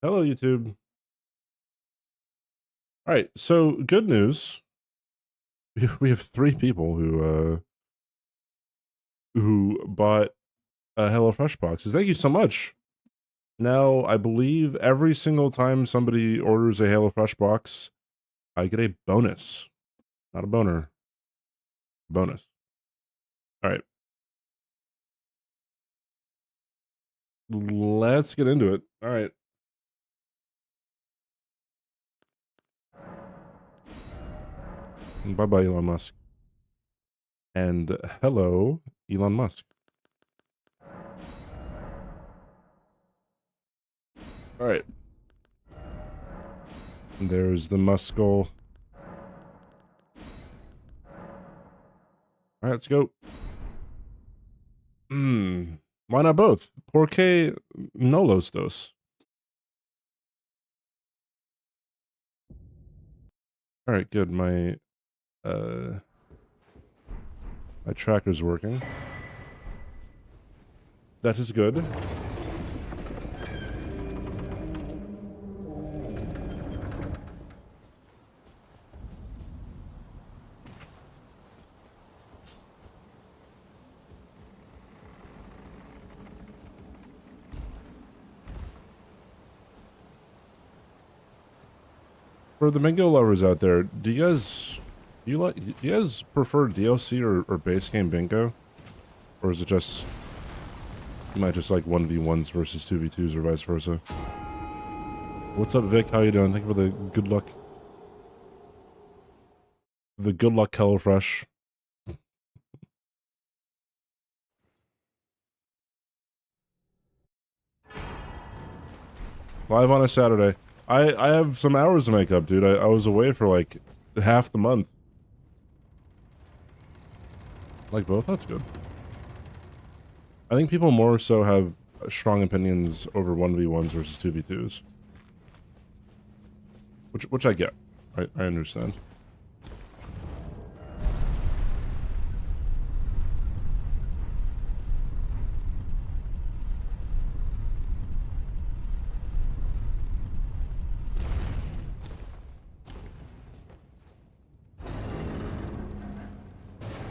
Hello, YouTube. All right, so good news. We have three people who bought HelloFresh boxes. Thank you so much. Now, I believe every single time somebody orders a HelloFresh box, I get a bonus. Not a boner. Bonus. All right. Let's get into it. All right. Bye-bye, Elon Musk. And hello, Elon Musk. All right. There's the Muskle. All right, let's go. Why not both? Porque no los dos? All right, good. My tracker's working. That is good. For the bingo lovers out there, do you guys prefer DLC or base game bingo? Or is it just you might just like 1v1s versus 2v2s or vice versa? What's up, Vic? How you doing? Thank you for the good luck. The good luck HelloFresh. Live on a Saturday. I have some hours to make up, dude. I was away for like half the month. Like both? That's good. I think people more so have strong opinions over 1v1s versus 2v2s. Which I get. I understand.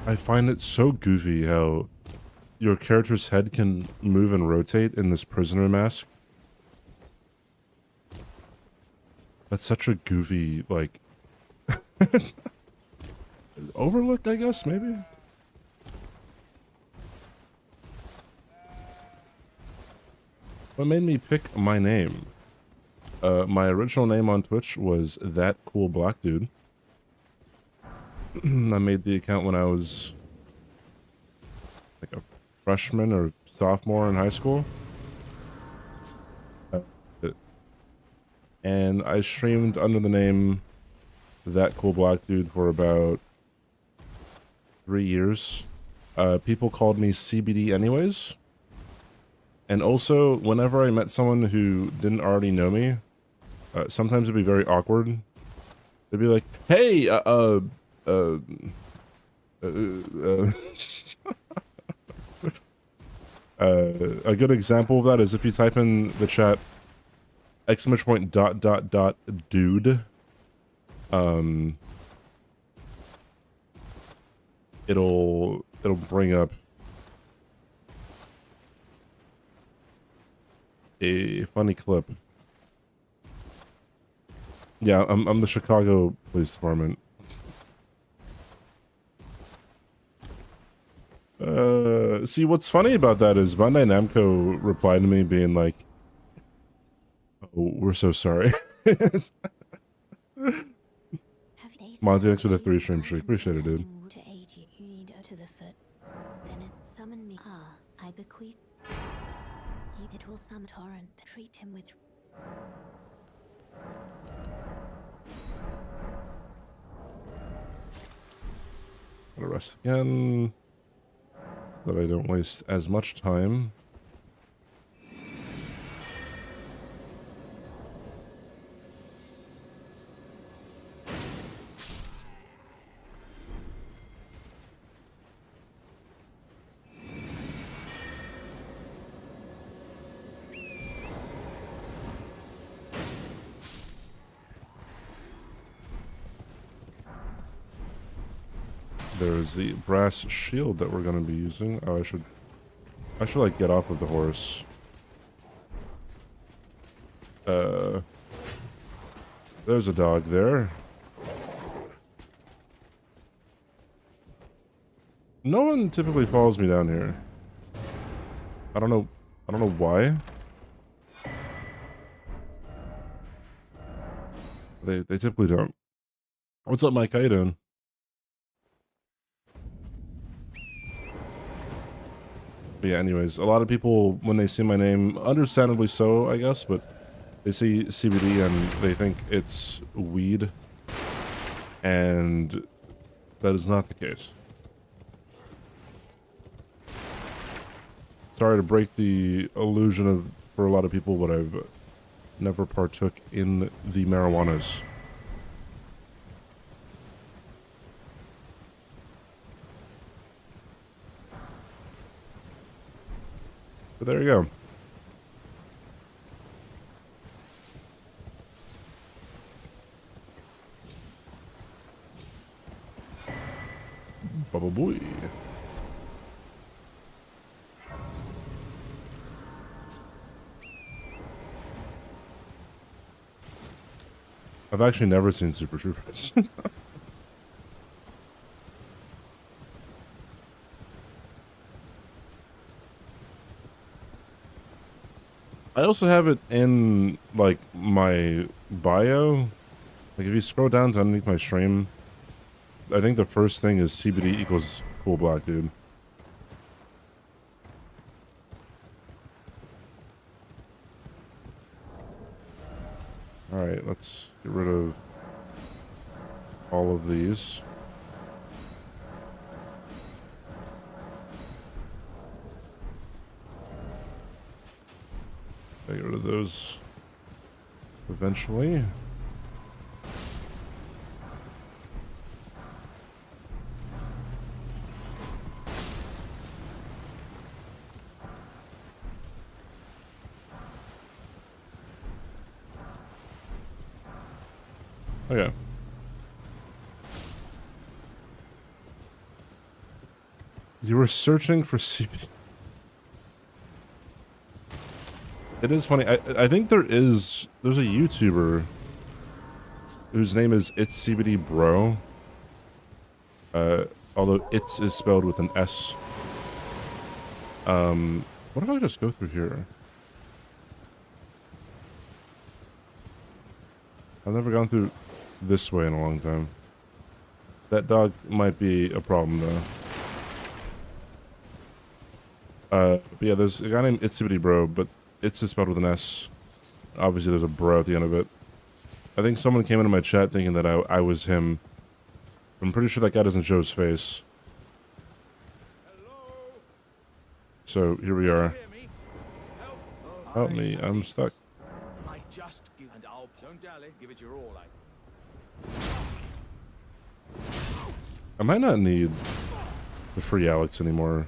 I find it so goofy how your character's head can move and rotate in this prisoner mask. That's such a goofy, like... overlook, I guess, maybe? What made me pick my name? My original name on Twitch was That Cool Black Dude. I made the account when I was like a freshman or sophomore in high school. And I streamed under the name That Cool Black Dude for about 3 years. People called me CBD anyways. And also, whenever I met someone who didn't already know me, sometimes it'd be very awkward. They'd be like, hey, a good example of that is if you type in the chat !.dude, it'll bring up a funny clip. Yeah, I'm the Chicago Police Department. See, what's funny about that is Bandai Namco replied to me being like, oh, we're so sorry. Monty, thanks for the 3 stream streak. Appreciate it, dude. It will summon torrent. Treat him with... Gotta rest again, that I don't waste as much time. There's the brass shield that we're gonna be using. Oh, I should like get off of the horse. There's a dog there. No one typically follows me down here. I don't know why. They typically don't. What's up, Mike? How you doing? But yeah, anyways, a lot of people, when they see my name, understandably so, I guess, but they see CBD and they think it's weed, and that is not the case. Sorry to break the illusion for a lot of people, but I've never partook in the marijuanas. But there you go. Bubba boy. I've actually never seen Super Troopers. I also have it in, like, my bio. Like, if you scroll down to underneath my stream, I think the first thing is CBD equals cool black dude. Alright, let's get rid of all of these. Get rid of those eventually. Okay. You were searching for CBD. It is funny. I think there's a YouTuber whose name is itzCBD bro. Although it's is spelled with an S. What if I just go through here? I've never gone through this way in a long time. That dog might be a problem though. But yeah, there's a guy named itzCBD bro, but it's spelled with an S. Obviously, there's a bro at the end of it. I think someone came into my chat thinking that I was him. I'm pretty sure that guy doesn't show his face. Hello? So, here we are. Help Aye, me, I'm stuck. I just give and I'll don't dally, give it your all, I might not need the free Alex anymore.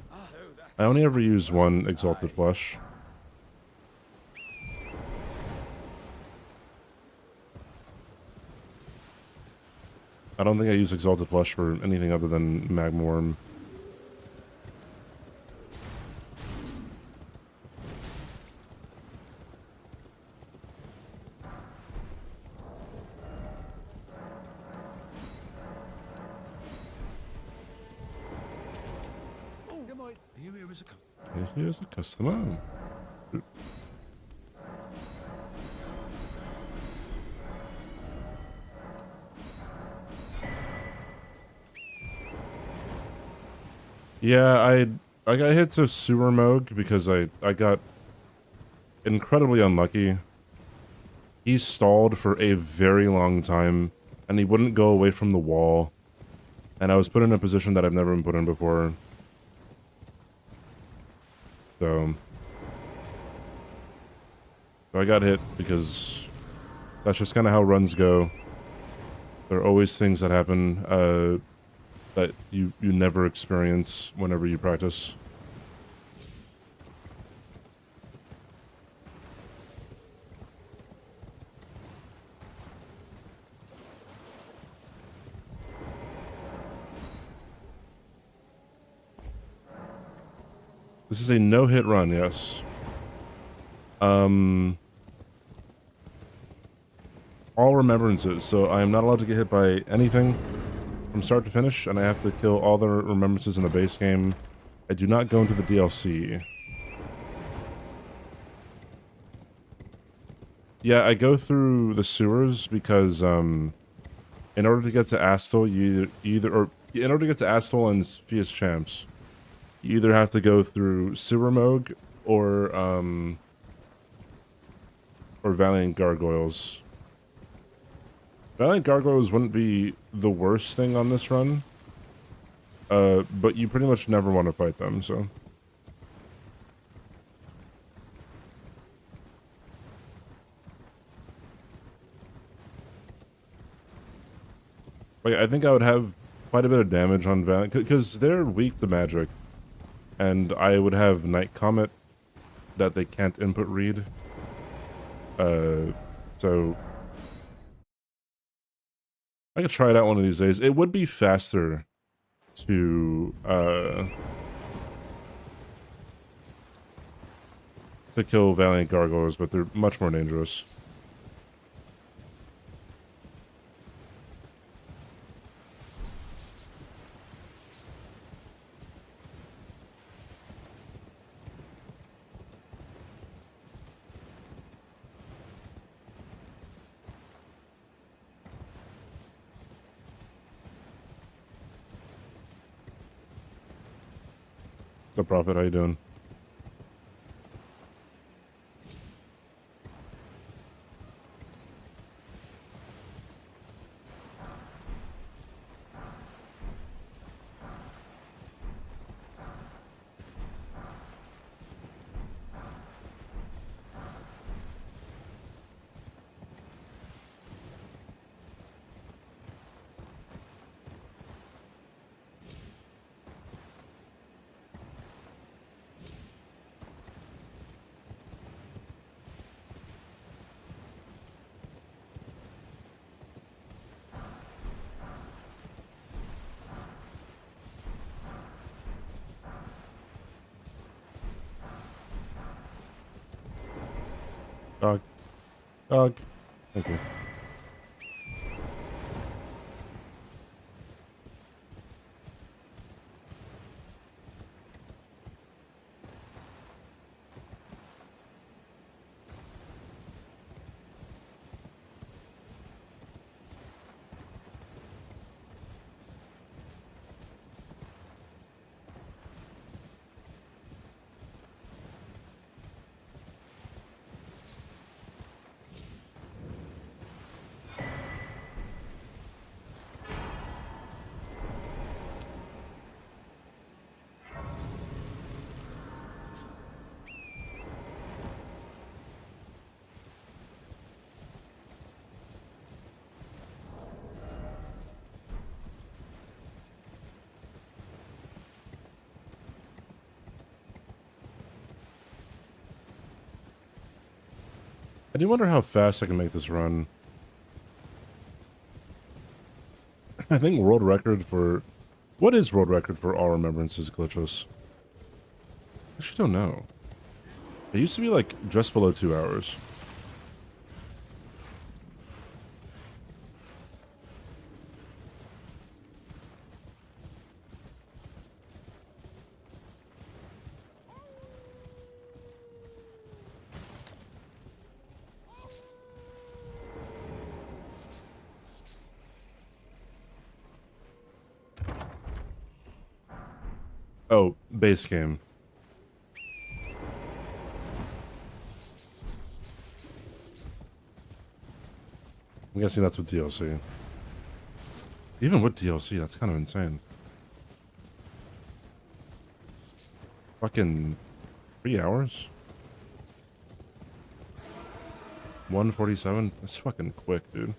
I only ever use one Exalted Flesh. I don't think I use Exalted Flesh for anything other than Magma Worm. Here's a customer. Yeah, I got hit to sewer Moog because I got incredibly unlucky. He stalled for a very long time, and he wouldn't go away from the wall. And I was put in a position that I've never been put in before. So I got hit because that's just kind of how runs go. There are always things that happen that you never experience whenever you practice. This is a no-hit run, yes. All remembrances, so I am not allowed to get hit by anything from start to finish, and I have to kill all the remembrances in the base game. I do not go into the DLC. Yeah, I go through the sewers because, in order to get to Astel, in order to get to Astel and Fia's Champs, you either have to go through Sewer Moog or Valiant Gargoyles. Valiant Gargoyles wouldn't be the worst thing on this run, but you pretty much never want to fight them, so. Like, I think I would have quite a bit of damage on Valiant, because they're weak to magic, and I would have Night Comet that they can't input read. So I could try it out one of these days. It would be faster to kill Valiant Gargoyles, but they're much more dangerous. What's up, Prophet? How you doing? Dog. Dog. Thank you. I do wonder how fast I can make this run. I think world record for... What is world record for all remembrances glitchless? I actually don't know. It used to be like just below 2 hours. Oh, base game. I'm guessing that's with DLC. Even with DLC, that's kind of insane. Fucking 3 hours? 147? That's fucking quick, dude.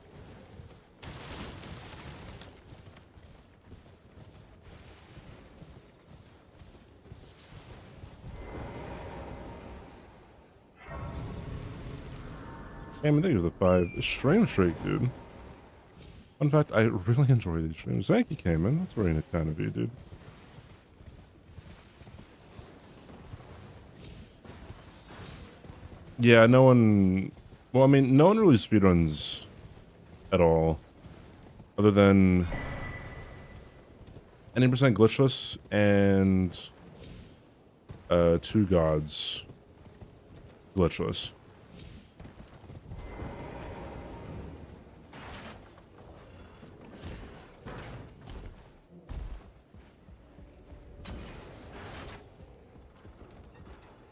Damn, I think it was a 5. Stream streak, dude. Fun fact, I really enjoy these streams. Thank you, Cayman. That's very kind of you, dude. Yeah, no one. Well, I mean, no one really speedruns at all, other than any percent glitchless and two gods glitchless.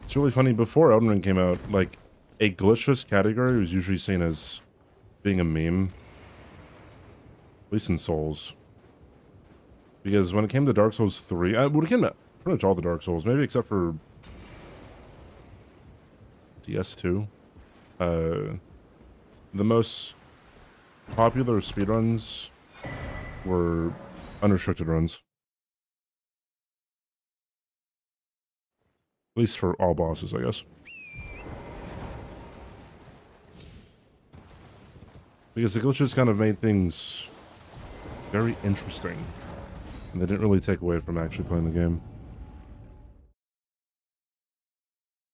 It's really funny. Before Elden Ring came out, like a glitchless category was usually seen as being a meme, at least in Souls. Because when it came to Dark Souls 3, when it came to pretty much all the Dark Souls, maybe except for DS2, the most popular speedruns were unrestricted runs. At least for all bosses, I guess. Because the glitches kind of made things very interesting. And they didn't really take away from actually playing the game.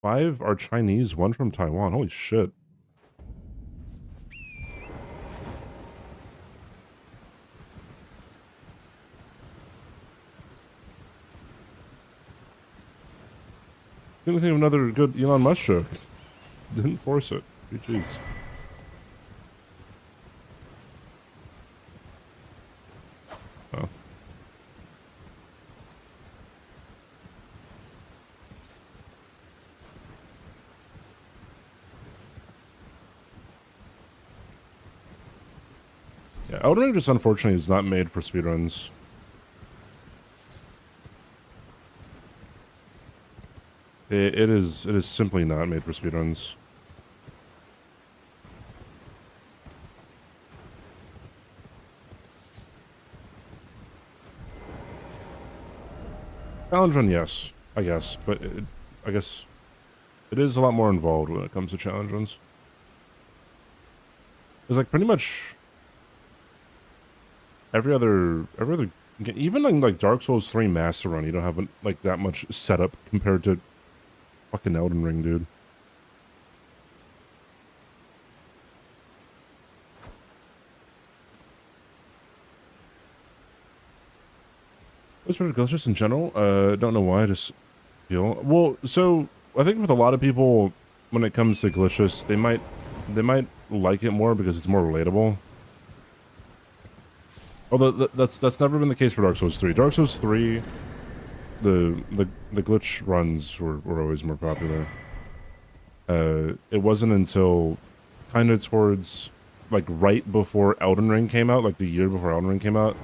5 are Chinese, 1 from Taiwan. Holy shit. Couldn't think of another good Elon Musk joke. Didn't force it. GG's. Oh. Yeah, Elden Ring just unfortunately is not made for speedruns. It is simply not made for speedruns. Challenge run, yes, I guess, but I guess it is a lot more involved when it comes to challenge runs. It's like pretty much every other even like Dark Souls 3 Master Run, you don't have like that much setup compared to fucking Elden Ring, dude. It's pretty good, just in general. Don't know why, I just feel. Well, so I think with a lot of people, when it comes to glitches, they might like it more because it's more relatable. Although that's never been the case for Dark Souls 3. Dark Souls 3, the glitch runs were always more popular. It wasn't until kind of towards like right before Elden Ring came out, like the year before Elden Ring came out,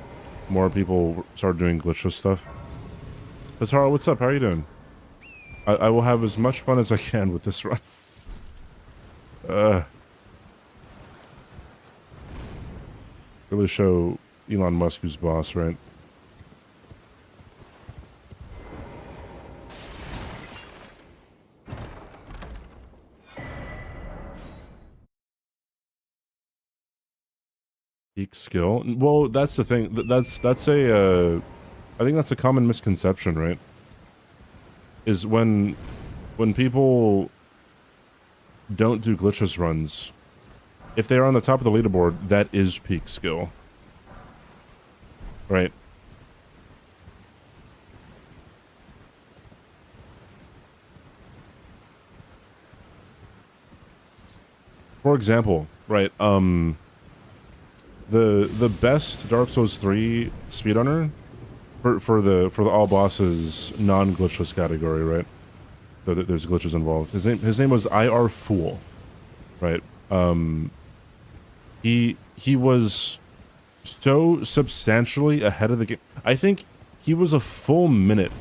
more people started doing glitchless stuff. Tara, what's up? How are you doing? I will have as much fun as I can with this run. Really show Elon Musk who's boss, right? Peak skill. Well, that's the thing. That's a. I think that's a common misconception, right? Is when people don't do glitchless runs, if they are on the top of the leaderboard, that is peak skill, right? For example, right? The best Dark Souls 3 speedrunner for the all bosses non-glitchless category, right? So there's glitches involved. His name was IR Fool, right? He was so substantially ahead of the game. I think he was a full minute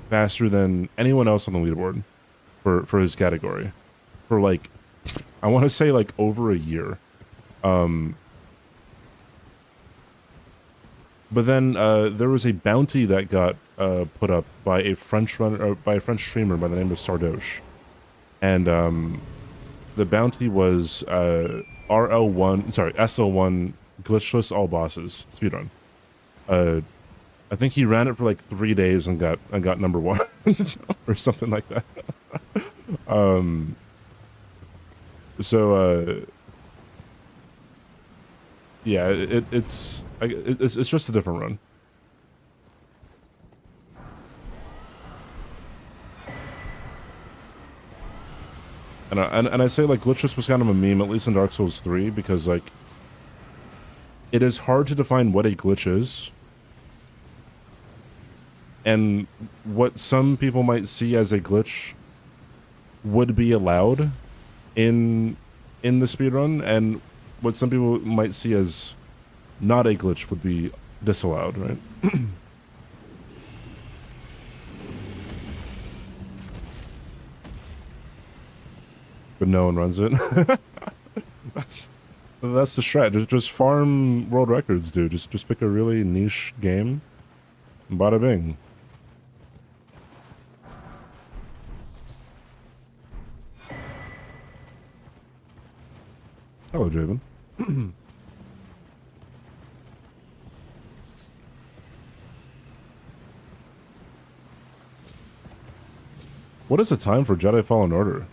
faster than anyone else on the leaderboard for his category, for like, I want to say like over a year. But then there was a bounty that got put up by a French streamer by the name of Sardoche, and the bounty was SL1 glitchless all bosses speedrun. I think he ran it for like 3 days and got number 1 or something like that. So, yeah, it's just a different run. And I say like glitchless was kind of a meme, at least in Dark Souls 3, because like it is hard to define what a glitch is. And what some people might see as a glitch would be allowed in the speedrun, and what some people might see as not a glitch would be disallowed, right? But no one runs it. That's the strat. Just farm world records, dude. Just pick a really niche game. Bada bing. Hello, Javen. What is the time for Jedi Fallen Order?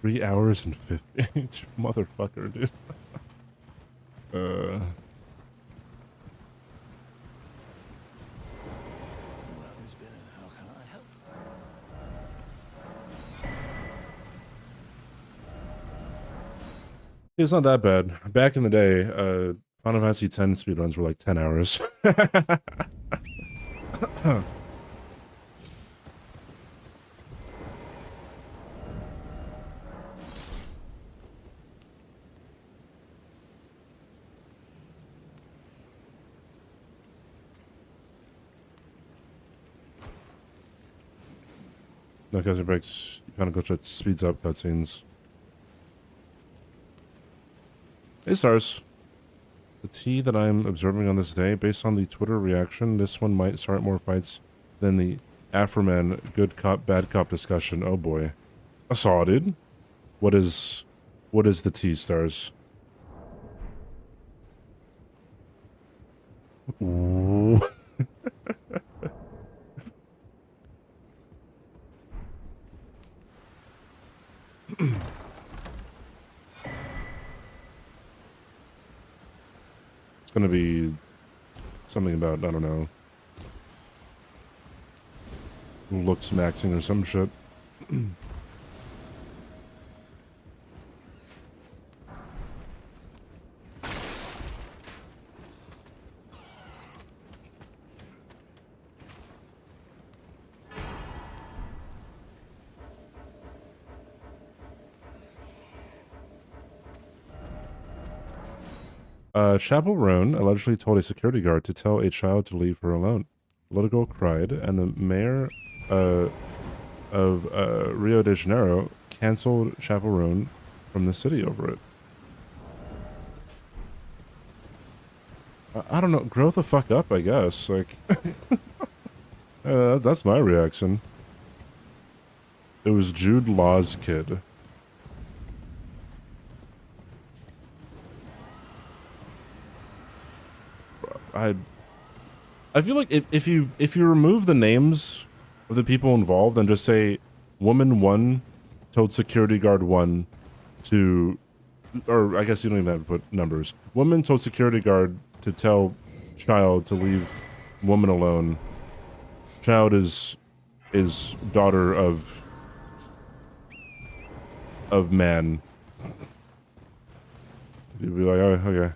Three hours and 50. Motherfucker, dude. It's not that bad. Back in the day, Final Fantasy X speedruns were like 10 hours. No, because it breaks, kind of glitch that speeds up cutscenes. Hey, Stars. The tea that I'm observing on this day, based on the Twitter reaction, this one might start more fights than the Afroman good cop, bad cop discussion. Oh boy. I saw it, dude. What is the tea, Stars? Ooh. It's gonna be something about, I don't know, looks maxing or some shit. Chaperone allegedly told a security guard to tell a child to leave her alone. The little girl cried, and the mayor of Rio de Janeiro canceled Chaperone from the city over it. I don't know. Grow the fuck up, I guess. Like, that's my reaction. It was Jude Law's kid. I feel like if you remove the names of the people involved and just say woman 1 told security guard 1 to, or I guess you don't even have to put numbers. Woman told security guard to tell child to leave woman alone. Child is daughter of man. You'd be like, oh, okay.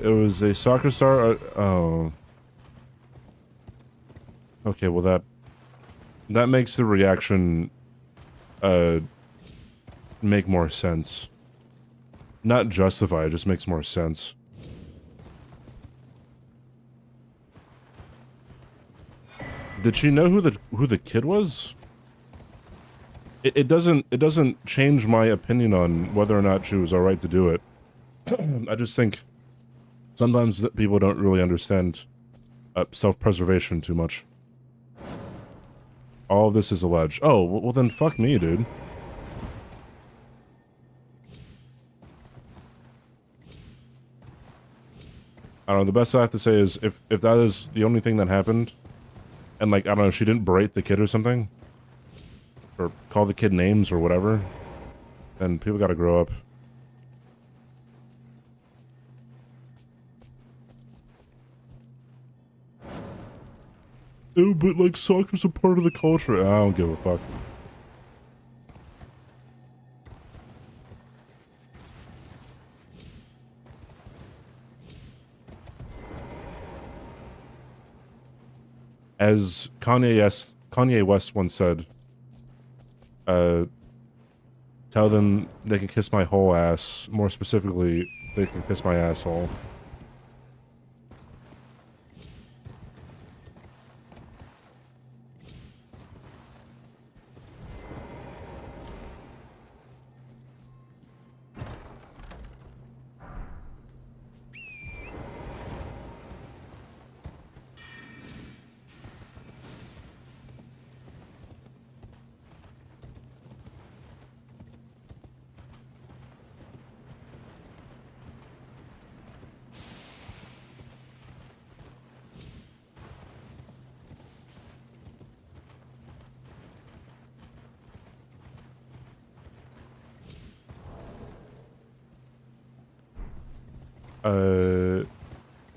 It was a soccer star. Oh. Okay, well that makes the reaction make more sense. Not justify, it just makes more sense. Did she know who the kid was? It doesn't change my opinion on whether or not she was alright to do it. I just think sometimes that people don't really understand self-preservation too much. All of this is alleged. Oh, well then fuck me, dude. I don't know, the best I have to say is if that is the only thing that happened, and like, I don't know, she didn't berate the kid or something, or call the kid names or whatever, then people gotta grow up. Oh, but like soccer's a part of the culture. I don't give a fuck. As Kanye West once said, tell them they can kiss my whole ass. More specifically, they can kiss my asshole.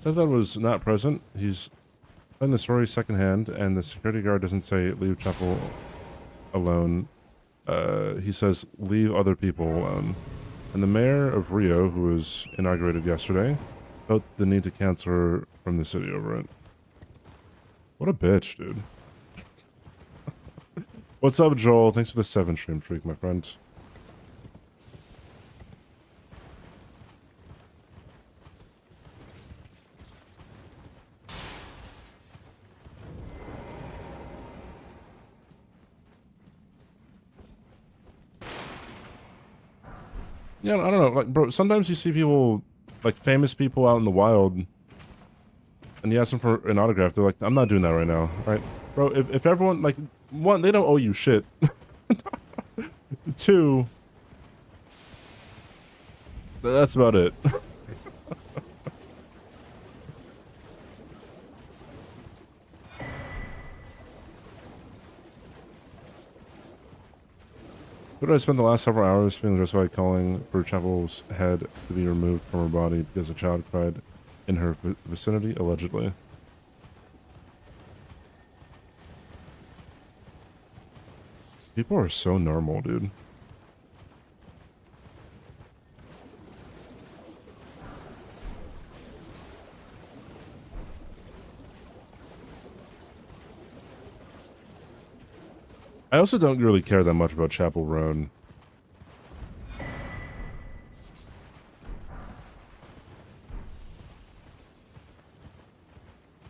That was not present. He's in the story secondhand, and the security guard doesn't say leave chapel alone. He says leave other people alone. And the mayor of Rio, who was inaugurated yesterday, felt the need to cancel her from the city over it. What a bitch, dude. What's up, Joel? Thanks for the 7 stream streak, my friend. Yeah, I don't know, like, bro, sometimes you see people, like, famous people out in the wild, and you ask them for an autograph, they're like, I'm not doing that right now, right? Bro, if everyone, like, one, they don't owe you shit. 2, that's about it. What did I spend the last several hours feeling justified calling for Chapel's head to be removed from her body because a child cried in her vicinity, allegedly? People are so normal, dude. I also don't really care that much about Chapel Roan.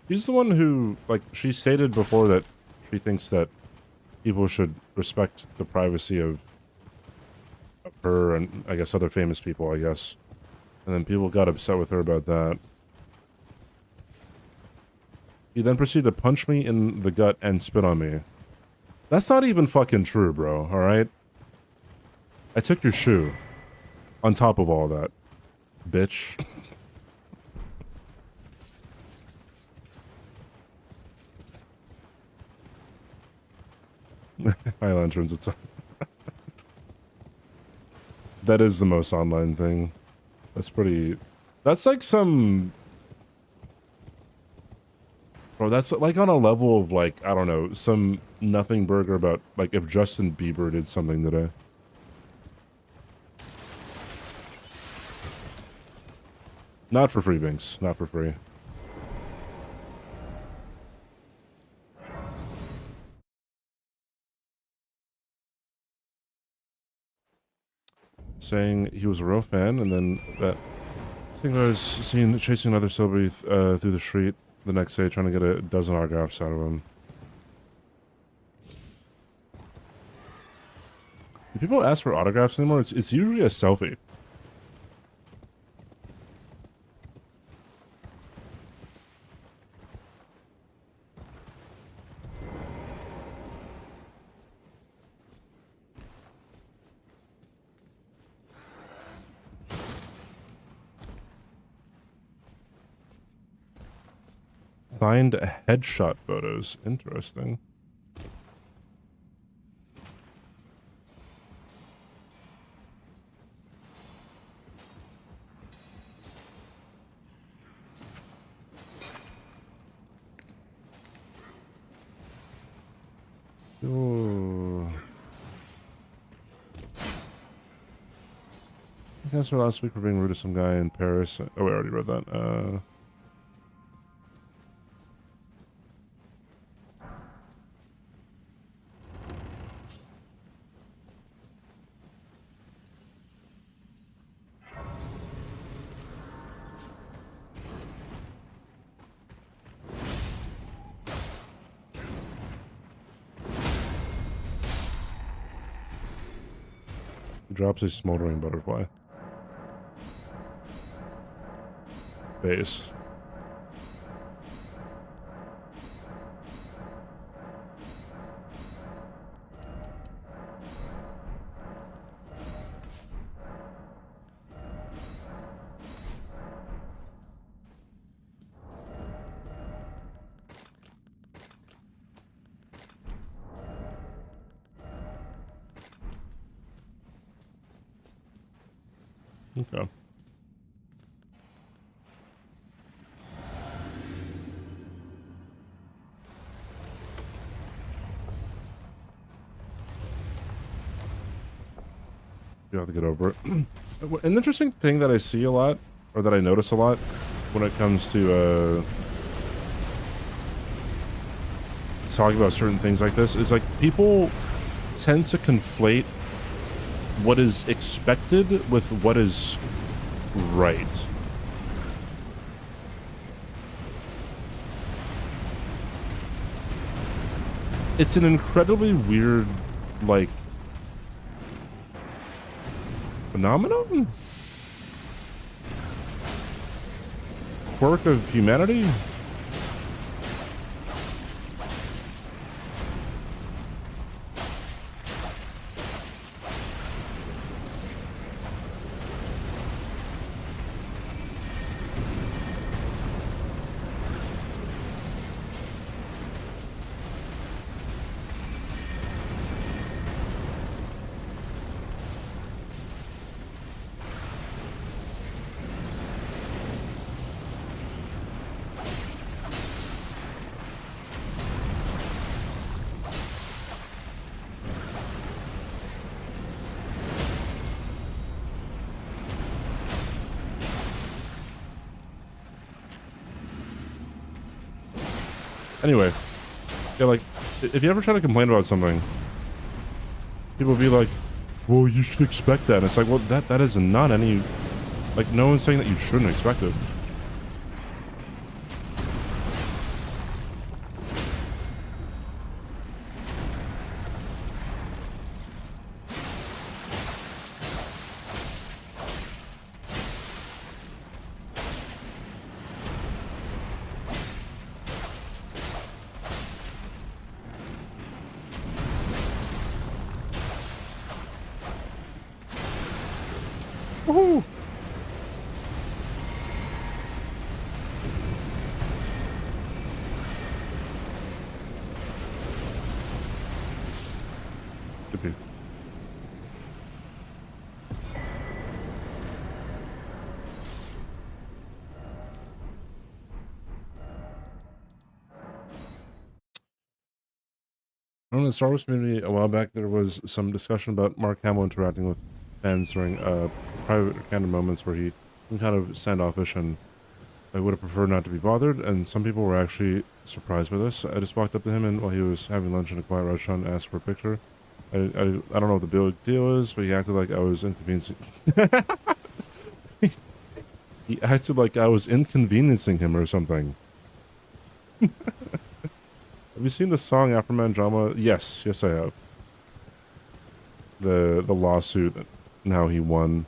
She's the one who, like, she stated before that she thinks that people should respect the privacy of her and, I guess, other famous people, I guess. And then people got upset with her about that. He then proceeded to punch me in the gut and spit on me. That's not even fucking true, bro, alright? I took your shoe. On top of all that. Bitch. Hi, Lanterns, what's up? That is the most online thing. That's pretty... That's like some... Bro, that's like on a level of like, I don't know, some nothing burger about like if Justin Bieber did something today. Not for free, Binks. Not for free. Saying he was a real fan, and then that thing I was chasing another celebrity through the street the next day, trying to get a dozen autographs out of him. Do people ask for autographs anymore? It's usually a selfie. Signed headshot photos. Interesting. Oh. I guess last week for being rude to some guy in Paris. Oh, we already read that. Drops a smoldering butterfly. Base. Okay. You have to get over it. An interesting thing that I see a lot, or that I notice a lot, when it comes to talking about certain things like this, is like people tend to conflate what is expected with what is right. It's an incredibly weird, like, phenomenon? Quirk of humanity? Anyway, yeah, like, if you ever try to complain about something, people be like, well, you should expect that. And it's like, well, that is not any, like, no one's saying that you shouldn't expect it. Woohoo! Yippee. In the Star Wars community a while back, there was some discussion about Mark Hamill interacting with fans during private or candid moments where he kind of standoffish, and I would have preferred not to be bothered. And some people were actually surprised by this. I just walked up to him, and while he was having lunch in a quiet restaurant, asked for a picture. I don't know what the big deal is, but he acted like I was inconveniencing. He acted like I was inconveniencing him or something. Have you seen the song Afterman Drama? Yes, I have. The lawsuit and how he won.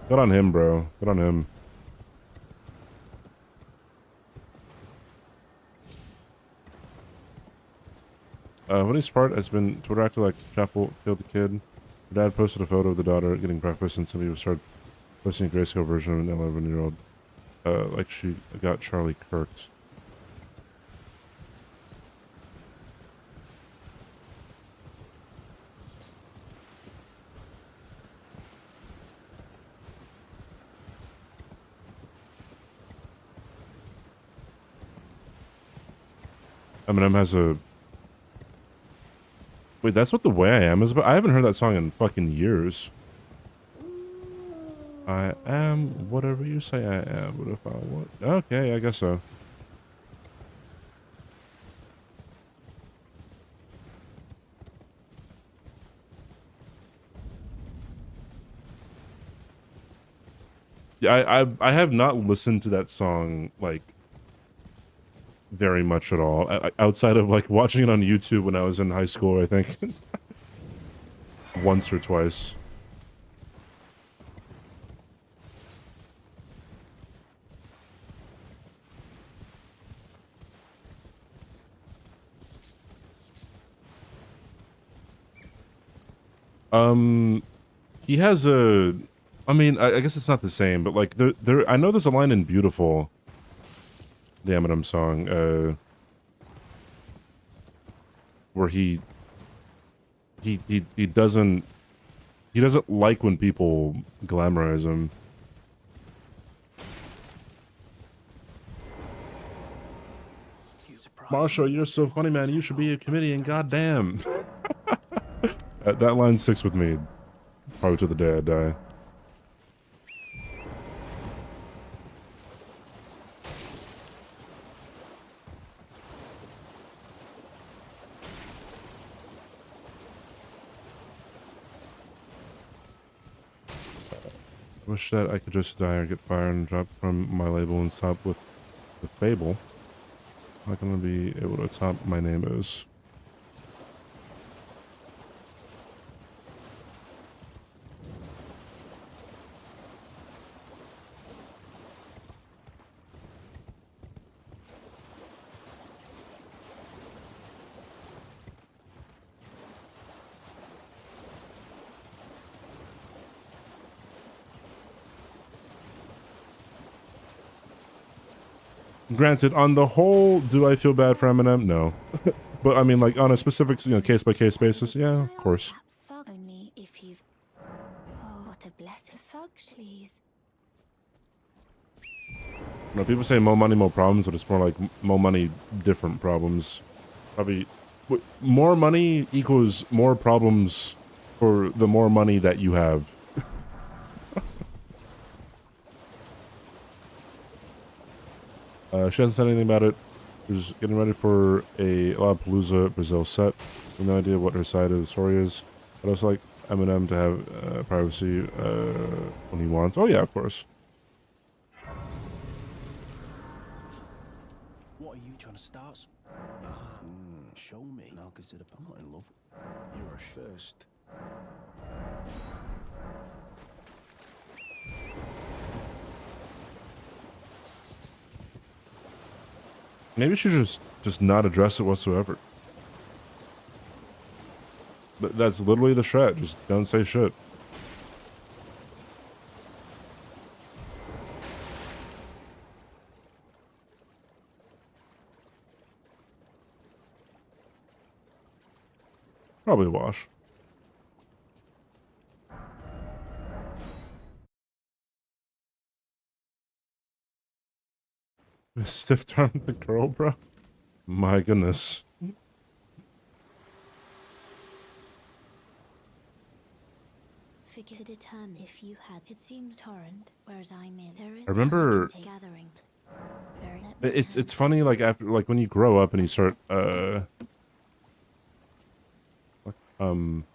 Good on him, bro. Good on him. Funniest part has been Twitter acted like Chapel killed the kid. Her dad posted a photo of the daughter getting breakfast, and somebody started posting a grayscale version of an 11-year-old. Like she got Charlie Kirked. Eminem has a... Wait, that's what The Way I Am is about? I haven't heard that song in fucking years. I am whatever you say I am. What if I want... Okay, I guess so. Yeah, I have not listened to that song, like, very much at all. Outside of, like, watching it on YouTube when I was in high school, I think. Once or twice. He has a... I mean, I guess it's not the same, but, like, I know there's a line in Beautiful, the Eminem song, where he doesn't like when people glamorize him. Marshall, you're so funny, man. You should be a comedian. Goddamn. That line sticks with me, probably to the day I die. Wish that I could just die or get fired and drop from my label and stop with the Fable. I'm not gonna be able to top my name is. Granted, on the whole, do I feel bad for Eminem? No. But I mean, like, on a specific, case-by-case basis, yeah, of course. Thug only if you've... Oh, what a blessed thug, please. People say more money, more problems, but it's more like more money, different problems. Probably, more money equals more problems for the more money that you have. She hasn't said anything about it. She's getting ready for a Lollapalooza Brazil set. No idea what her side of the story is. But I also like Eminem to have privacy when he wants. Oh yeah, of course. What are you trying to start? Show me. And I'll consider. I'm not in love. You're a first. Maybe she should just not address it whatsoever. That's literally the strat. Just don't say shit. Probably a wash. Stiff arm the girl, bro. My goodness. For certificate to determine if you had. It seems torrent, whereas I'm in. There is I remember gathering. Very. it's funny, like after, like when you grow up and you start um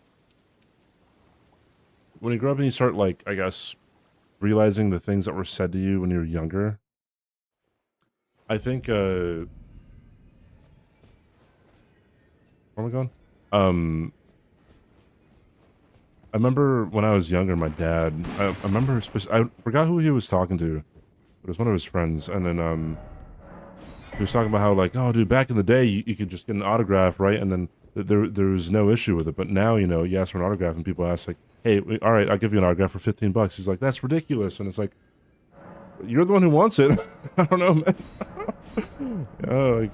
when you grow up and you start, like, I guess, realizing the things that were said to you when you were younger. I think where am I going? I remember when I was younger, my dad, I remember, I forgot who he was talking to, but it was one of his friends, and then he was talking about how, like, oh, dude, back in the day, you could just get an autograph, right? And then there was no issue with it. But now, you know, you ask for an autograph, and people ask, like, hey, all right, I'll give you an autograph for $15. He's like, that's ridiculous. And it's like, you're the one who wants it. I don't know, man. Like,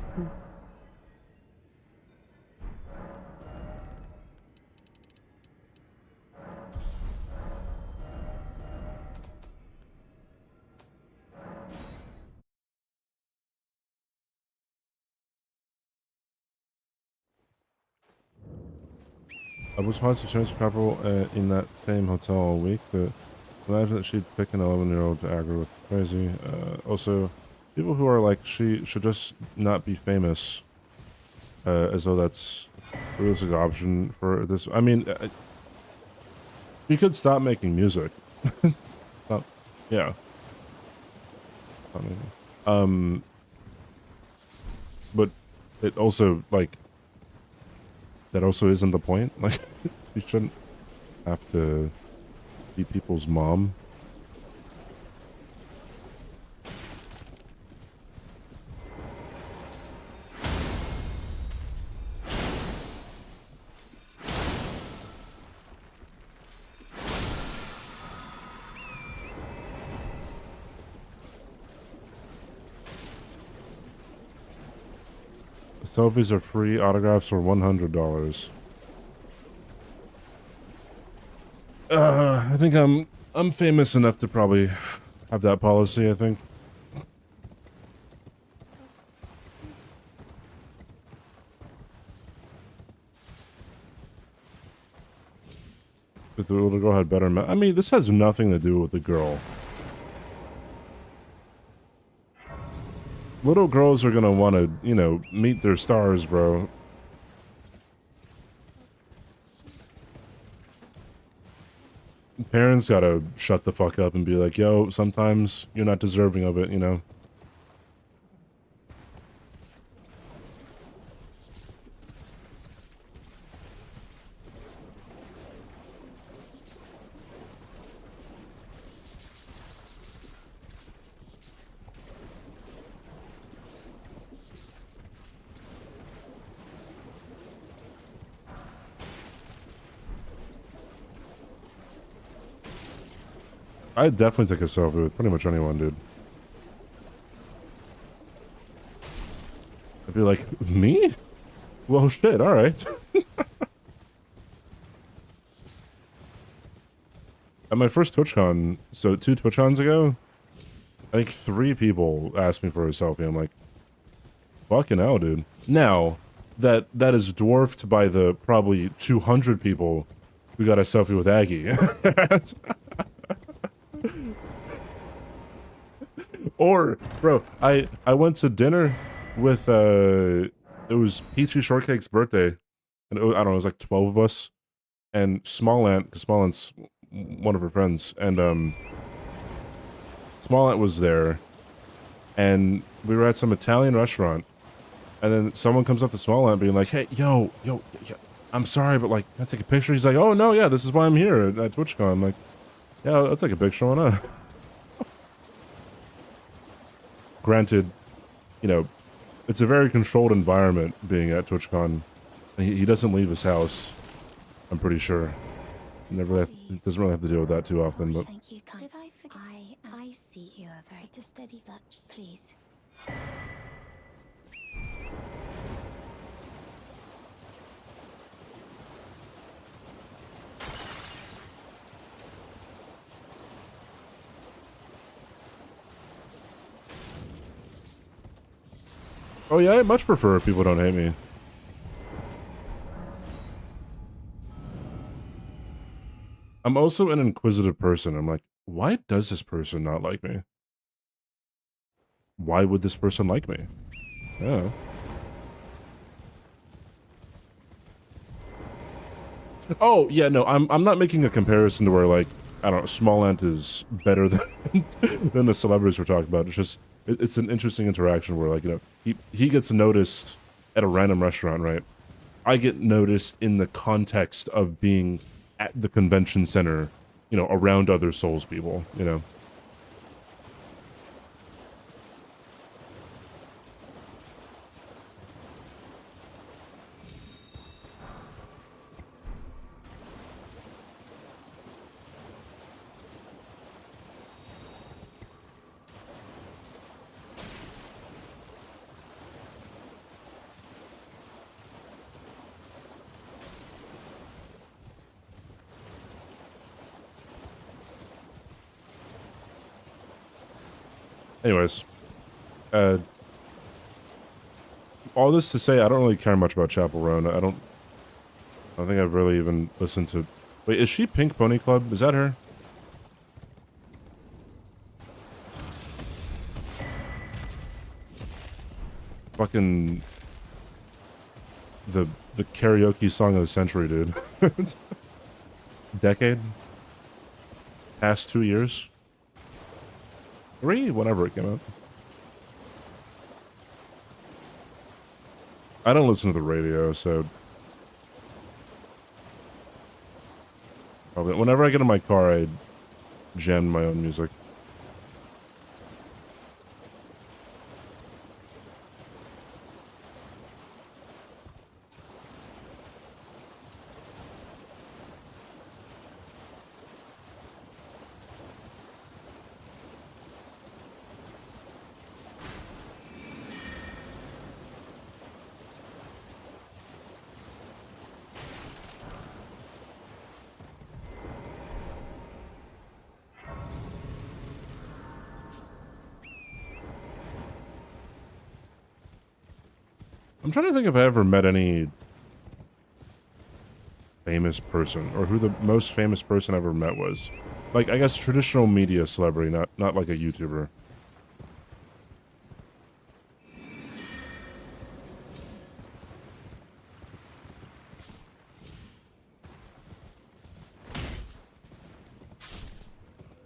I was supposed to change a couple in that same hotel all week, but imagine that she'd pick an 11-year-old to aggro with crazy. Also, people who are like, she should just not be famous, as though that's a realistic option for this. I mean, you could stop making music. Yeah. Not making. But it also, like, that also isn't the point. Like, you shouldn't have to be people's mom. Selfies are free, autographs are $100. I think I'm famous enough to probably have that policy, I think. If the little girl had better I mean, this has nothing to do with the girl. Little girls are gonna want to, you know, meet their stars, bro. Parents gotta shut the fuck up and be like, yo, sometimes you're not deserving of it, you know? I'd definitely take a selfie with pretty much anyone, dude. I'd be like, me? Well, shit, alright. At my first TwitchCon, so 2 TwitchCons ago, I think 3 people asked me for a selfie. I'm like, fucking hell, dude. Now, that is dwarfed by the probably 200 people who got a selfie with Aggie. Or, bro, I went to dinner with, it was Peachy Shortcake's birthday, and I don't know, it was like 12 of us, and Small Ant, because Small Ant's one of her friends, and, Small Ant was there, and we were at some Italian restaurant, and then someone comes up to Small Ant being like, hey, yo, I'm sorry, but, like, can I take a picture? He's like, oh, no, yeah, this is why I'm here at TwitchCon. I'm like, yeah, I'll take a picture, why not? Granted, you know, it's a very controlled environment being at TwitchCon. He doesn't leave his house, I'm pretty sure. He doesn't really have to deal with that too often, but... Thank you, kind. Did I forget? I see you are very to study such, please. Oh yeah, I much prefer if people don't hate me. I'm also an inquisitive person. I'm like, why does this person not like me? Why would this person like me? Oh. Oh, yeah, no, I'm not making a comparison to where, like, I don't know, Small Ant is better than than the celebrities we're talking about. It's just, it's an interesting interaction where, like, you know, he gets noticed at a random restaurant, right? I get noticed in the context of being at the convention center, you know, around other Souls people, you know? Anyways, uh, all this to say, I don't really care much about Chapel Roan. I don't think I've really even listened to... Wait, is she Pink Pony Club? Is that her? Fucking... The karaoke song of the century, dude. Decade? Past 2 years? 3? Whenever it came out. I don't listen to the radio, so... Probably, whenever I get in my car, I jam my own music. I'm trying to think if I ever met any famous person, or who the most famous person I ever met was. Like, I guess traditional media celebrity, not like a YouTuber.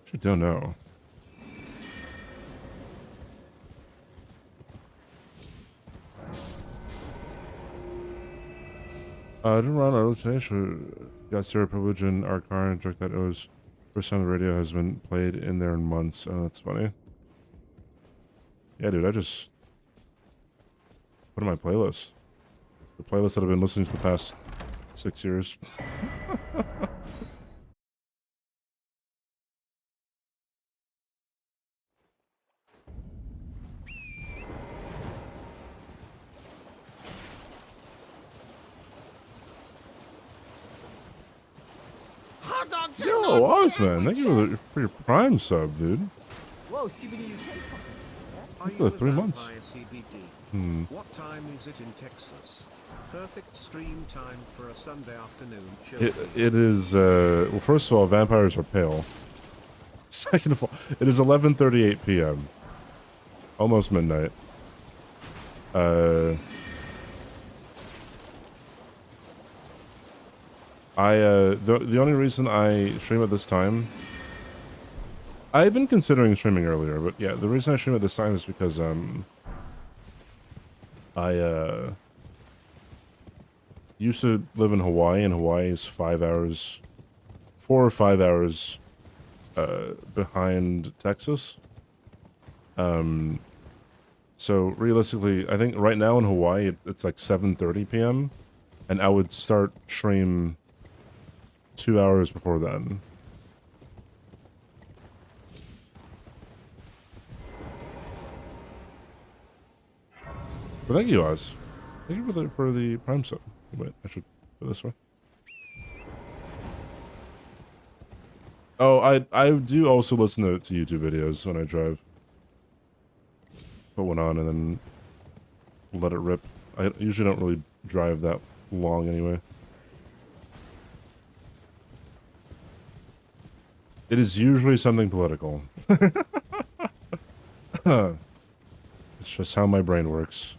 Actually, don't know. I didn't run out of got Sarah privilege in our car and joke that it was first time the radio has been played in there in months. Oh, that's funny. Yeah, dude, I just put in my playlist. The playlist that I've been listening to the past 6 years. Yo, Oz, man, thank you for your Prime sub, dude. Whoa, CBD UK Are for the you 3 about months. via CBD? Hmm. What time is it in Texas? Perfect stream time for a Sunday afternoon. It is, well, first of all, vampires are pale. Second of all, it is 11:38 p.m. Almost midnight. The only reason I stream at this time, I've been considering streaming earlier, but yeah, the reason I stream at this time is because, I, used to live in Hawaii, and Hawaii is 5 hours, 4 or 5 hours, behind Texas. So realistically, I think right now in Hawaii, it's like 7:30 p.m., and I would start stream 2 hours before then. But thank you, Oz. Thank you for the Prime sub. Wait, I should go this way. Oh, I do also listen to YouTube videos when I drive. Put one on and then let it rip. I usually don't really drive that long anyway. It is usually something political. It's just how my brain works.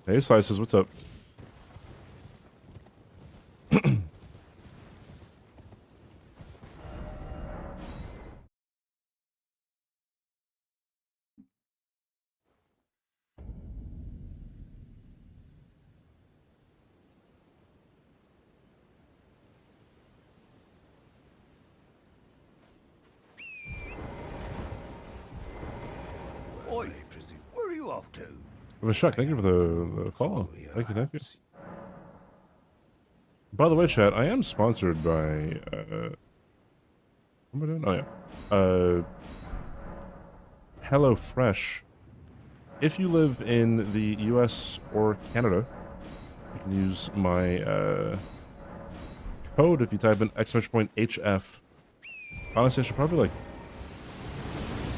Hey, Slices, what's up? Oi, where are you off to? Vashak, thank you for the follow. Thank you, thank you. By the way, chat, I am sponsored by, what am I doing? Oh, yeah. HelloFresh. If you live in the US or Canada, you can use my, code if you type in !HF. Honestly, I should probably, like,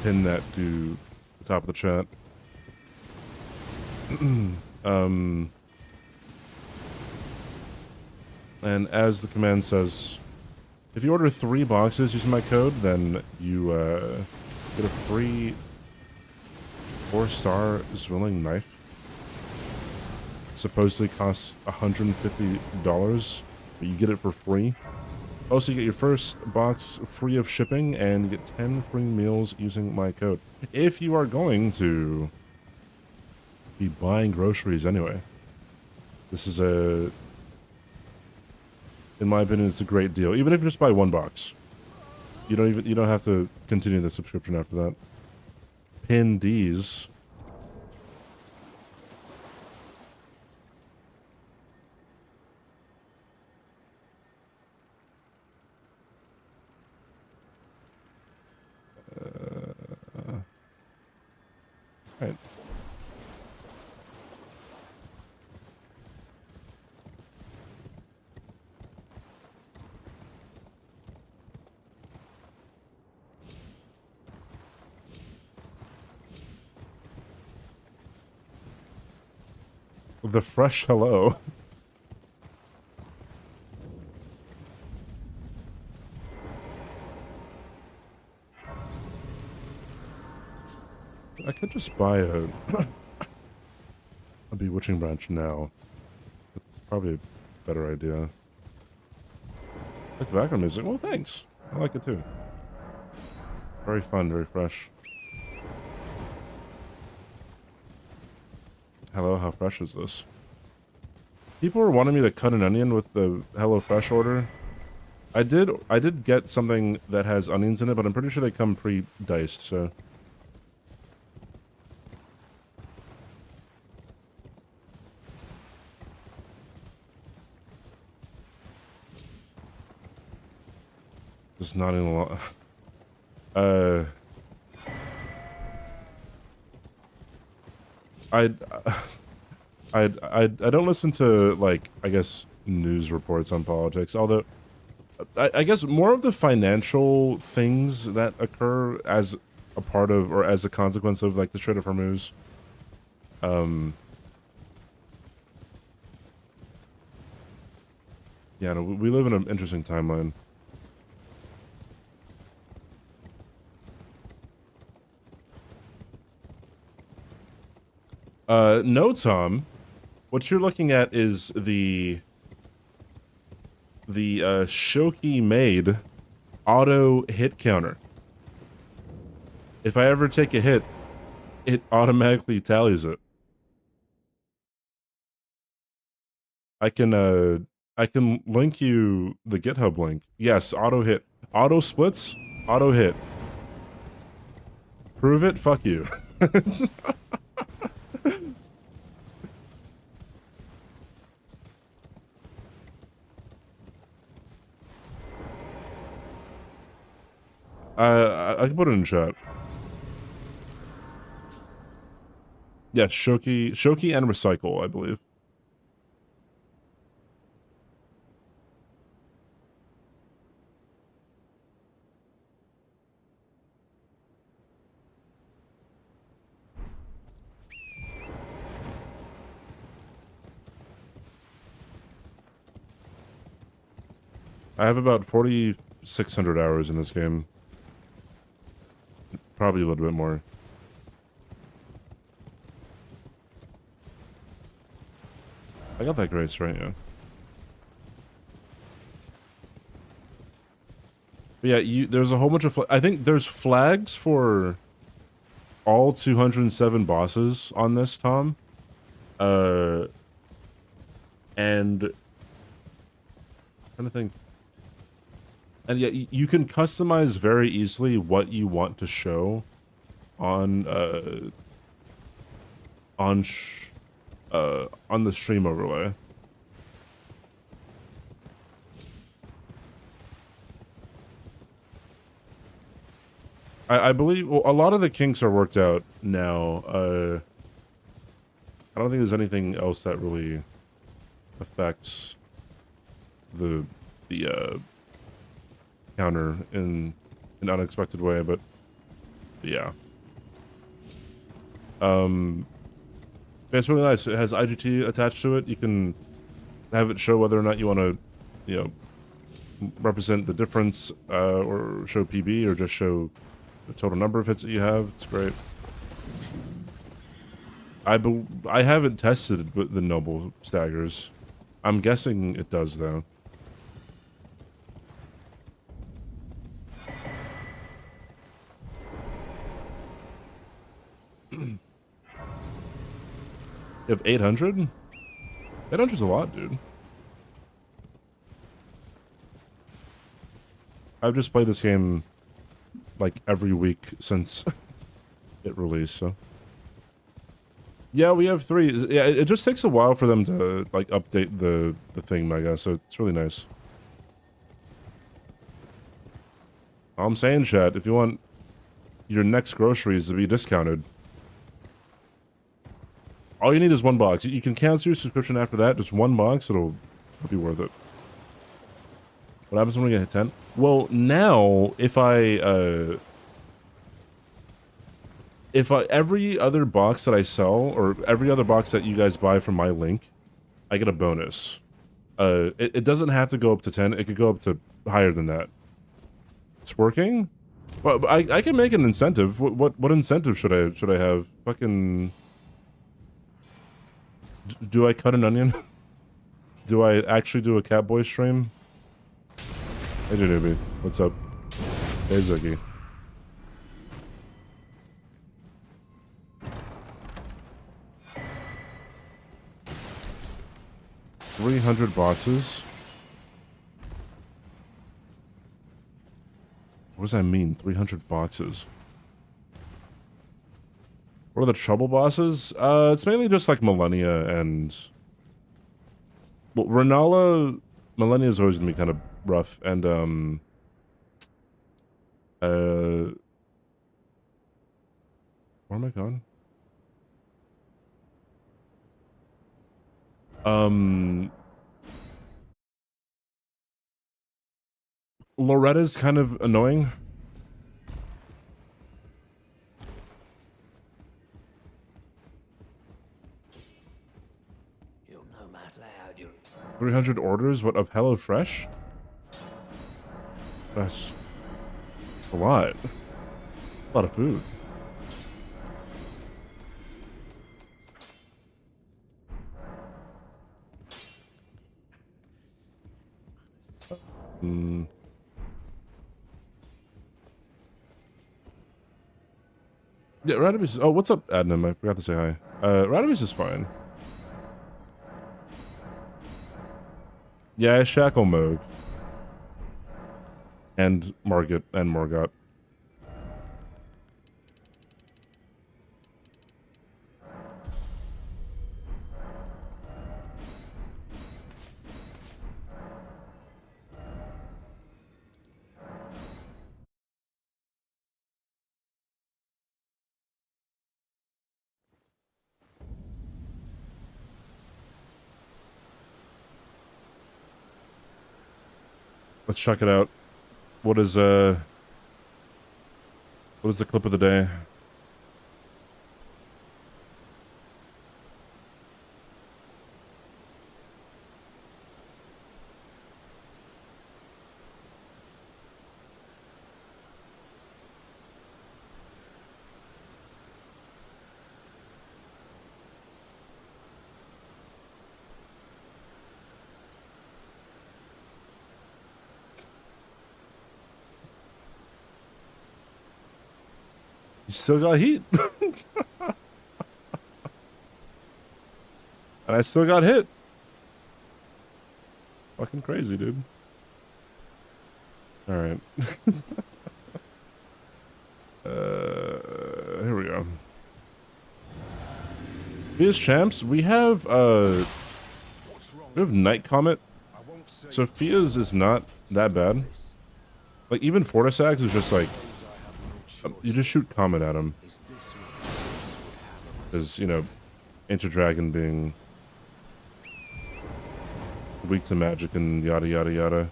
pin that to the top of the chat. And as the command says, if you order 3 boxes using my code, then you get a free 4-star Zwilling knife. Supposedly costs $150, but you get it for free. Also, you get your first box free of shipping, and you get 10 free meals using my code. If you are going to be buying groceries anyway, this is in my opinion, it's a great deal. Even if you just buy 1 box, you don't have to continue the subscription after that. Pin D's. Right. The fresh hello. I could just buy a bewitching branch now. It's probably a better idea. I like the background music. Well, thanks. I like it too. Very fun, very fresh. Hello, how fresh is this? People were wanting me to cut an onion with the HelloFresh order. I did get something that has onions in it, but I'm pretty sure they come pre-diced, so. Just not in a lot. I don't listen to, like, I guess, news reports on politics, although I guess more of the financial things that occur as a part of, or as a consequence of, like, the Strait of Hormuz. Yeah, no, we live in an interesting timeline. No, Tom. What you're looking at is the Shoki made auto hit counter. If I ever take a hit, it automatically tallies it. I can link you the GitHub link. Yes, auto hit. Auto splits, auto hit. Prove it? Fuck you. I can put it in chat. Yes, Shoki and Recycle, I believe. I have about 4,600 hours in this game. Probably a little bit more. I got that grace right, yeah. But yeah, there's a whole bunch of... I think there's flags for all 207 bosses on this, Tom. And... I'm trying to think. And yeah, you can customize very easily what you want to show on the stream overlay. I believe a lot of the kinks are worked out now. I don't think there's anything else that really affects the counter in an unexpected way, but yeah. It's really nice. It has IGT attached to it. You can have it show whether or not you want to, you know, represent the difference, or show PB, or just show the total number of hits that you have. It's great. I haven't tested the noble staggers. I'm guessing it does though. You have 800? 800's a lot, dude. I've just played this game like every week since it released, so. Yeah, we have 3. Yeah, it just takes a while for them to like update the thing, I guess, so it's really nice. All I'm saying, chat, if you want your next groceries to be discounted, all you need is 1 box. You can cancel your subscription after that. Just 1 box, it'll be worth it. What happens when we get hit 10? Well, now, if every other box that I sell, or every other box that you guys buy from my link, I get a bonus. It doesn't have to go up to 10. It could go up to higher than that. It's working? Well, I can make an incentive. What incentive should I have? Fucking... Do I cut an onion? Do I actually do a Catboy stream? Hey, Janubi. What's up? Hey, Zuki. $300 boxes? What does that mean, 300 boxes? What are the trouble bosses? It's mainly just like Millennia and... Well, Renala... Millennia's always gonna be kind of rough, and, where am I gone? Loretta's kind of annoying. You're no mad loud, you're... 300 orders? What, of HelloFresh? That's a lot. A lot of food. Yeah, Radamus. Oh, what's up, Adnam? I forgot to say hi. Radamus is fine. Yeah, Shackle Moog. And Margit and Morgot. Let's check it out. What is the clip of the day? You still got heat. And I still got hit. Fucking crazy, dude. Alright. Here we go. Via's champs, we have Night Comet. Sophia's is not that bad. Like, even Fortisax is just like, you just shoot Comet at him. As, you know, Interdragon being weak to magic and yada yada yada.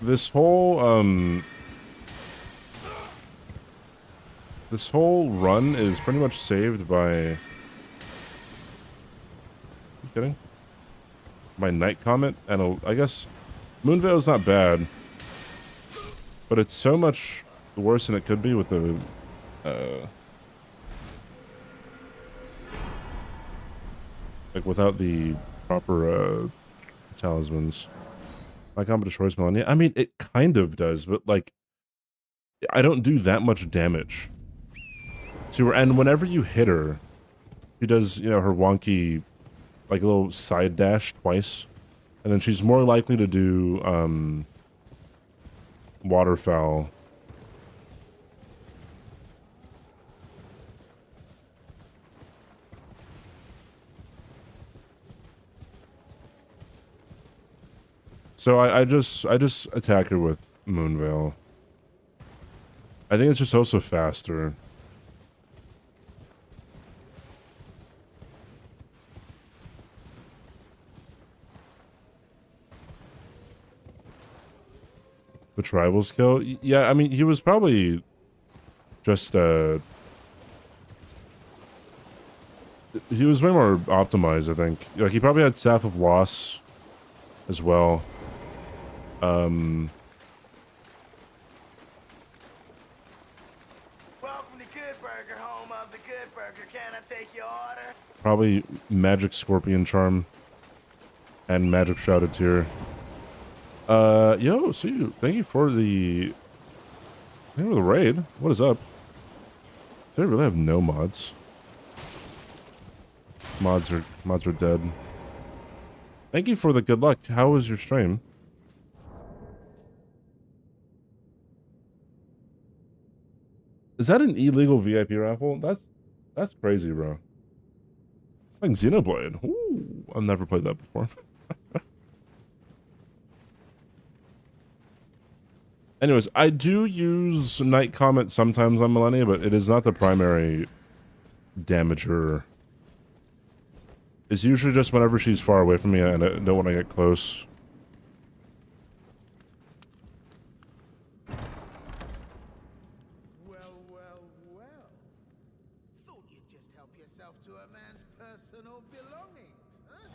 This whole run is pretty much saved by, are you kidding? By Night Comet, and I guess Moonveil's not bad, but it's so much worse than it could be with the like without the proper talismans. My combo destroys Melania. I mean, it kind of does, but like, I don't do that much damage to her. And whenever you hit her, she does, you know, her wonky, like, little side dash twice, and then she's more likely to do waterfowl. So I just attack her with Moonveil. I think it's just also faster. Which rivals kill? Yeah, I mean, he was probably just he was way more optimized, I think. Like, he probably had Staff of Loss as well. Welcome to Good Burger, home of the Good Burger. Can I take your order? Probably Magic Scorpion Charm and Magic Shrouded Tear. Yo, see, thank you for the raid. What is up? Do I really have no mods? Mods are dead. Thank you for the good luck. How was your stream? Is that an illegal VIP raffle? That's crazy, bro. Like Xenoblade. Ooh, I've never played that before. Anyways, I do use Night Comet sometimes on Millennia, but it is not the primary damager. It's usually just whenever she's far away from me and I don't want to get close. Well. Thought you'd just help yourself to a man's personal belongings, huh?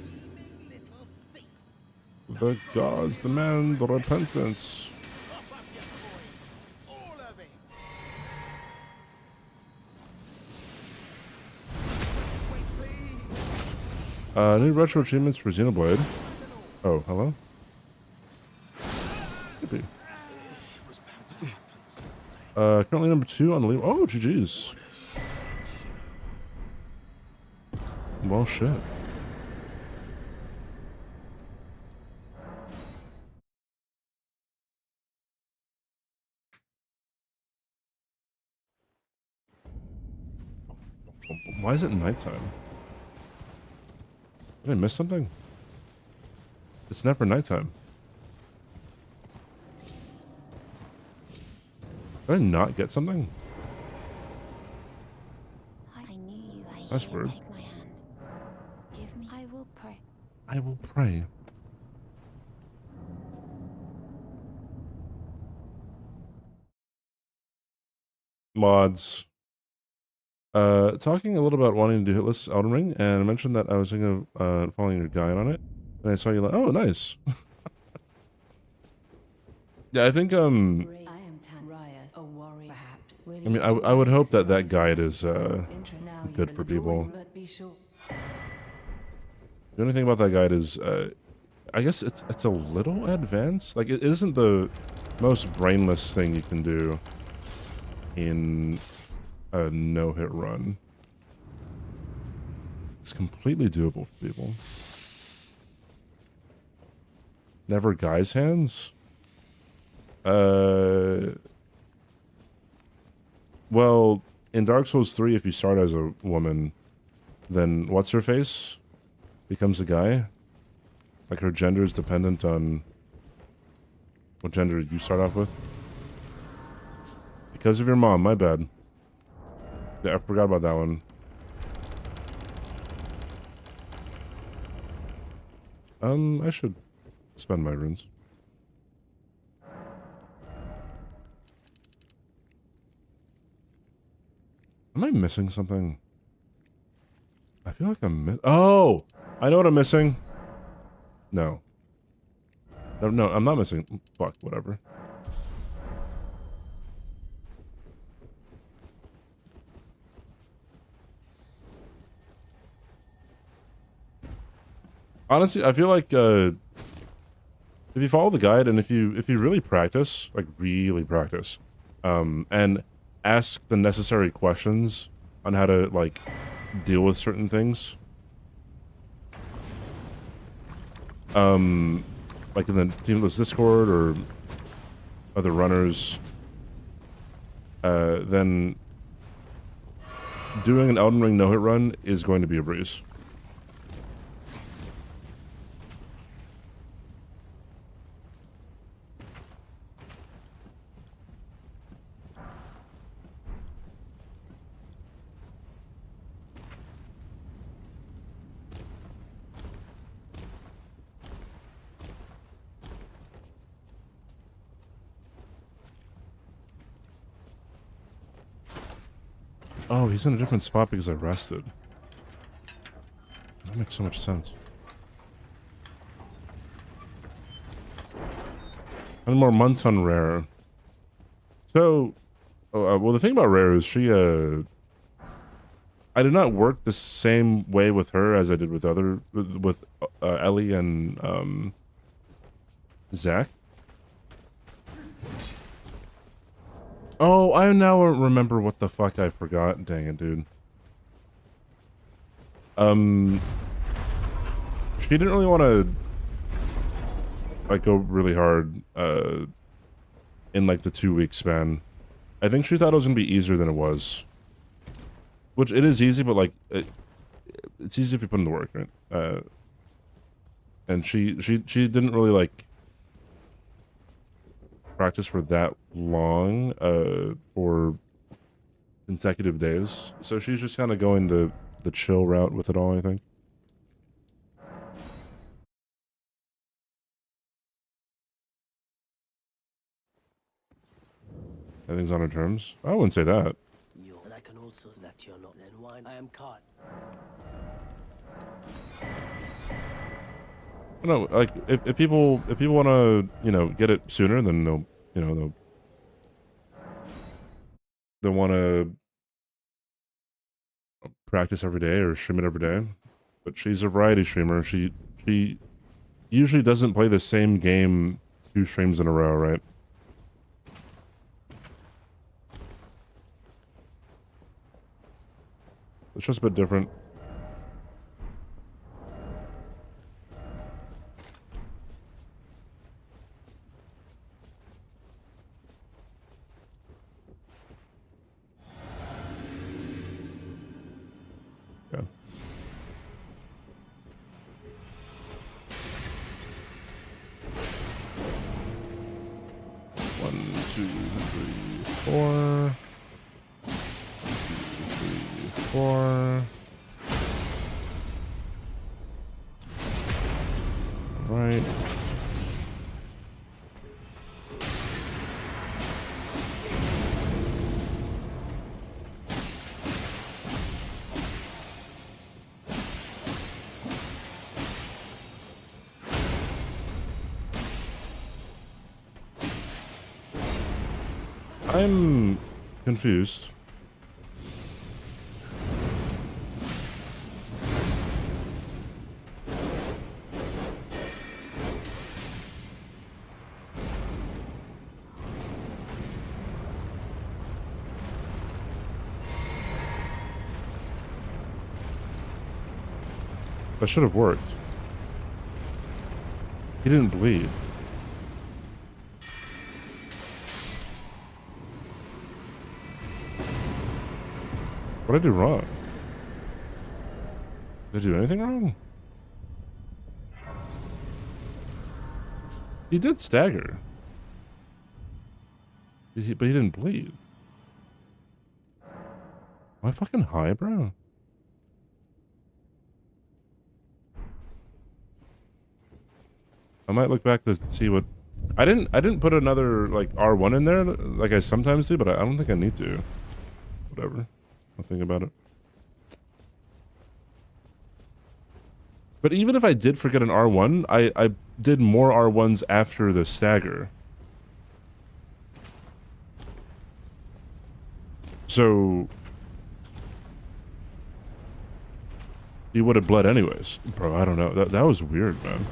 Scheming little thief. The gods demand repentance. Pop up your coin. All of it. Wait, please. New retro achievements for Xenoblade. Oh, hello? Maybe. Currently number 2 on the lead. Oh, GG's. Well, shit. Why is it nighttime? Did I miss something? It's never nighttime. Did I not get something? I knew you were That's here. weird. Take my hand. Give me. I will pray. I will pray. Mods. Talking a little about wanting to do hitless Elden Ring, and I mentioned that I was thinking of following your guide on it, and I saw you like, oh, nice. Yeah, I think I am Tanrias, a warrior, perhaps. I mean, I would hope that that guide is good for people. The only thing about that guide is I guess it's a little advanced. Like, it isn't the most brainless thing you can do in a no-hit run. It's completely doable for people. Never guy's hands? Well, in Dark Souls 3, if you start as a woman, then what's-her-face becomes a guy. Like, her gender is dependent on what gender you start off with. Because of your mom, my bad. Yeah, I forgot about that one. I should spend my runes. Am I missing something? I feel like I'm oh! I know what I'm missing. No. No, I'm not missing. Fuck, whatever. Honestly, I feel like if you follow the guide and if you really practice, like really practice, and ask the necessary questions on how to like deal with certain things, like in the Teamless Discord or other runners, then doing an Elden Ring no-hit run is going to be a breeze. Oh, he's in a different spot because I rested. That makes so much sense. And more months on Rare. So, well, the thing about Rare is she, I did not work the same way with her as I did with Ellie and, Zach. Oh, I now remember what the fuck I forgot. Dang it, dude. She didn't really want to, like, go really hard, in, like, the 2-week span. I think she thought it was gonna be easier than it was. Which, it is easy, but, like, it's easy if you put in the work, right? And she didn't really, like, practice for that long, for consecutive days. So she's just kind of going the chill route with it all, I think. Everything's on her terms. I wouldn't say that. And I can also that you're not. Then why I am caught. No, like if people want to, you know, get it sooner, then they'll, you know, they'll want to practice every day or stream it every day. But she's a variety streamer. She usually doesn't play the same game 2 streams in a row, right? It's just a bit different. Yeah. One, two, three, four. 4. Right. I'm confused. That should have worked. He didn't bleed. What did I do wrong? Did I do anything wrong? He did stagger. But he didn't bleed. Am I fucking high, bro? I might look back to see what... I didn't put another, like, R1 in there, like I sometimes do, but I don't think I need to. Whatever. I'll think about it. But even if I did forget an R1, I did more R1s after the stagger. So... he would have bled anyways. Bro, I don't know. That was weird, man.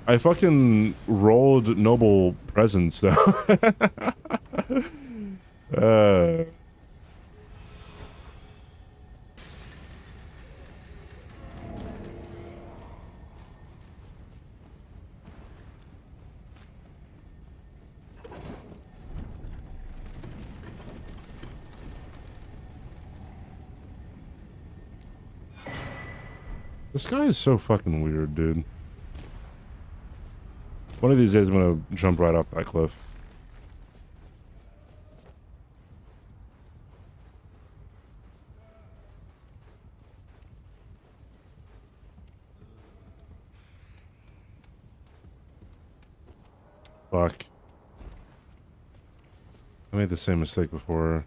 I fucking rolled noble presents, though. This guy is so fucking weird, dude. One of these days, I'm gonna jump right off that cliff. Fuck. I made the same mistake before.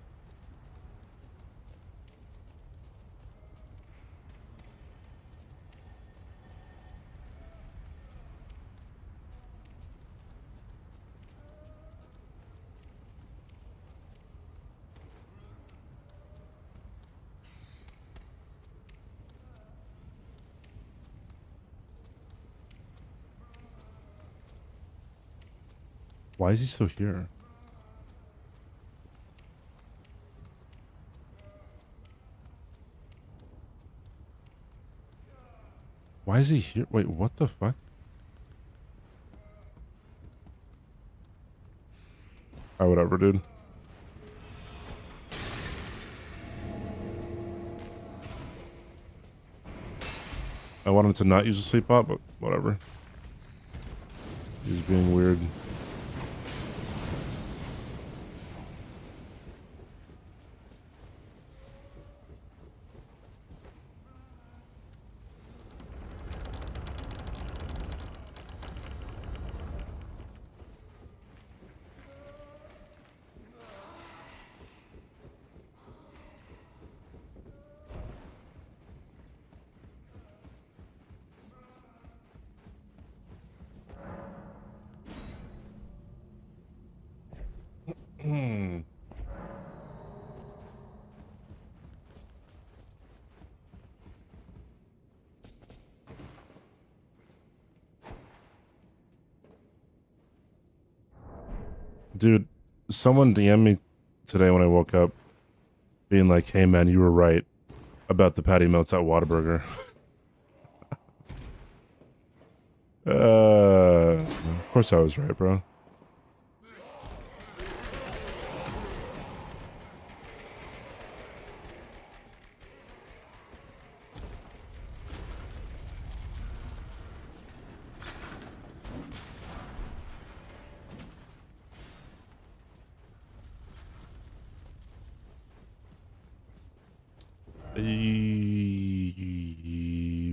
Why is he still here? Why is he here? Wait, what the fuck? Oh, whatever, dude. I wanted to not use a sleep pot, but whatever. He's being weird. Dude, someone DM'd me today when I woke up, being like, "Hey man, you were right about the patty melts at Whataburger." Of course I was right, bro.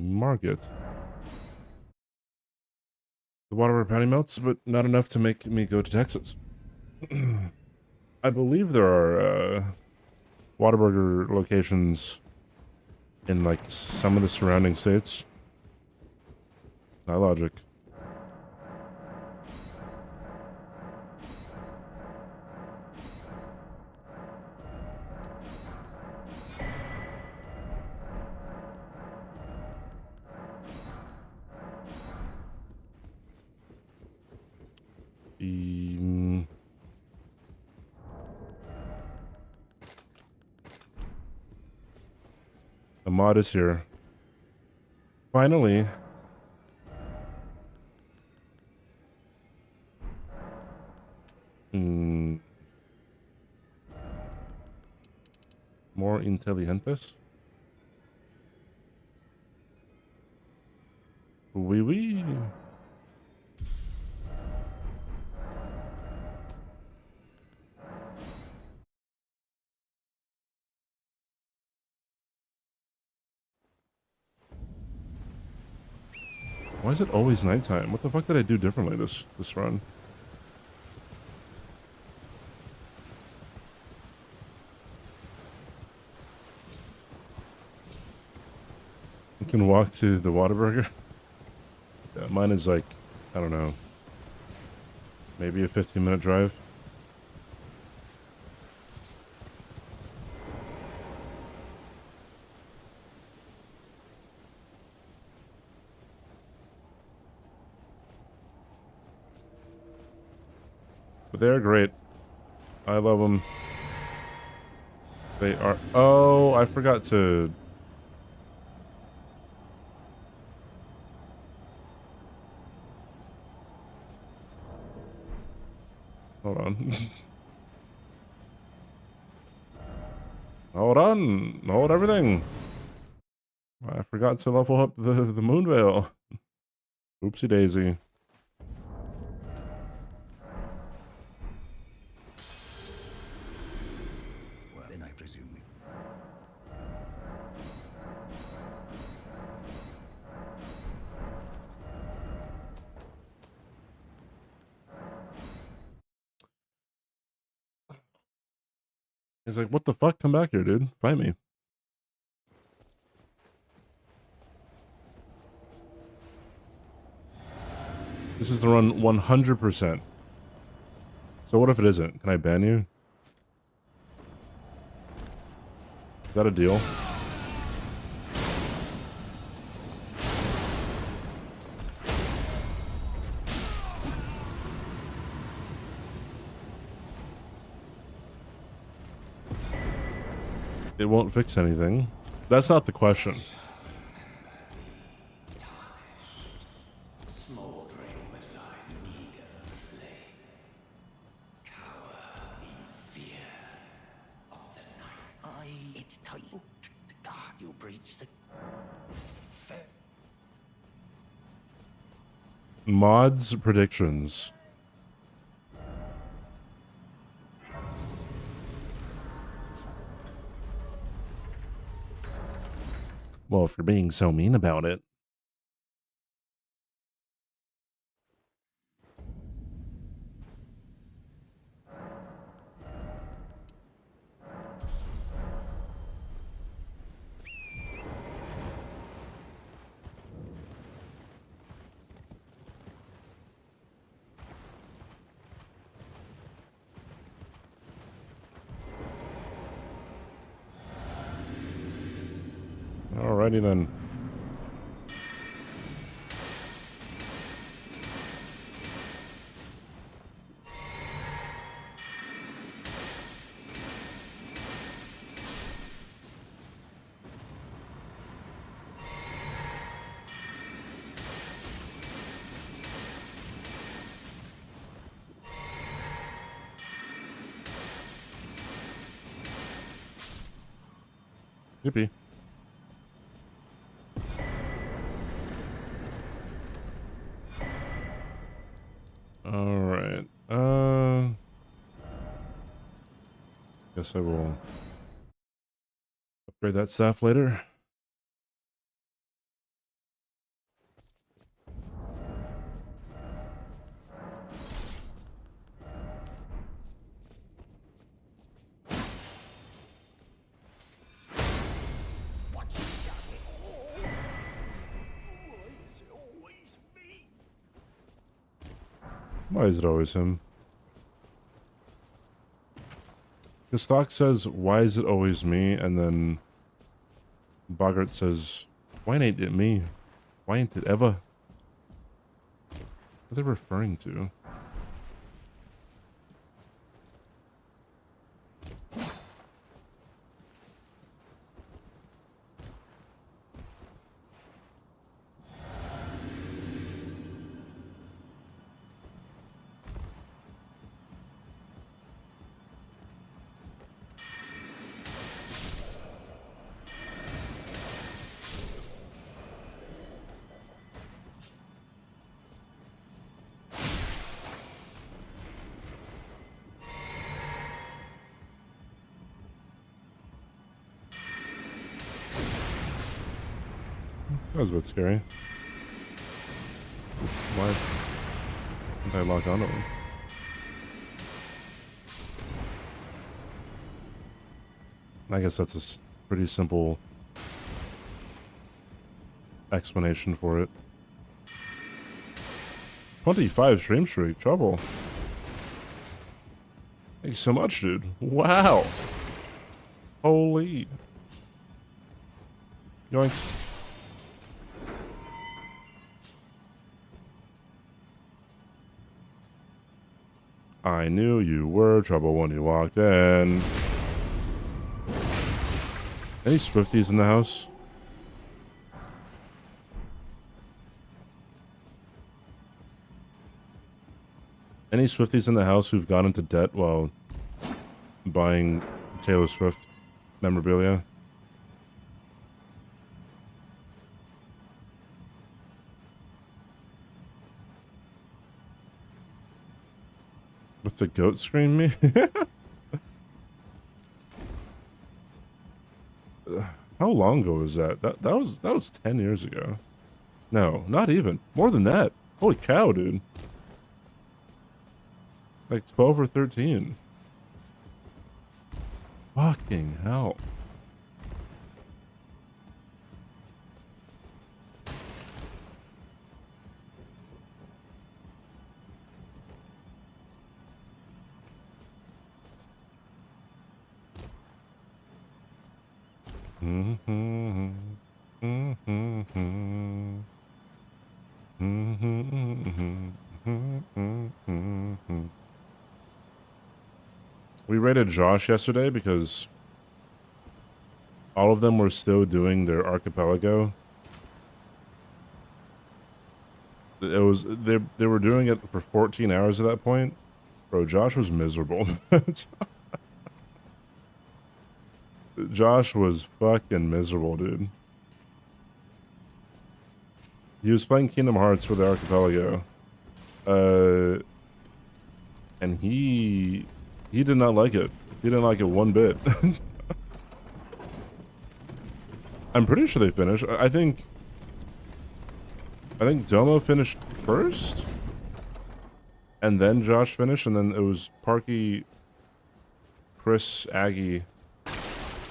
Market. The Whataburger patty melts, but not enough to make me go to Texas. I believe there are Whataburger locations in like some of the surrounding states. Not logic. The mod is here. Finally. More inteligentes. Wee wee. Why is it always nighttime? What the fuck did I do differently this run? You can walk to the Whataburger. Yeah, mine is like, I don't know, maybe a 15-minute drive. But they're great. I love them. They are... Oh, I forgot to... Hold on. Hold on. Hold everything. I forgot to level up the moon veil. Oopsie daisy. Well, then I presume we... He's like, what the fuck? Come back here, dude. Fight me. This is the run 100%. So what if it isn't? Can I ban you? Is that a deal? It won't fix anything. That's not the question. It's tight. God, you breach the... Mods predictions. Well, if you're being so mean about it. Alrighty then. Yippee. Alright. Guess I will upgrade that staff later. Why is it always him? The stock says, why is it always me? And then Bogart says, why ain't it me? Why ain't it ever? What are they referring to? That was a bit scary. Why didn't I lock onto him? I guess that's a pretty simple explanation for it. 25 stream streak, trouble. Thank you so much, dude. Wow. Holy. Yoink. I knew you were trouble when you walked in. Any Swifties in the house? Any Swifties in the house who've gone into debt while buying Taylor Swift memorabilia? With the goat scream me? How long ago was that? That was 10 years ago. No, not even. More than that. Holy cow, dude. Like 12 or 13. Fucking hell. We raided Josh yesterday because all of them were still doing their archipelago. It was they were doing it for 14 hours at that point. Bro, Josh was miserable. Josh was fucking miserable, dude. He was playing Kingdom Hearts for the archipelago. And he did not like it. He didn't like it one bit. I'm pretty sure they finished. I think Domo finished first, and then Josh finished, and then it was Parky, Chris, Aggie,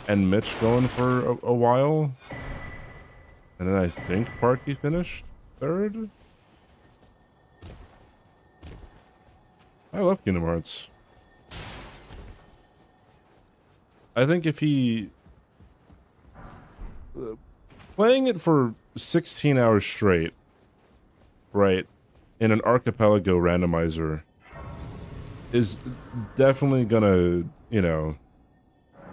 and Mitch going for a while, and then I think Parky finished third. I love Kingdom Hearts. I think if he playing it for 16 hours straight, right, in an archipelago randomizer is definitely gonna, you know,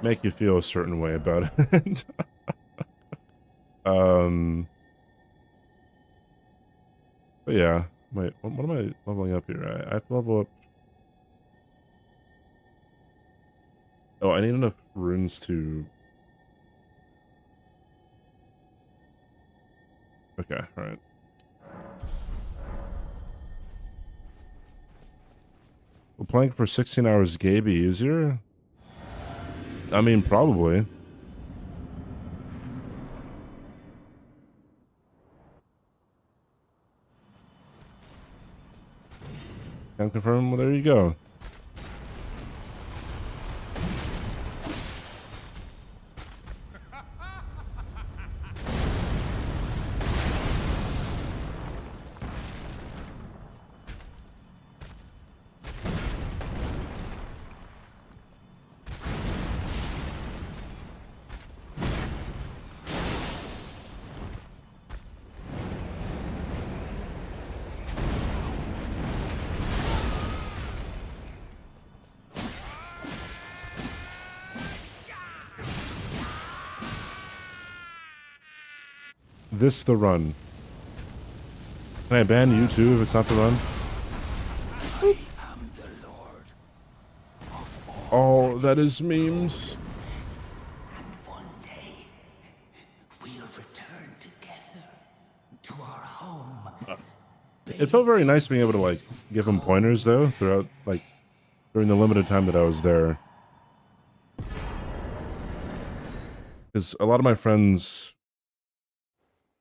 make you feel a certain way about it. But yeah, wait, what am I leveling up here? I have to level up. Oh, I need enough runes to... Okay, alright. Will playing for 16 hours gay be easier? I mean, probably. Can't confirm? Well, there you go. This the run. Can I ban you too if it's not the run? I am the Lord of all. Oh, that is memes. And one day we'll return together to our home. It felt very nice being able to like give him pointers though throughout like during the limited time that I was there. Because a lot of my friends,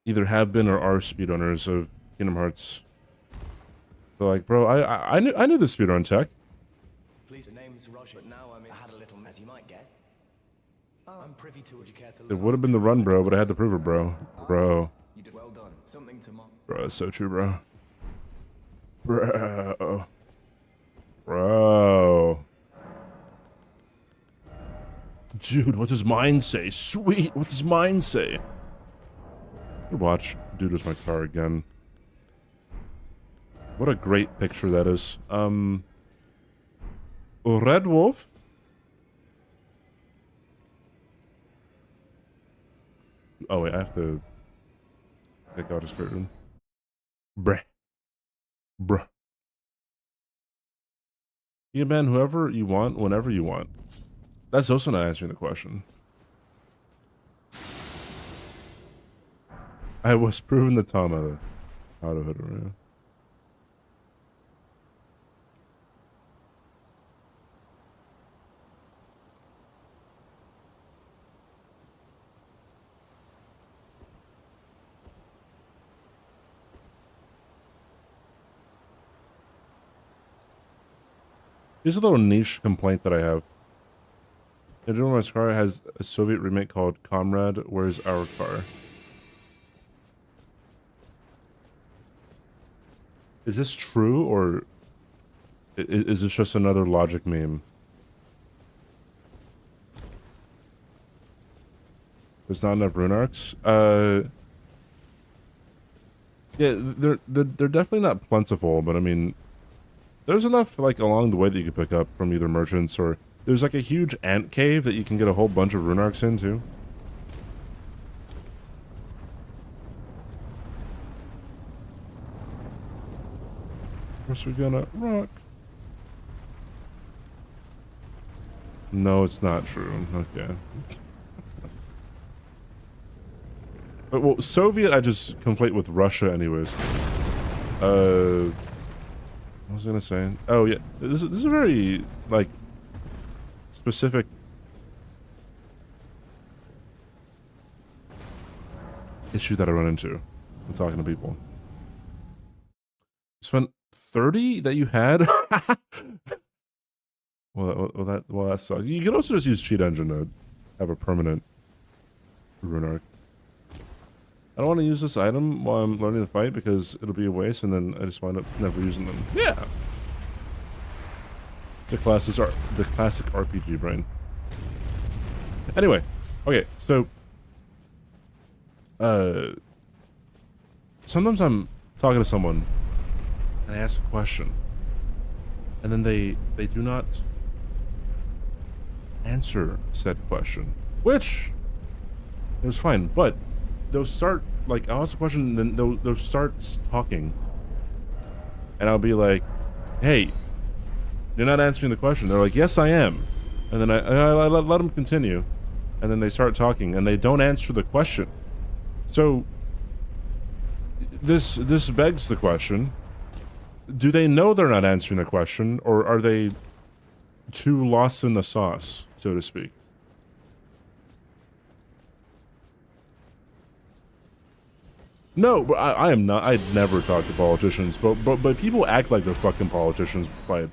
either have been or are speedrunners of Kingdom Hearts. So like, bro, I knew the speedrun tech. Please, the name's Roger, but now I had a little, as you might guess. I'm privy to. Would you care to It would have been the run, bro, but I had to prove it, bro. Bro. You did well done. Something to mock. Bro, that's so true, bro. Bro. Bro. Dude, what does mine say? Sweet, what does mine say? Watch. Dude, was my car again. What a great picture that is. Red Wolf? Oh wait, I have to take out his curtain. Bruh. Bruh. You can ban whoever you want, whenever you want. That's also not answering the question. I was proven the Tom out of it, right? Here's a little niche complaint that I have. The General car has a Soviet remake called Comrade, Where's Our Car? Is this true, or is this just another logic meme? There's not enough rune arcs? Yeah, they're definitely not plentiful, but I mean, there's enough, like, along the way that you can pick up from either merchants, or there's, like, a huge ant cave that you can get a whole bunch of rune arcs in, too. Where's we gonna rock? No, it's not true. Okay. But, well, Soviet I just conflate with Russia anyways. What was I gonna say? Oh yeah, this is a very, like, specific issue that I run into when talking to people. You spent 30 that you had? well, that sucks. You can also just use cheat engine to have a permanent rune arc. I don't want to use this item while I'm learning the fight because it'll be a waste, and then I just wind up never using them. Yeah. The classic RPG brain. Anyway, okay, so sometimes I'm talking to someone and I ask a question, and then they do not answer said question, which it was fine, but they'll start, like, I'll ask a question, and then they'll start talking, and I'll be like, hey, you're not answering the question. They're like, yes, I am. And then I let them continue, and then they start talking, and they don't answer the question. So this begs the question, do they know they're not answering the question, or are they too lost in the sauce, so to speak? No, but I am not. I'd never talk to politicians, but people act like they're fucking politicians by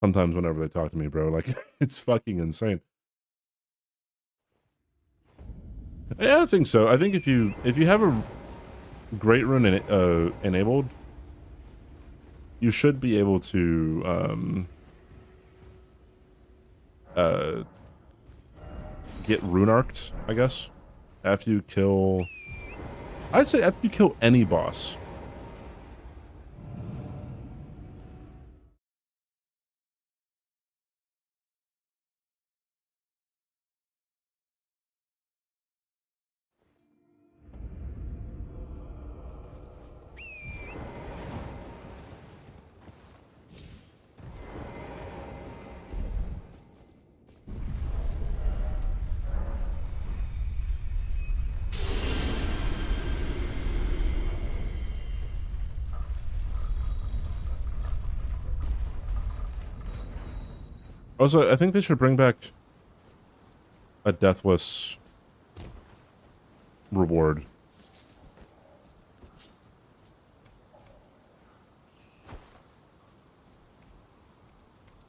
sometimes whenever they talk to me, bro. Like, it's fucking insane. Yeah, I think so. I think if you have a great rune enabled, you should be able to get rune arced, I guess, after you kill. I'd say after you kill any boss. Also, I think they should bring back a deathless reward.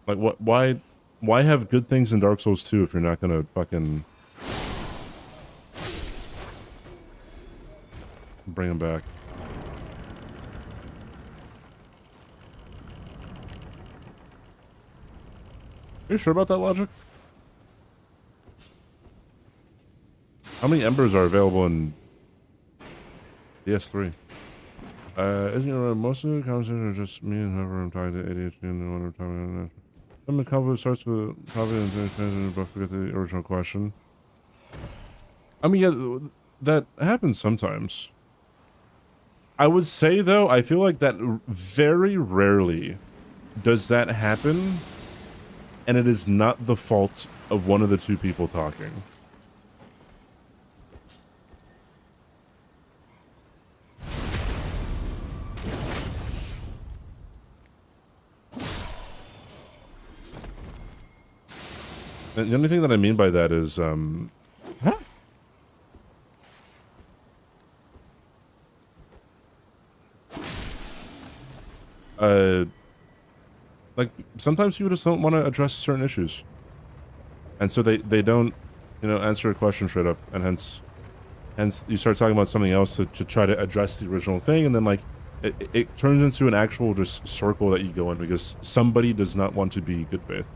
Like, what? Why have good things in Dark Souls 2 if you're not gonna fucking bring them back? Are you sure about that logic? How many embers are available in DS3? Isn't it right? Most of the conversations are just me and whoever I'm talking to, ADHD, and when I'm talking to. Some of the conflict starts with confidence, but forget the original question. I mean, yeah, that happens sometimes. I would say, though, I feel like that very rarely does that happen, and it is not the fault of one of the two people talking. And the only thing that I mean by that is, like, sometimes people just don't want to address certain issues. And so they don't, you know, answer a question straight up, and hence you start talking about something else to try to address the original thing, and then, like, it turns into an actual just circle that you go in because somebody does not want to be good faith.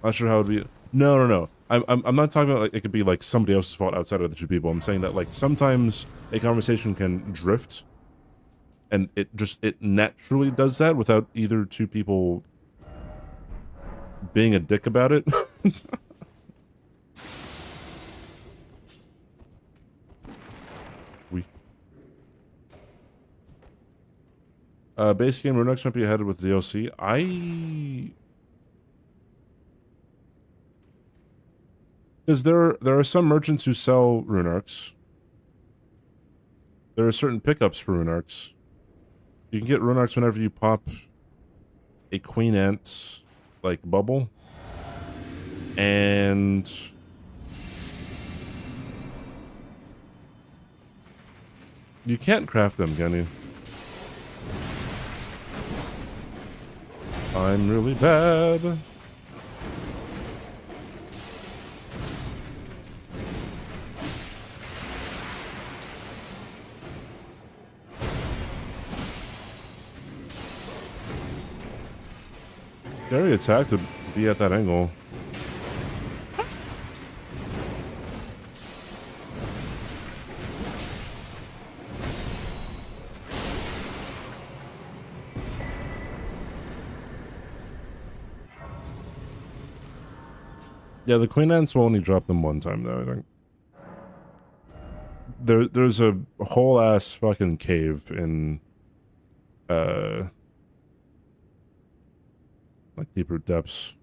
Not sure how it would be. No. I'm not talking about, like, it could be like somebody else's fault outside of the two people. I'm saying that, like, sometimes a conversation can drift, and it naturally does that without either two people being a dick about it. Base game Runux might be ahead with DLC. Because there are some merchants who sell Runarks. There are certain pickups for Runarks. You can get Runarks whenever you pop a Queen Ant, like, bubble. And you can't craft them, can you? I'm really bad. Scary attack to be at that angle. Yeah, the Queen Ants will only drop them one time, though, I think. There's a whole ass fucking cave in like, deeper depths.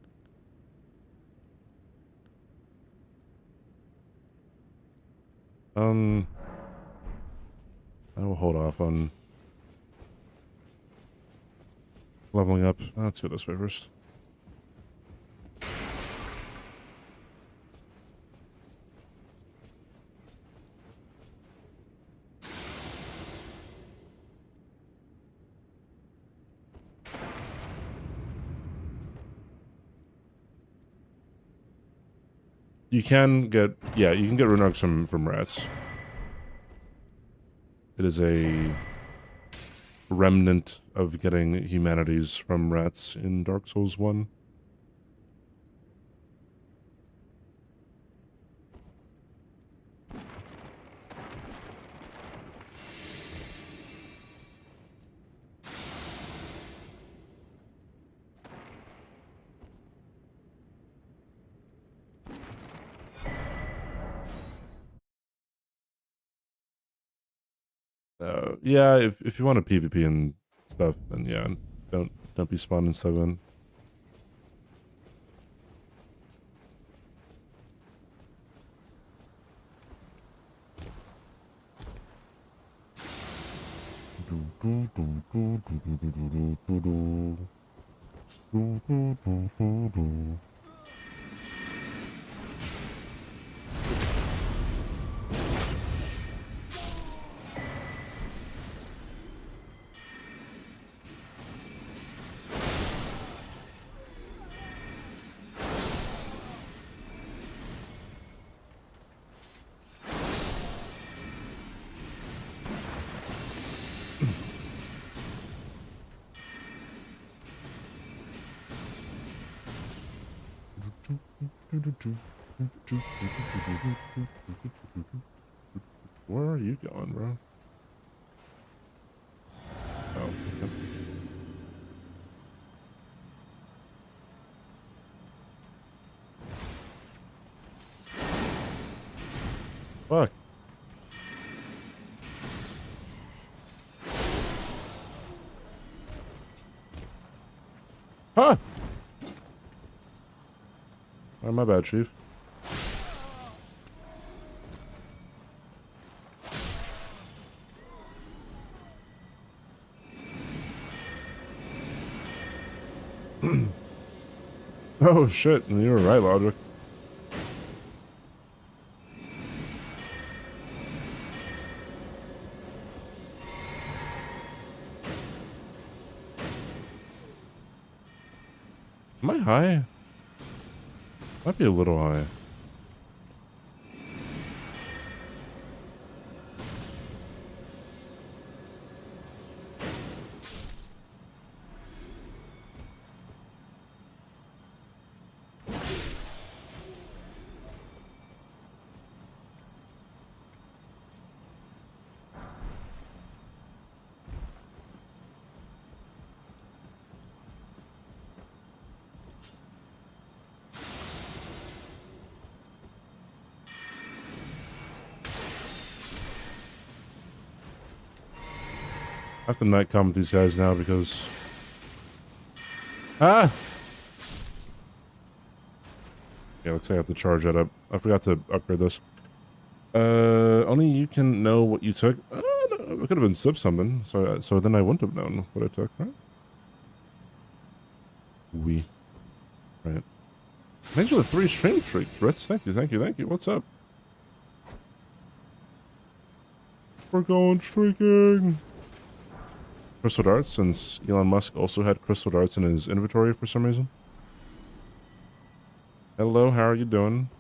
I will hold off on leveling up. Let's go this way first. You can get, yeah, you can get Runarks from rats. It is a remnant of getting humanities from rats in Dark Souls 1. Yeah, if you want to PvP and stuff, then yeah, don't be spawning stuff in. Where are you going, bro? Oh, okay. Fuck. Huh! Oh, my bad, Chief. Oh shit, you were right, Logic. Am I high? Might be a little high. I have to night comment these guys now because... Ah! Yeah, looks like I have to charge that up. I forgot to upgrade this. Only you can know what you took. No, it could have been sip something, so then I wouldn't have known what I took, right? Right. Thanks for the 3 stream streaks, Ritz. Thank you, thank you, thank you. What's up? We're going streaking! Crystal darts, since Elon Musk also had crystal darts in his inventory for some reason. Hello, how are you doing?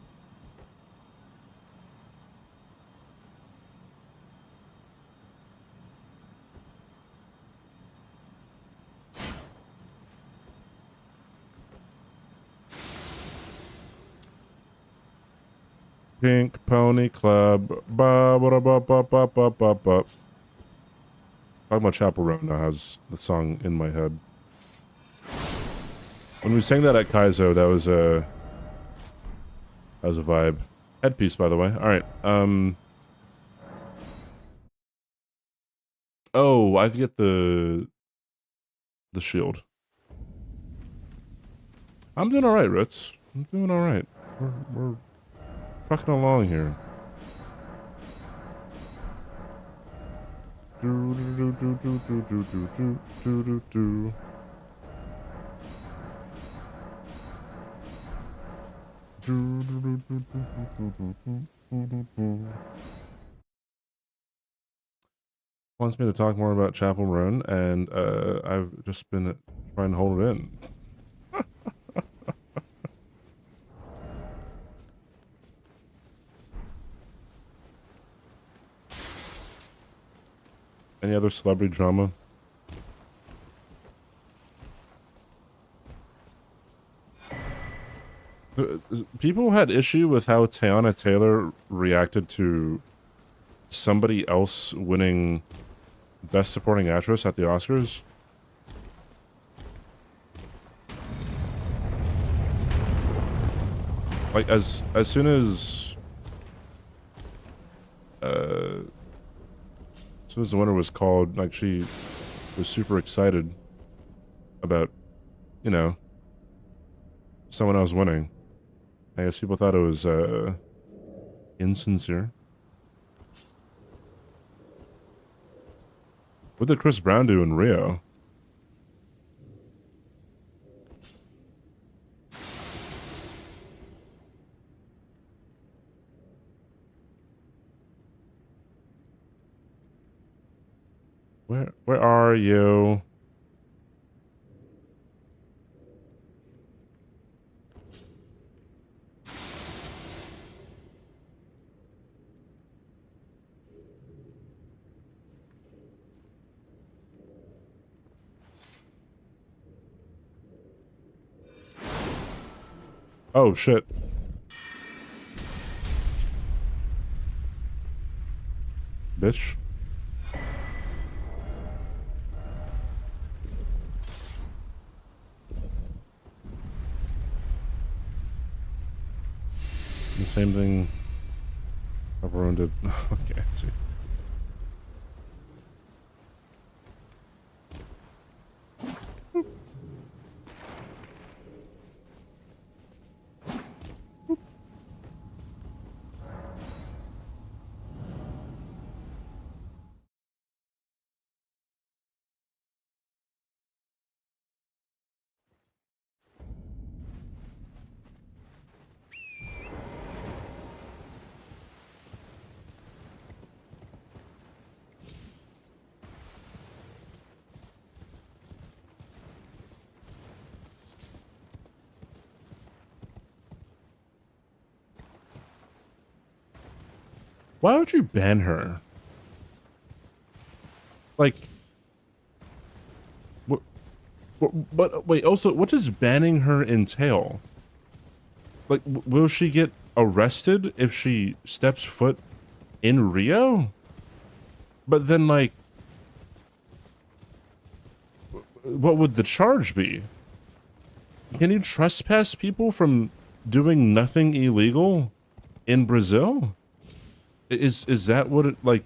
Pink Pony Club. Ba ba ba ba ba ba ba ba. Talking about Chaperone now has the song in my head. When we sang that at Kaizo, that was a vibe. Headpiece, by the way. All right. Oh, I have to get the shield. I'm doing all right, Ritz. I'm doing all right. We're trucking along here. Do do do do do do do do do do do. Wants me to talk more about Chapel Run, and I've just been trying to hold it in. Any other celebrity drama? People had issue with how Teyana Taylor reacted to somebody else winning Best Supporting Actress at the Oscars. Like, as soon as the winner was called, like, she was super excited about, you know, someone else winning. I guess people thought it was insincere. What did Chris Brown do in Rio? Where are you? Oh shit. Bitch. The same thing everyone did. Okay, I see. Why would you ban her? Like, what? But wait. Also, what does banning her entail? Like, will she get arrested if she steps foot in Rio? But then, like, what would the charge be? Can you trespass people from doing nothing illegal in Brazil? Is that what it, like?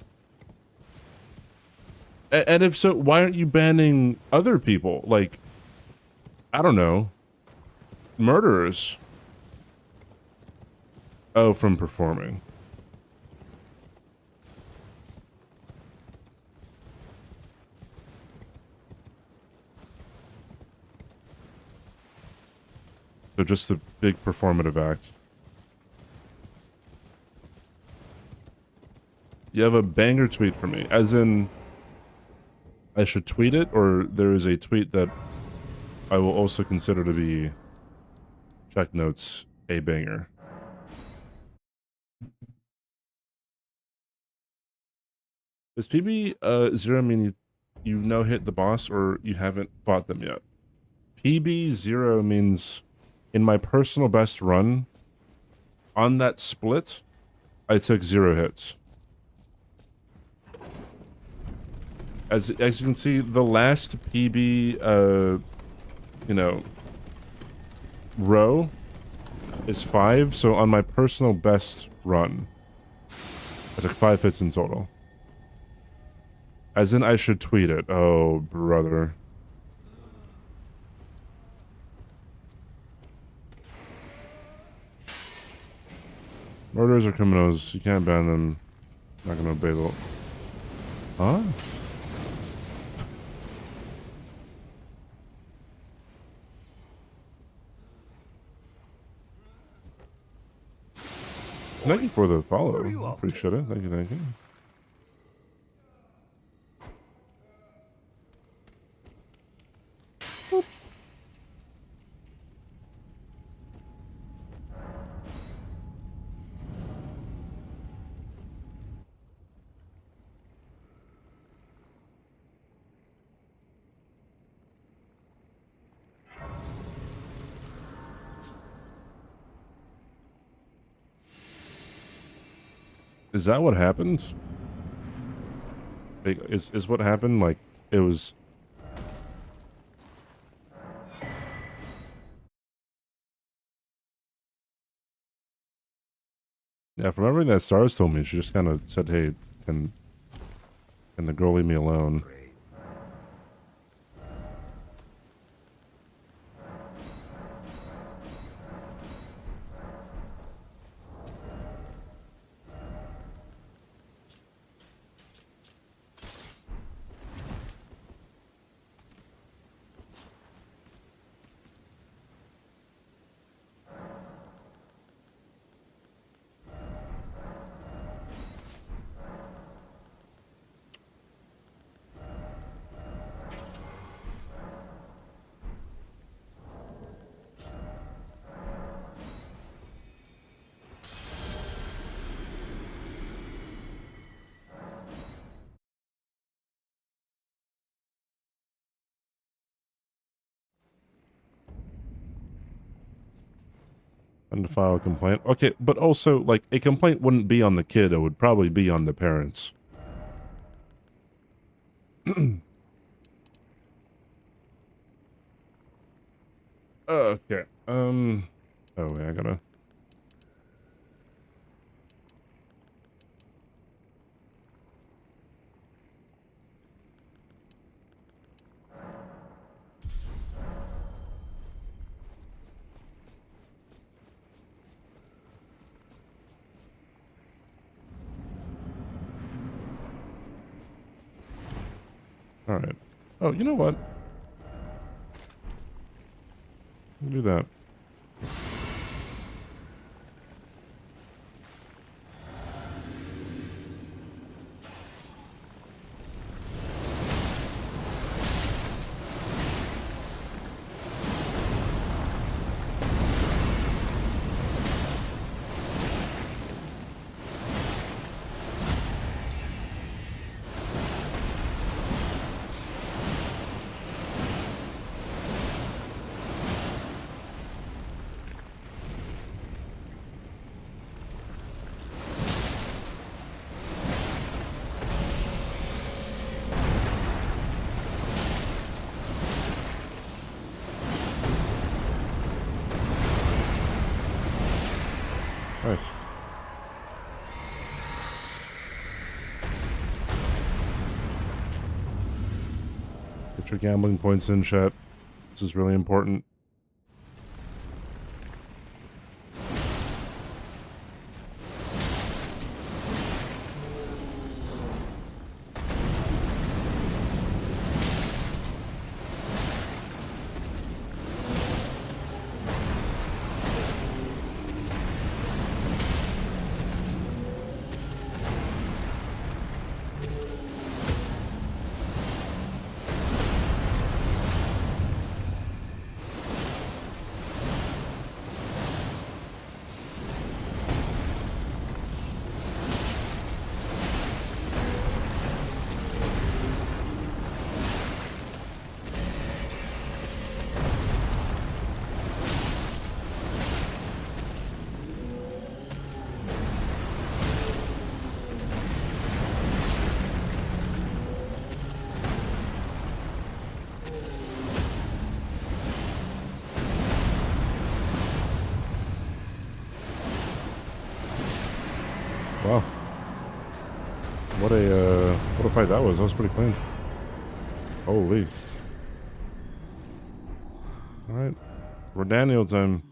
And if so, why aren't you banning other people? Like, I don't know, murderers. Oh, from performing. So just a big performative act. You have a banger tweet for me, as in I should tweet it, or there is a tweet that I will also consider to be, check notes, a banger. Does PB 0 mean you no hit the boss or you haven't fought them yet? PB 0 means in my personal best run on that split, I took 0 hits. As you can see, the last PB you know, row is 5, so on my personal best run, I took 5 hits in total. As in, I should tweet it. Oh, brother. Murderers are criminals. You can't ban them. Not gonna obey the... Huh? Thank you for the follow. Appreciate it. Thank you, thank you. Is that what happened? Is what happened, like, it was... Yeah, from everything that Stars told me, she just kind of said, hey, can the girl leave me alone? And to file a complaint. Okay, but also, like, a complaint wouldn't be on the kid, it would probably be on the parents. Okay. Oh, yeah, I gotta... Alright. Oh, you know what? I'll do that. Nice. Get your gambling points in, chat. This is really important. Wow. What a fight that was. That was pretty clean. Holy. Alright. We're Daniel time.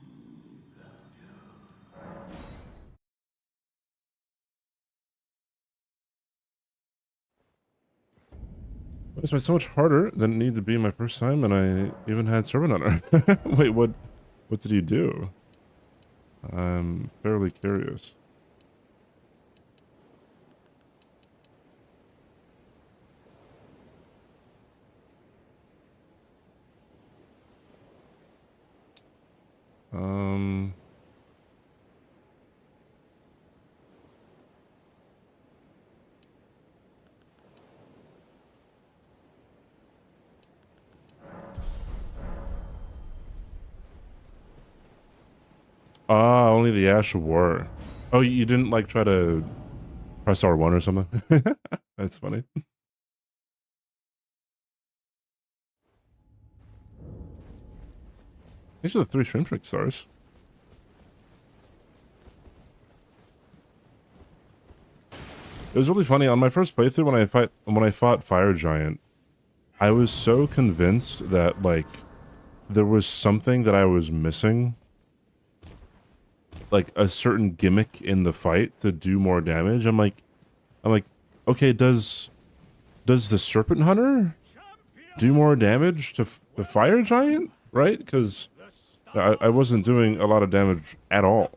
It's been so much harder than it needed to be my first time, and I even had Servant Hunter. Wait, what did you do? I'm fairly curious. Ah, only the Ash of War. Oh, you didn't like try to press R1 or something? That's funny. These are the 3 Shrimp Trick stars. It was really funny on my first playthrough when I fought Fire Giant. I was so convinced that like there was something that I was missing, like a certain gimmick in the fight to do more damage. I'm like, okay, does the Serpent Hunter do more damage to the Fire Giant, right? Because I wasn't doing a lot of damage at all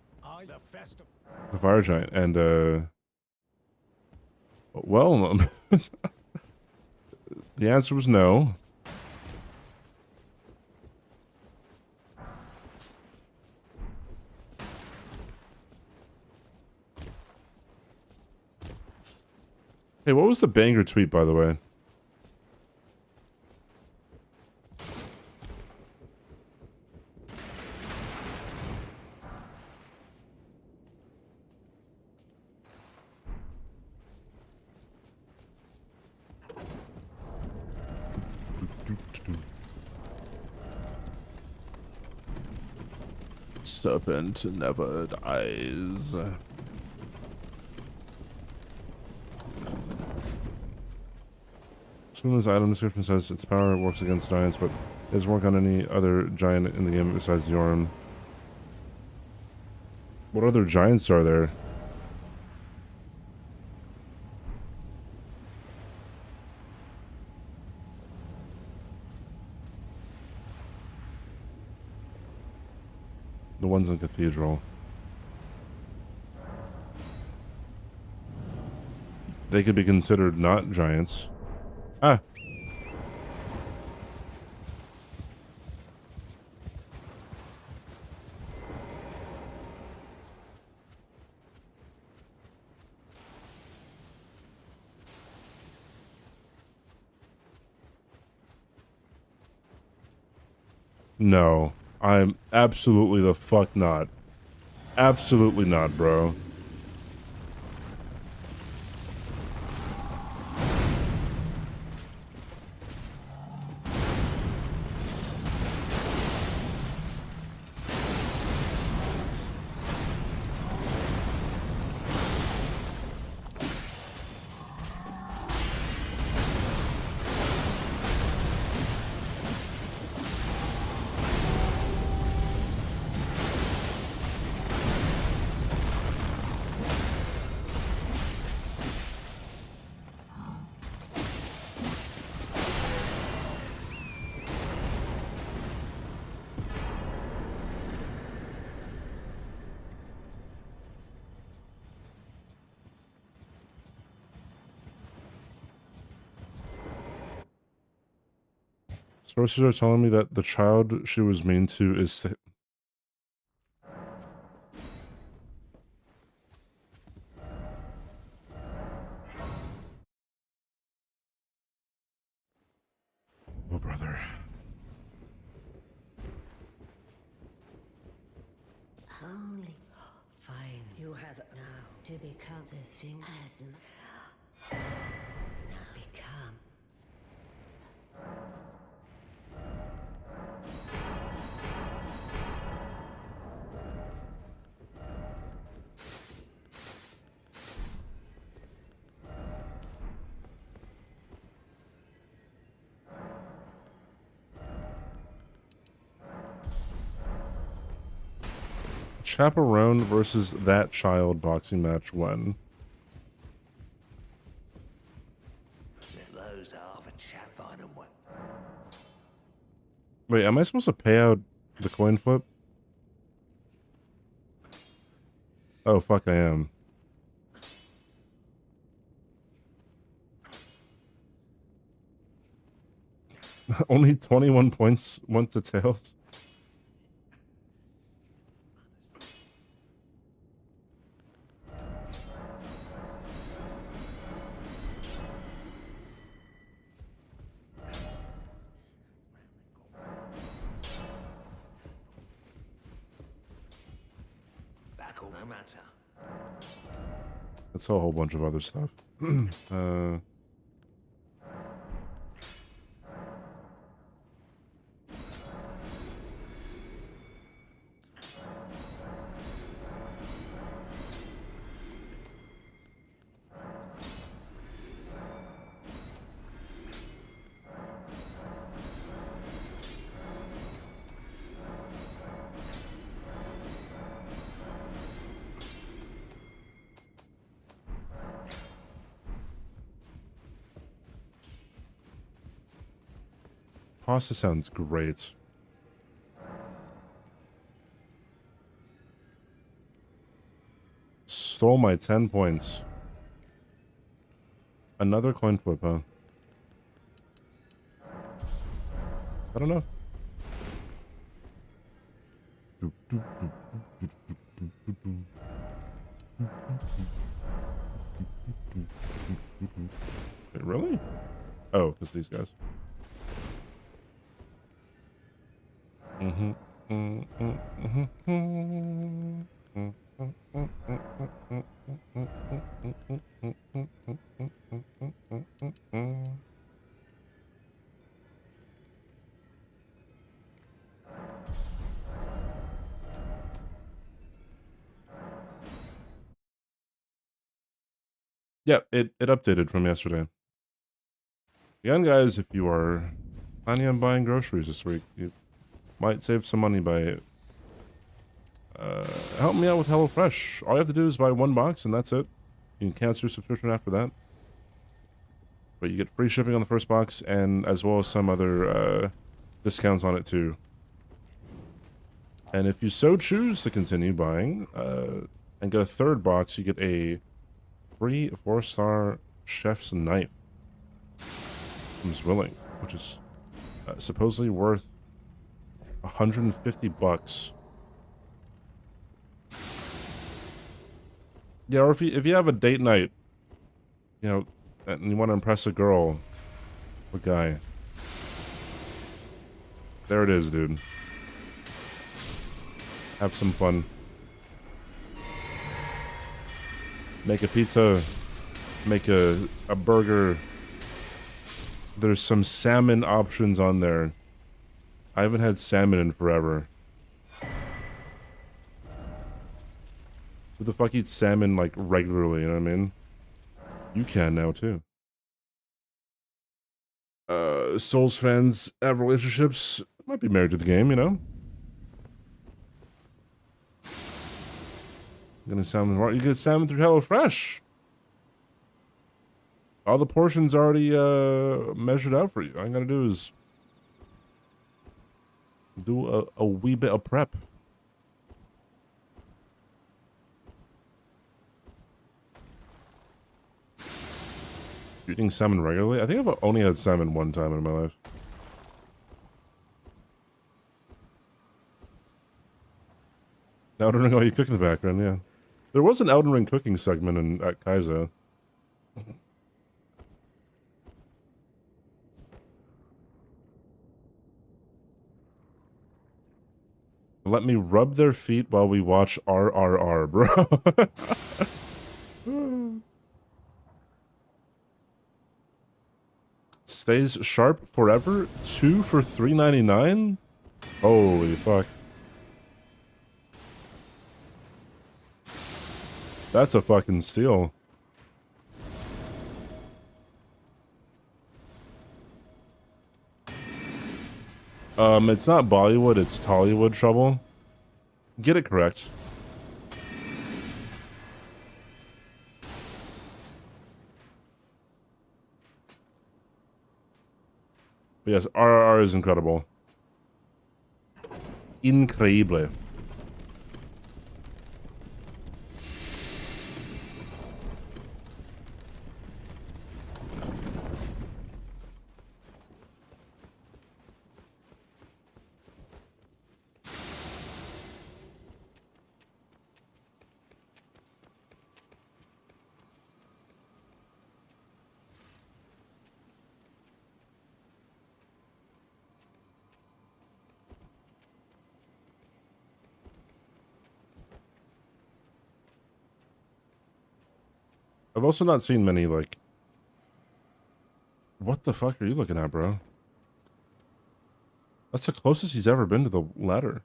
to Fire Giant, and well, the answer was no. Hey, what was the banger tweet, by the way? Serpent never dies. As soon as item description says its power works against giants, but it doesn't work on any other giant in the game besides Yorm. What other giants are there? The ones in Cathedral. They could be considered not giants. Ah! No. I'm absolutely the fuck not. Absolutely not, bro. Sources are telling me that the child she was mean to is... Oh, brother. Only fine. You have now to become the thing as now become. Chaperone versus that child boxing match when? Those are the chat and what? Wait, am I supposed to pay out the coin flip? Oh, fuck, I am. Only 21 points went to Tails. Back all no matter. That's a whole bunch of other stuff. Pasta sounds great. Stole my 10 points. Another coin flip, huh? I don't know. Wait, really? Oh, it's these guys. Yeah, it updated from yesterday. Again, guys, if you are planning on buying groceries this week, you might save some money by helping me out with HelloFresh. All you have to do is buy 1 box, and that's it. You can cancel your subscription after that. But you get free shipping on the first box, and as well as some other discounts on it too. And if you so choose to continue buying and get a 3rd box, you get a free 4-star chef's knife from Zwilling, which is supposedly worth 150 bucks. Yeah, or if you have a date night, you know, and you want to impress a girl or guy, there it is, dude. Have some fun. Make a pizza, make a burger. There's some salmon options on there. I haven't had salmon in forever. Who the fuck eats salmon, like, regularly, you know what I mean? You can now, too. Souls fans have relationships, might be married to the game, you know? Gonna salmon, you get salmon through HelloFresh. All the portions already measured out for you. All you gotta do is do a wee bit of prep. Eating salmon regularly? I think I've only had salmon 1 time in my life. Elden Ring, oh, you cook in the background, yeah. There was an Elden Ring cooking segment at Kaizo. Let me rub their feet while we watch RRR, bro. Stays sharp forever? 2 for $3.99? Holy fuck. That's a fucking steal. It's not Bollywood, it's Tollywood trouble. Get it correct. But yes, RRR is incredible. Increíble. I've also not seen many, like... What the fuck are you looking at, bro? That's the closest he's ever been to the ladder.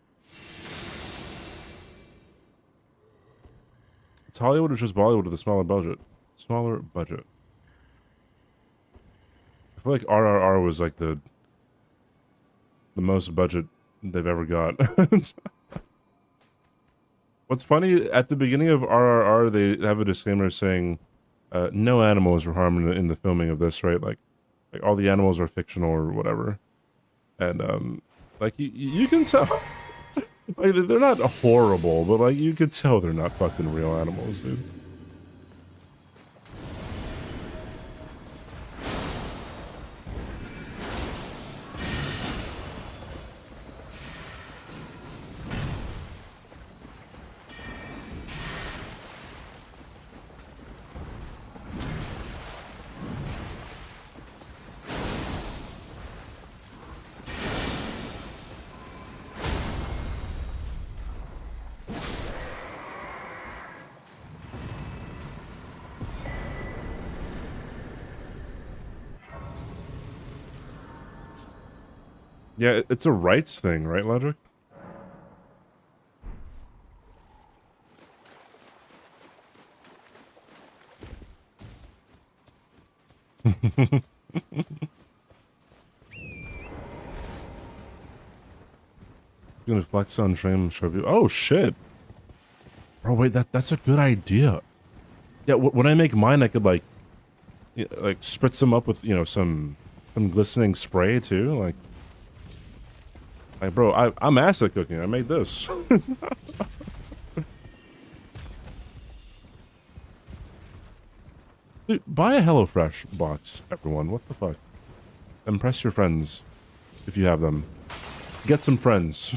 It's Hollywood or just Bollywood with a smaller budget? Smaller budget. I feel like RRR was like the most budget they've ever got. What's funny, at the beginning of RRR, they have a disclaimer saying, no animals were harmed in the filming of this, right? Like all the animals are fictional or whatever. And, like, you can tell, like, they're not horrible, but, like, you could tell they're not fucking real animals, dude. Yeah, it's a rights thing, right, Logic? You're gonna flex on stream, show you. Oh shit, bro! Wait, that's a good idea. Yeah, when I make mine, I could like spritz them up with some glistening spray too. Like bro, I'm acid cooking. I made this. Dude, buy a HelloFresh box, everyone. What the fuck? Impress your friends if you have them. Get some friends.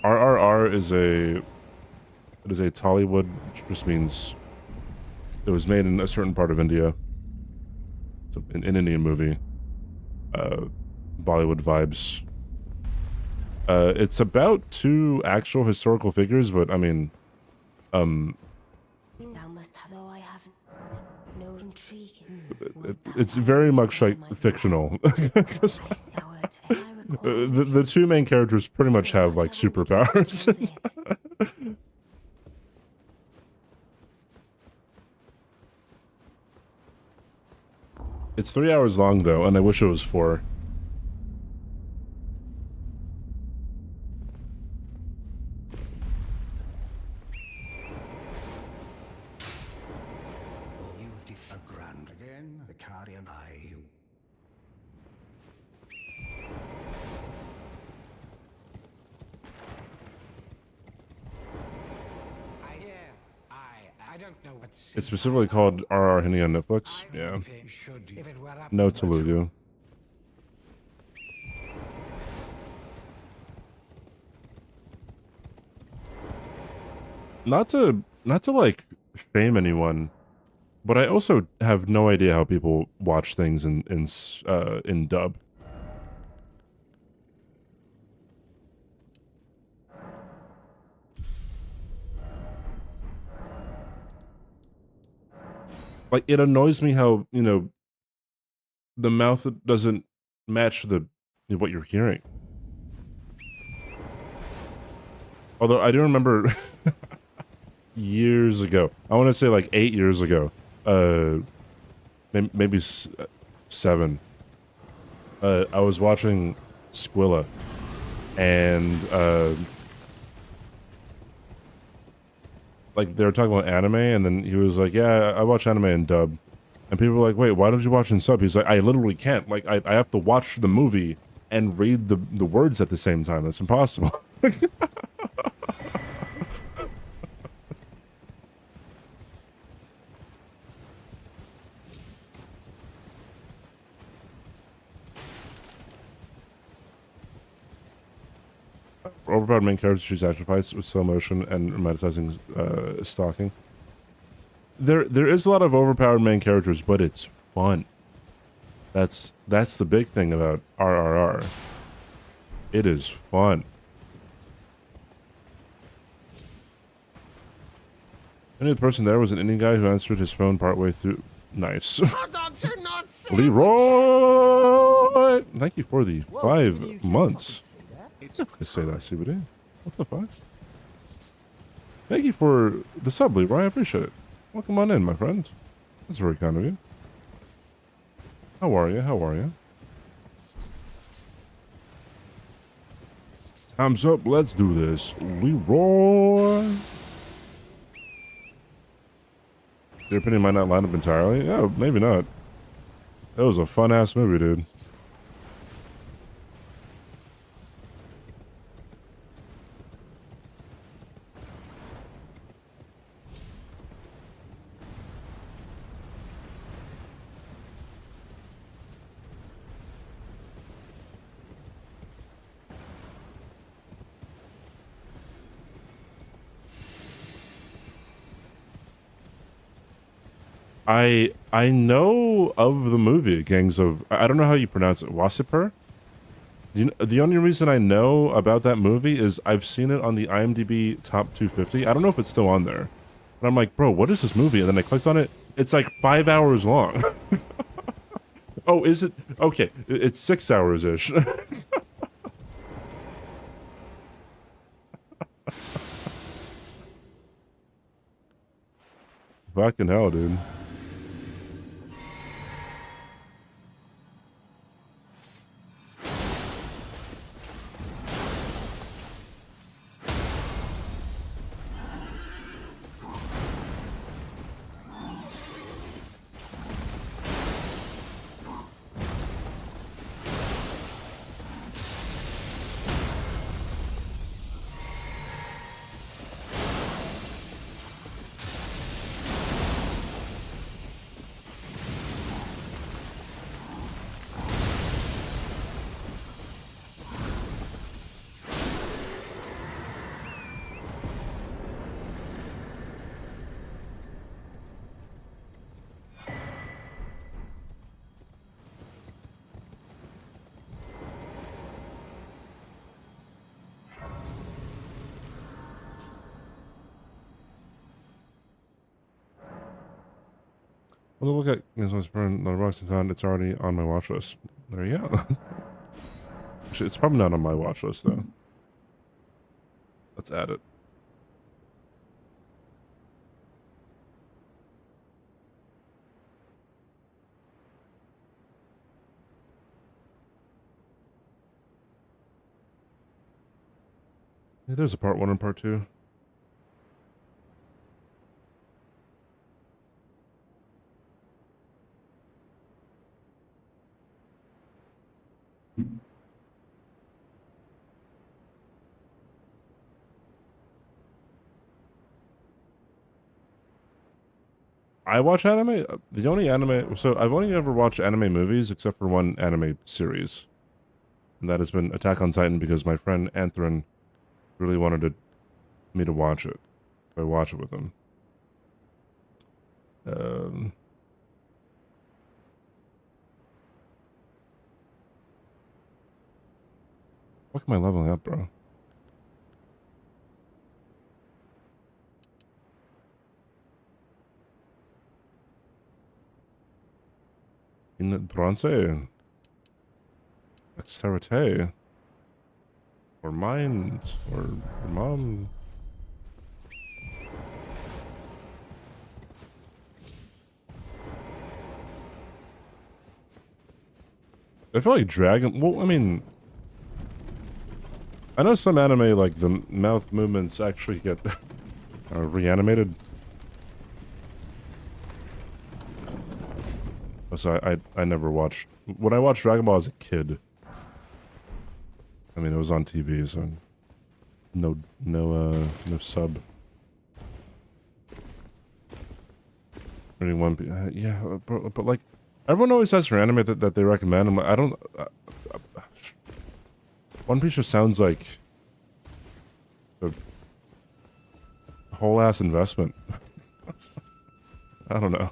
RRR is a Tollywood, which just means it was made in a certain part of India. It's an Indian movie. Bollywood vibes. It's about 2 actual historical figures, but I mean, Thou must have, though I haven't. No intriguing. it's very much like fictional. 'Cause I soured, and I recall the 2 main characters pretty much have like superpowers. It's 3 hours long though, and I wish it was 4. You've defied grand again. The carrion eye. I don't know what's It's specifically called RR Hindi on Netflix. Yeah. should if it were up No to Telugu. Not to like shame anyone, but I also have no idea how people watch things in dub. Like, it annoys me how, the mouth doesn't match what you're hearing. Although I do remember years ago, I want to say like 8 years ago, maybe 7. I was watching Squilla, and like they were talking about anime, and then he was like, "Yeah, I watch anime in dub," and people were like, "Wait, why don't you watch in sub?" He's like, "I literally can't. Like, I have to watch the movie and read the words at the same time. It's impossible." Overpowered main characters choose action fights with slow motion and romanticizing stalking. There is a lot of overpowered main characters, but it's fun. That's the big thing about RRR. It is fun. I knew the person there was an Indian guy who answered his phone partway through. Nice. Leroy! Thank you for the 5 months. If I say that, CBD. What the fuck? Thank you for the sub, Leroy. I appreciate it. Welcome on in, my friend. That's very kind of you. How are you? How are you? Time's up. Let's do this. Leroy! Your opinion might not line up entirely. Yeah, maybe not. That was a fun-ass movie, dude. I know of the movie Gangs of, I don't know how you pronounce it, Wasseypur? The only reason I know about that movie is I've seen it on the IMDb top 250. I don't know if it's still on there. But I'm like, bro, what is this movie? And then I clicked on it. It's like 5 hours long. Oh, is it? Okay, it's 6 hours-ish. Fucking hell, dude. Well, look at Letterboxd and found it's already on my watch list. There you go. Actually, it's probably not on my watch list though. Let's add it. Yeah, there's a part 1 and part 2. I watch anime. The only anime, so I've only ever watched anime movies except for one anime series, and that has been Attack on Titan because my friend Anthron really wanted me to watch it. So I watch it with him. What am I leveling up, bro? In bronze, dexterity, or mind, or mom. I feel like Dragon. Well, I mean, I know some anime like the mouth movements actually get reanimated. So I never watched. When I watched Dragon Ball as a kid, I mean it was on TV, so no sub. Yeah, but like everyone always has for anime that they recommend. I'm like, I don't. One Piece just sounds like a whole ass investment. I don't know.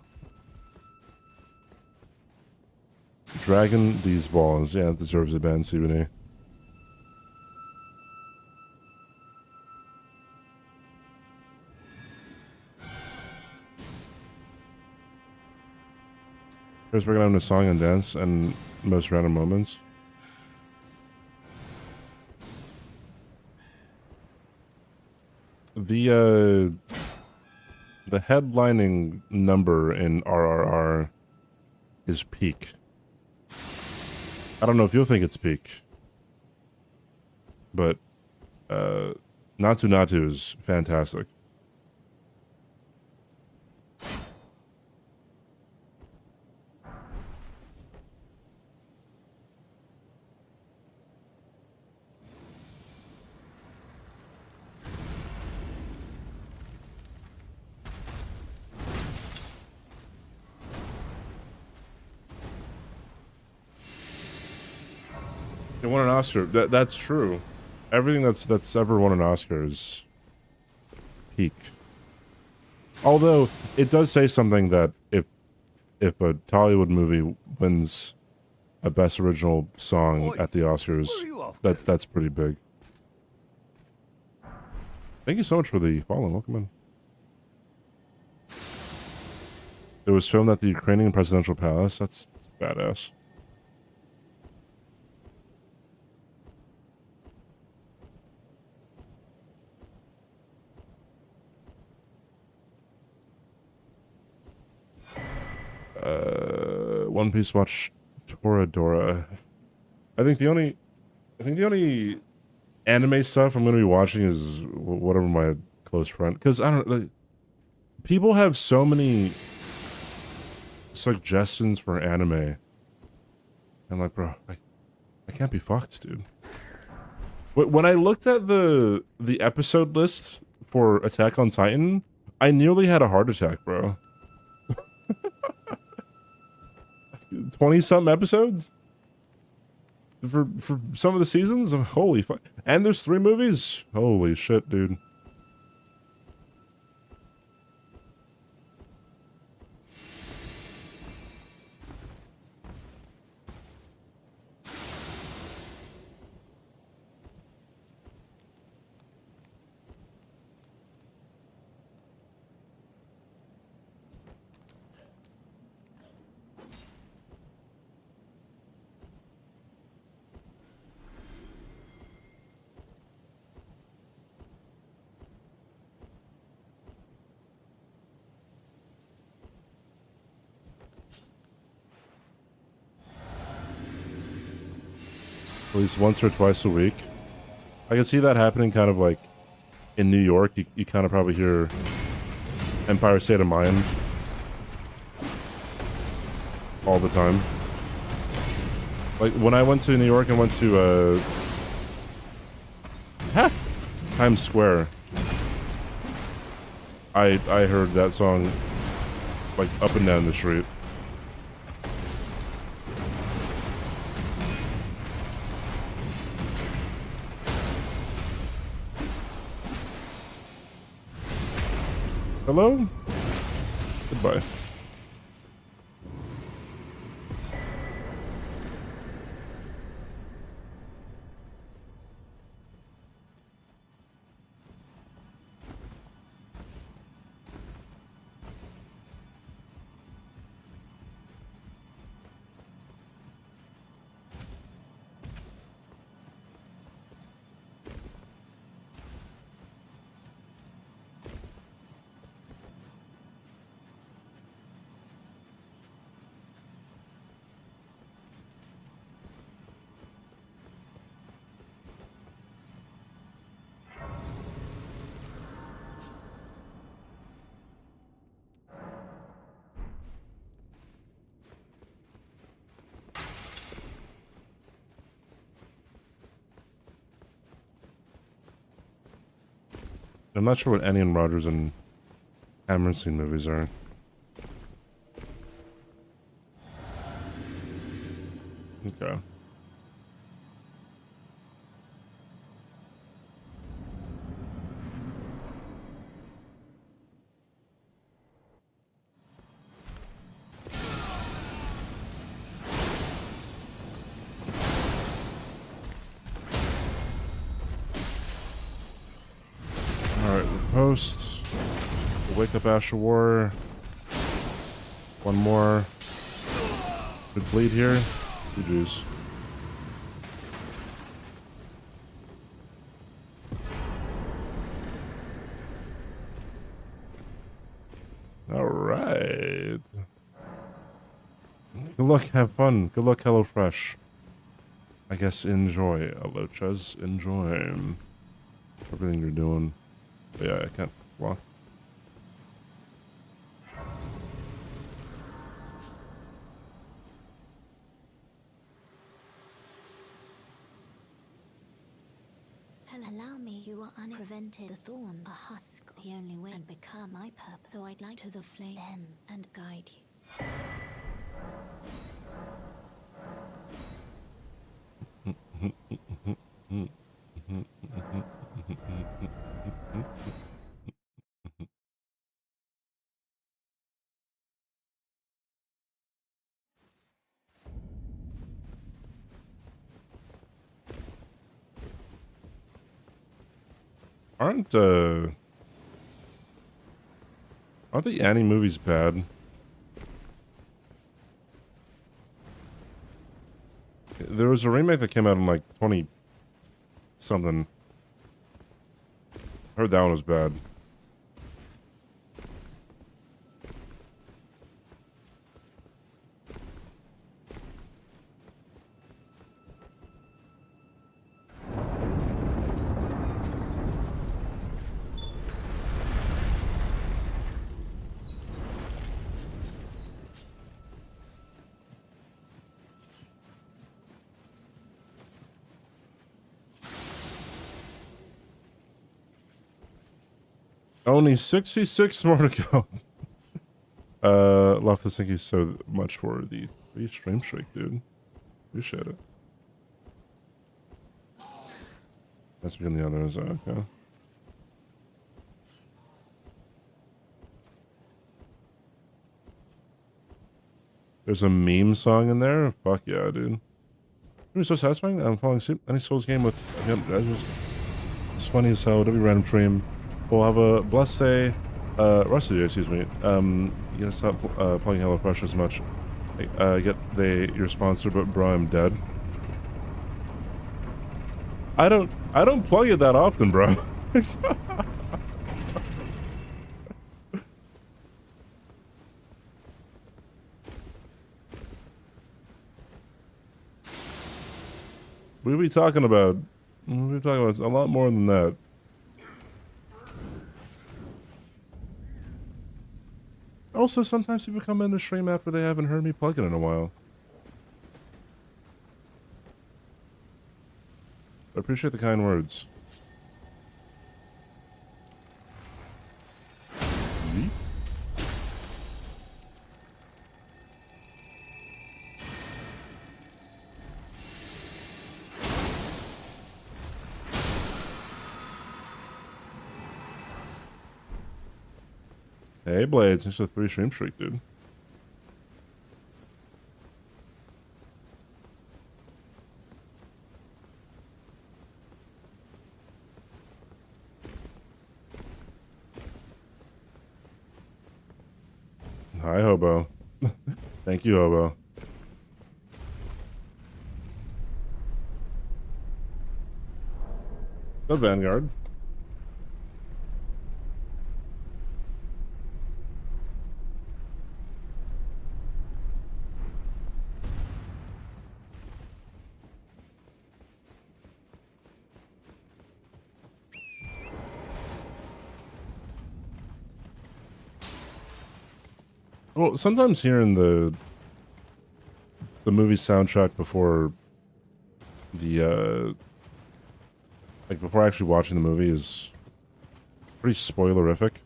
Dragon these balls. Yeah, it deserves a ban, CBD. Here's breaking down the song and dance and most random moments. The headlining number in RRR is Peak. I don't know if you'll think it's Peak, but Natu Natu is fantastic. It won an Oscar. That's true. Everything that's ever won an Oscar is Peak. Although it does say something that if a Tollywood movie wins a Best Original Song at the Oscars, that's pretty big. Thank you so much for the follow. Welcome in. It was filmed at the Ukrainian Presidential Palace. That's badass. One Piece watch Toradora. I think the only anime stuff I'm gonna be watching is whatever my close friend. Because I don't like, people have so many suggestions for anime. I'm like, bro, I can't be fucked, dude. When I looked at the episode list for Attack on Titan, I nearly had a heart attack, bro. 20-something episodes for some of the seasons. Holy fuck! And there's 3 movies. Holy shit, dude. At least once or twice a week. I can see that happening kind of like in New York. You kind of probably hear Empire State of Mind all the time. Like when I went to New York, I went to Times Square. I heard that song like up and down the street. Hello? Goodbye. I'm not sure what Annie and Rogers and Hammerstein movies are. Okay. Post. Wake up Asher War. One more. Good bleed here. GG's. Alright. Good luck, have fun. Good luck, HelloFresh. I guess enjoy, Alochas. Enjoy everything you're doing. Yeah, I can't walk. Allow me, you are unprevented. The thorn, a husk, the only way and become my purpose. So I'd like to the flame then and guide you. Aren't the Annie movies bad? There was a remake that came out in like 20 something. Heard that one was bad. Only 66 more to go. Loftus, thank you so much for the free stream streak, dude. Appreciate it. Let's begin the others. Okay. There's a meme song in there? Fuck yeah, dude. It was so satisfying. I'm falling asleep. Any Souls game with... It's funny as hell. W random stream. We'll have a blessed day. Rest of the day, excuse me. You gotta stop playing Hello Fresh as much. Your sponsor, but bro, I'm dead. I don't plug it that often, bro. What are we talking about? We're talking about a lot more than that. Also, sometimes people come in to stream after they haven't heard me plug it in a while. I appreciate the kind words. Yeet. Hey Blades, thanks for the 3 stream streak, dude. Hi, Hobo. Thank you, Hobo. The Vanguard. Well, sometimes hearing the movie soundtrack before the like before actually watching the movie is pretty spoilerific.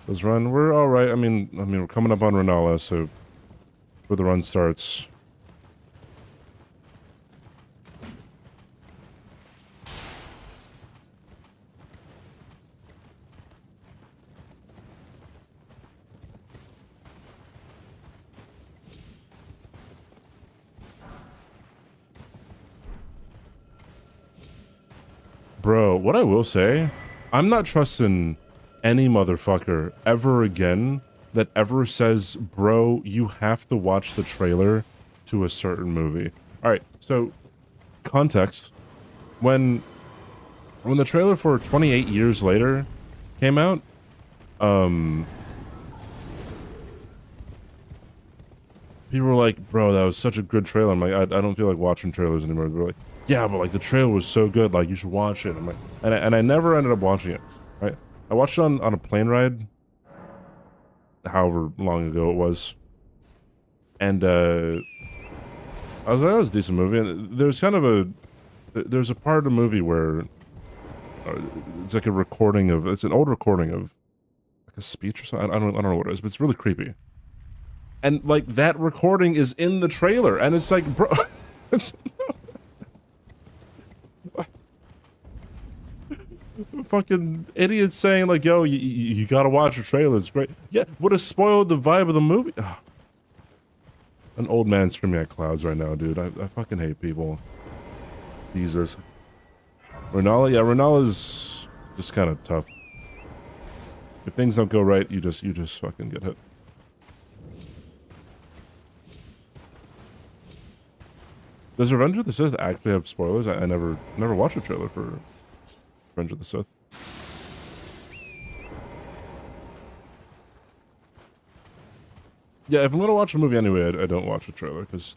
Let's run. We're all right. I mean, we're coming up on Renala, so where the run starts. Bro, what I will say, I'm not trusting any motherfucker ever again that ever says, bro, you have to watch the trailer to a certain movie. Alright, so context. When the trailer for 28 Years Later came out, people were like, bro, that was such a good trailer. I'm like, I don't feel like watching trailers anymore. They're like, yeah, but like the trailer was so good, like you should watch it. I'm like, and I never ended up watching it, right? I watched it on a plane ride, however long ago it was, and I was like, that was a decent movie. And there's kind of there's a part of the movie where it's like a recording of, it's an old recording of like a speech or something. I don't know what it is, but it's really creepy. And like that recording is in the trailer, and it's like, bro, fucking idiots saying like, yo, you gotta watch the trailer, it's great. Yeah, would have spoiled the vibe of the movie. Ugh. An old man screaming at clouds right now, dude. I fucking hate people. Jesus. Renala, yeah, Renala's just kind of tough. If things don't go right, you just fucking get hit. Does Revenge of the Sith actually have spoilers? I never watched a trailer for Revenge of the Sith. Yeah, if I'm gonna watch a movie anyway, I don't watch a trailer, because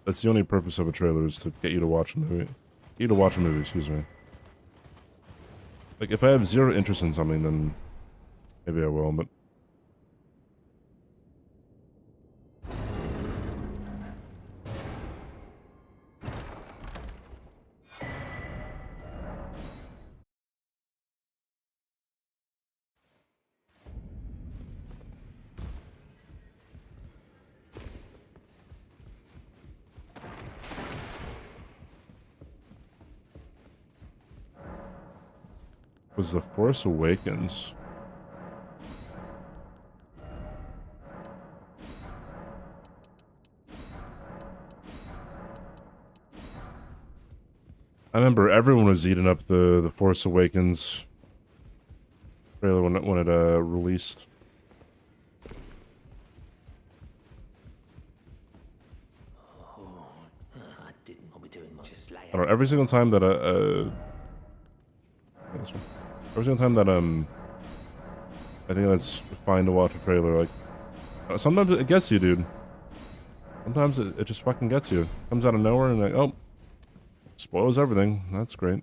that's the only purpose of a trailer, is to get you to watch a movie. Get you to watch a movie, excuse me. Like, if I have zero interest in something, then maybe I will, but was The Force Awakens. I remember everyone was eating up the Force Awakens trailer when it released. I didn't want to be doing much. Just lay I don't know, every single time that this one. Every single time that I think that's fine to watch a trailer, like sometimes it gets you, dude. Sometimes it just fucking gets you. Comes out of nowhere and like, oh, spoils everything. That's great.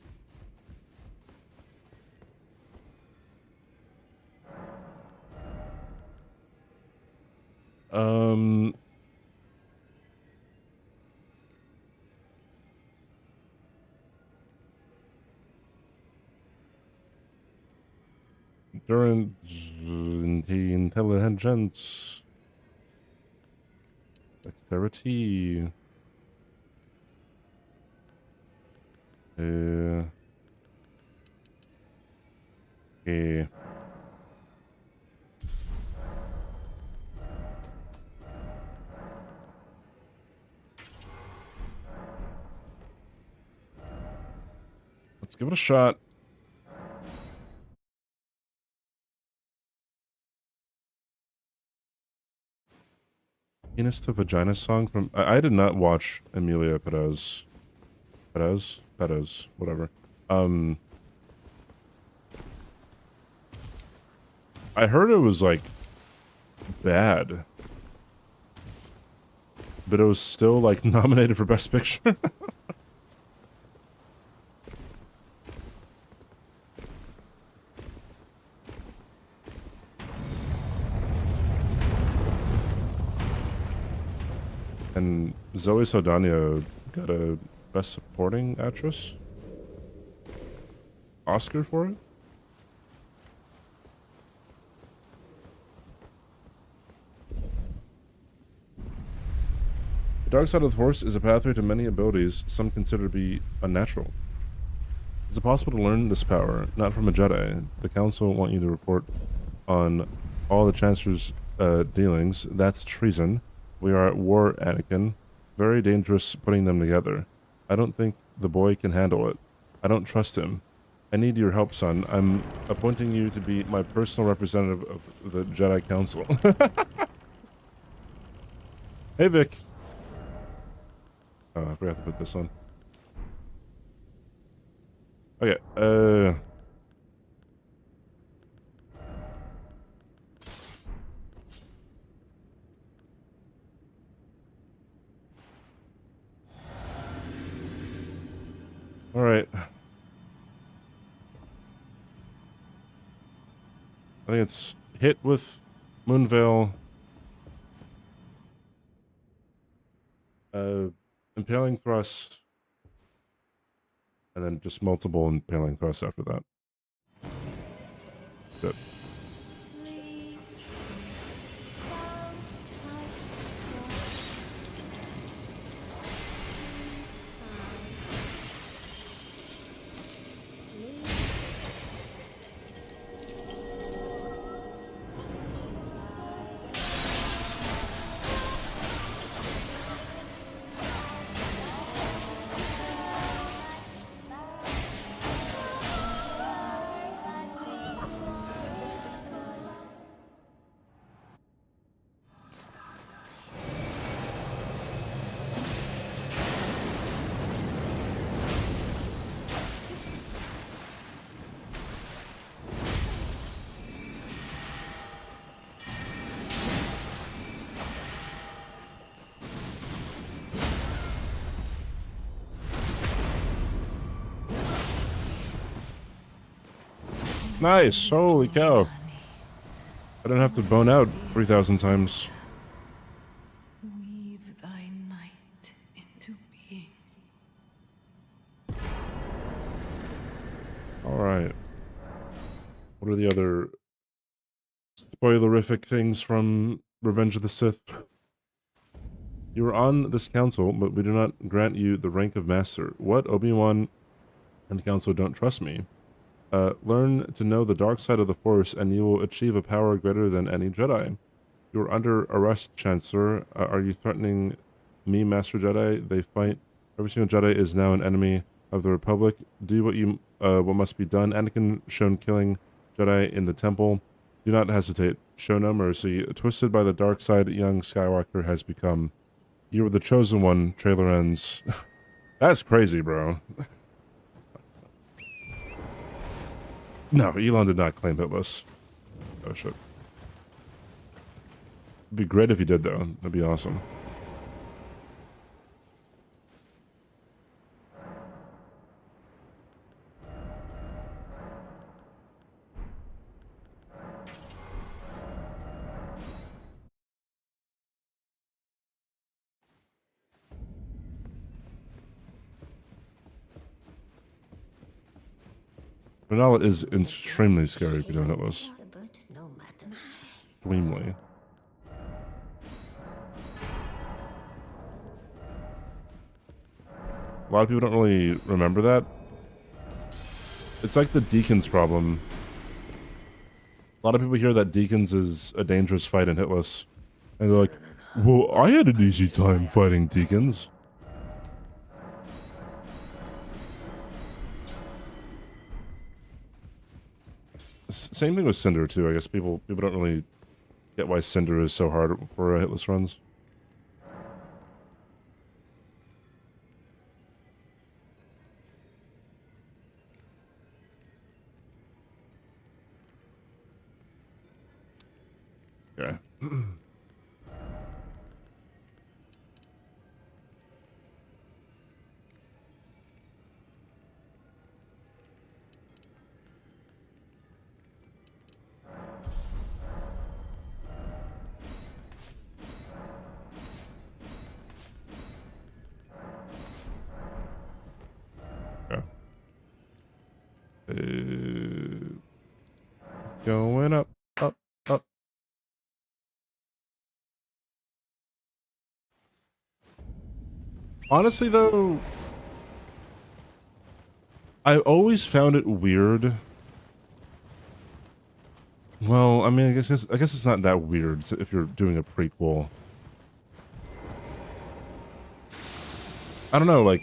During the intelligence, dexterity, okay. Let's give it a shot. Penis to Vagina song from... I did not watch Emilia Perez. Perez, whatever. I heard it was, like, bad. But it was still, like, nominated for Best Picture. And Zoe Saldana got a Best Supporting Actress Oscar for it? The dark side of the Force is a pathway to many abilities some consider to be unnatural. Is it possible to learn this power, not from a Jedi? The Council want you to report on all the Chancellor's dealings. That's treason. We are at war, Anakin. Very dangerous putting them together. I don't think the boy can handle it. I don't trust him. I need your help, son. I'm appointing you to be my personal representative of the Jedi Council. Hey, Vic. Oh, I forgot to put this on. Okay, all right. I think it's hit with Moonveil. Impaling thrust. And then just multiple impaling thrusts after that. Good. Sleep. Nice! Holy cow! I don't have to bone out 3,000 times. Weave thy night into being. Alright. What are the other spoilerific things from Revenge of the Sith? You are on this council, but we do not grant you the rank of master. What? Obi-Wan and the council don't trust me. Learn to know the dark side of the Force, and you will achieve a power greater than any Jedi. You are under arrest, Chancellor. Are you threatening me, Master Jedi? They fight. Every single Jedi is now an enemy of the Republic. Do what must be done. Anakin shown killing Jedi in the temple. Do not hesitate. Show no mercy. Twisted by the dark side, young Skywalker has become. You were the chosen one. Trailer ends. That's crazy, bro. No, Elon did not claim Hitless. Oh shit. It'd be great if he did, though. That'd be awesome. Vanilla is extremely scary if you don't Hitless. Extremely. A lot of people don't really remember that. It's like the Deacons problem. A lot of people hear that Deacons is a dangerous fight in Hitless. And they're like, well, I had an easy time fighting Deacons. Same thing with Cinder, too. I guess people don't really get why Cinder is so hard for Hitless runs. Yeah. Yeah. Going up, up, up. Honestly, though, I always found it weird. Well, I mean, I guess it's not that weird if you're doing a prequel. I don't know, like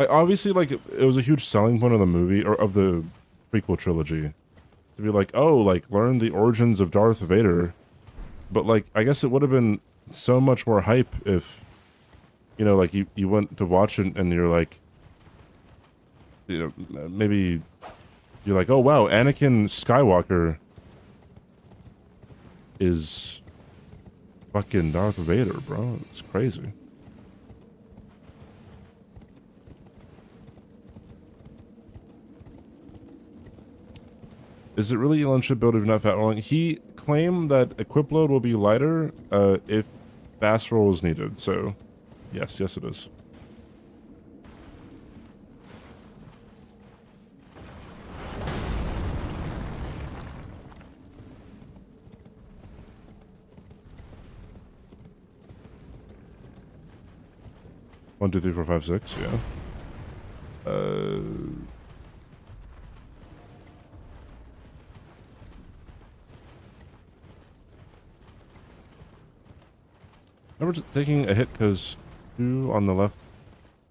obviously, like, it was a huge selling point of the movie, or of the prequel trilogy, to be like, oh, like, learn the origins of Darth Vader. But, like, I guess it would have been so much more hype if, you know, like, you went to watch it and you're like, you know, maybe you're like, oh, wow, Anakin Skywalker is fucking Darth Vader, bro. It's crazy. Is it really Elon shipbuilder if not fat rolling? He claimed that equip load will be lighter if fast roll is needed. So, yes, it is. One, two, three, four, five, six. Yeah. Remember taking a hit because 2 on the left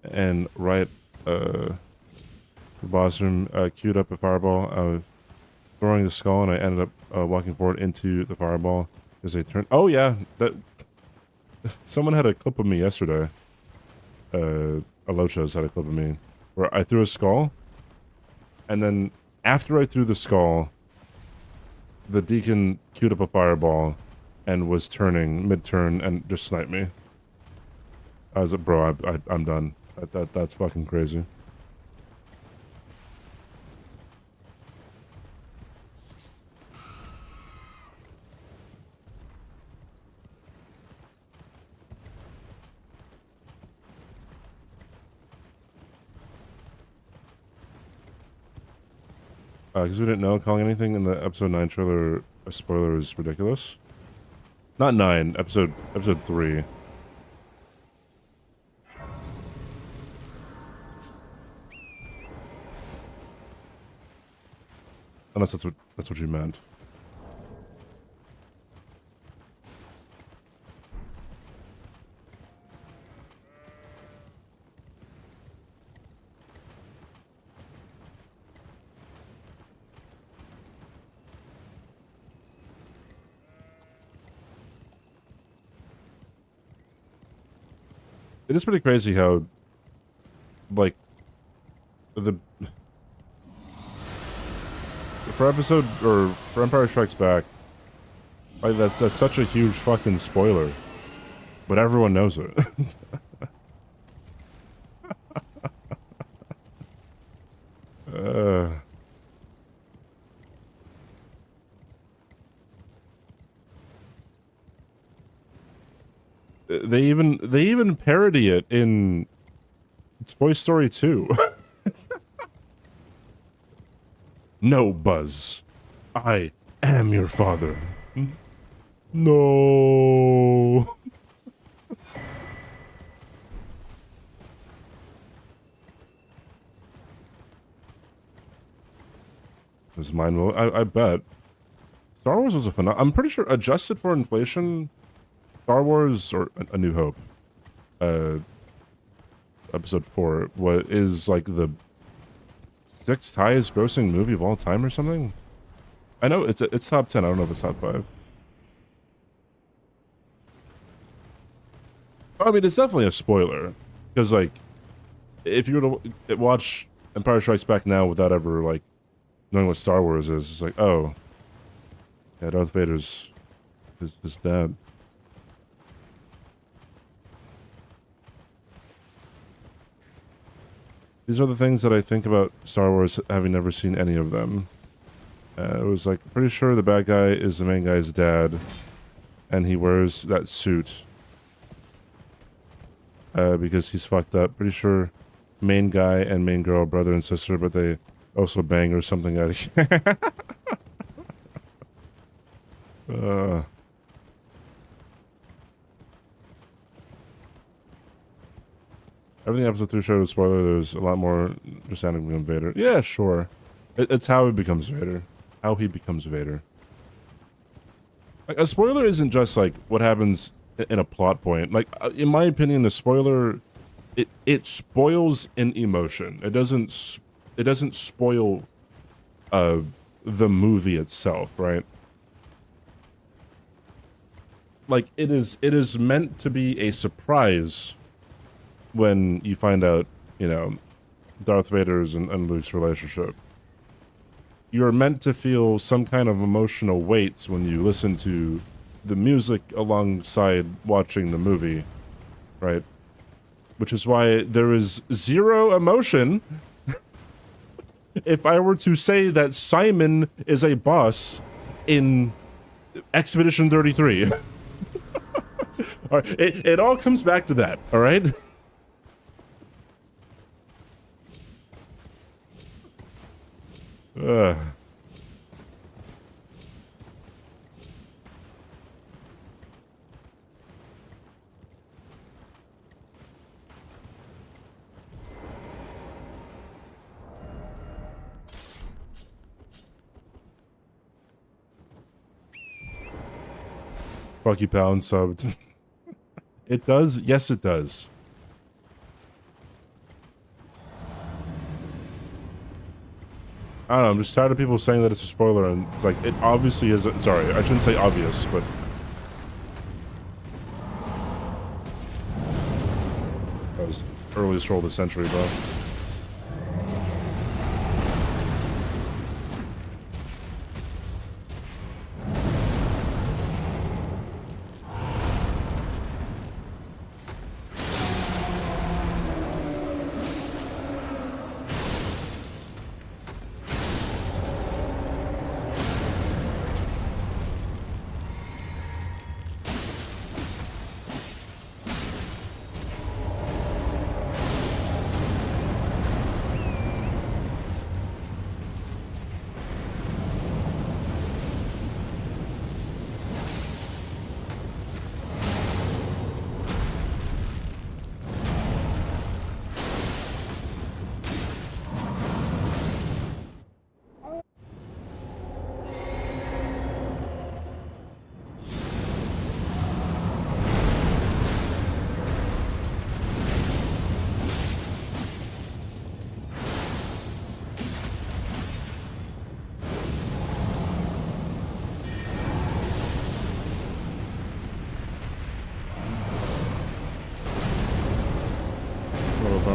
and right, the boss room queued up a fireball. I was throwing the skull and I ended up walking forward into the fireball as they turned. Oh yeah, that someone had a clip of me yesterday. Alocha's had a clip of me where I threw a skull, and then after I threw the skull, the deacon queued up a fireball and was turning mid-turn and just sniped me. I was like, bro, I'm done. That's fucking crazy. Because we didn't know, calling anything in the episode 9 trailer a spoiler is ridiculous. Not 9, episode 3. Unless that's what you meant. It is pretty crazy how, like, for episode, or for Empire Strikes Back, like, that's such a huge fucking spoiler, but everyone knows it. They even parody it in Toy Story 2. No, Buzz. I am your father. No. This mind will. I bet. Star Wars was a phenomenon. I'm pretty sure, adjusted for inflation, Star Wars, or A New Hope, episode 4, what is like the 6th highest grossing movie of all time or something? I know it's top 10. I don't know if it's top 5. I mean, it's definitely a spoiler, because like, if you were to watch Empire Strikes Back now without ever like knowing what Star Wars is, it's like, oh, yeah, Darth Vader's his dad. These are the things that I think about Star Wars, having never seen any of them. It was like, pretty sure the bad guy is the main guy's dad, and he wears that suit because he's fucked up. Pretty sure main guy and main girl are brother and sister, but they also bang or something out of Everything episode 2 showed a spoiler. There's a lot more understanding of Vader. Yeah, sure. It's how he becomes Vader. How he becomes Vader. Like, a spoiler isn't just like what happens in a plot point. Like, in my opinion, the spoiler, it spoils an emotion. It doesn't spoil the movie itself, right? Like, it is meant to be a surprise when you find out, you know, Darth Vader's and Luke's relationship. You're meant to feel some kind of emotional weight when you listen to the music alongside watching the movie, right? Which is why there is zero emotion if I were to say that Simon is a boss in Expedition 33. All right, it all comes back to that, all right? Fuck you, pal, and subbed. It does? Yes, it does. I don't know, I'm just tired of people saying that it's a spoiler, and it's like, it obviously is. Sorry, I shouldn't say obvious, but... That was earliest roll of the century, bro.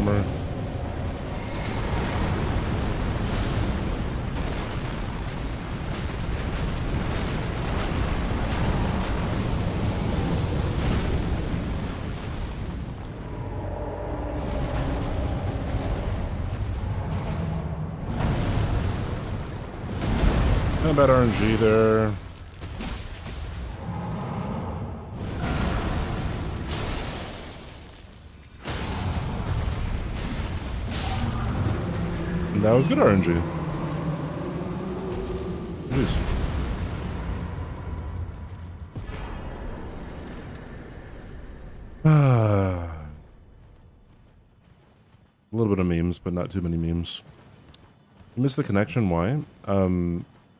bummer. Not bad RNG there. And that was good RNG. Jeez. A little bit of memes, but not too many memes. You missed the connection, why?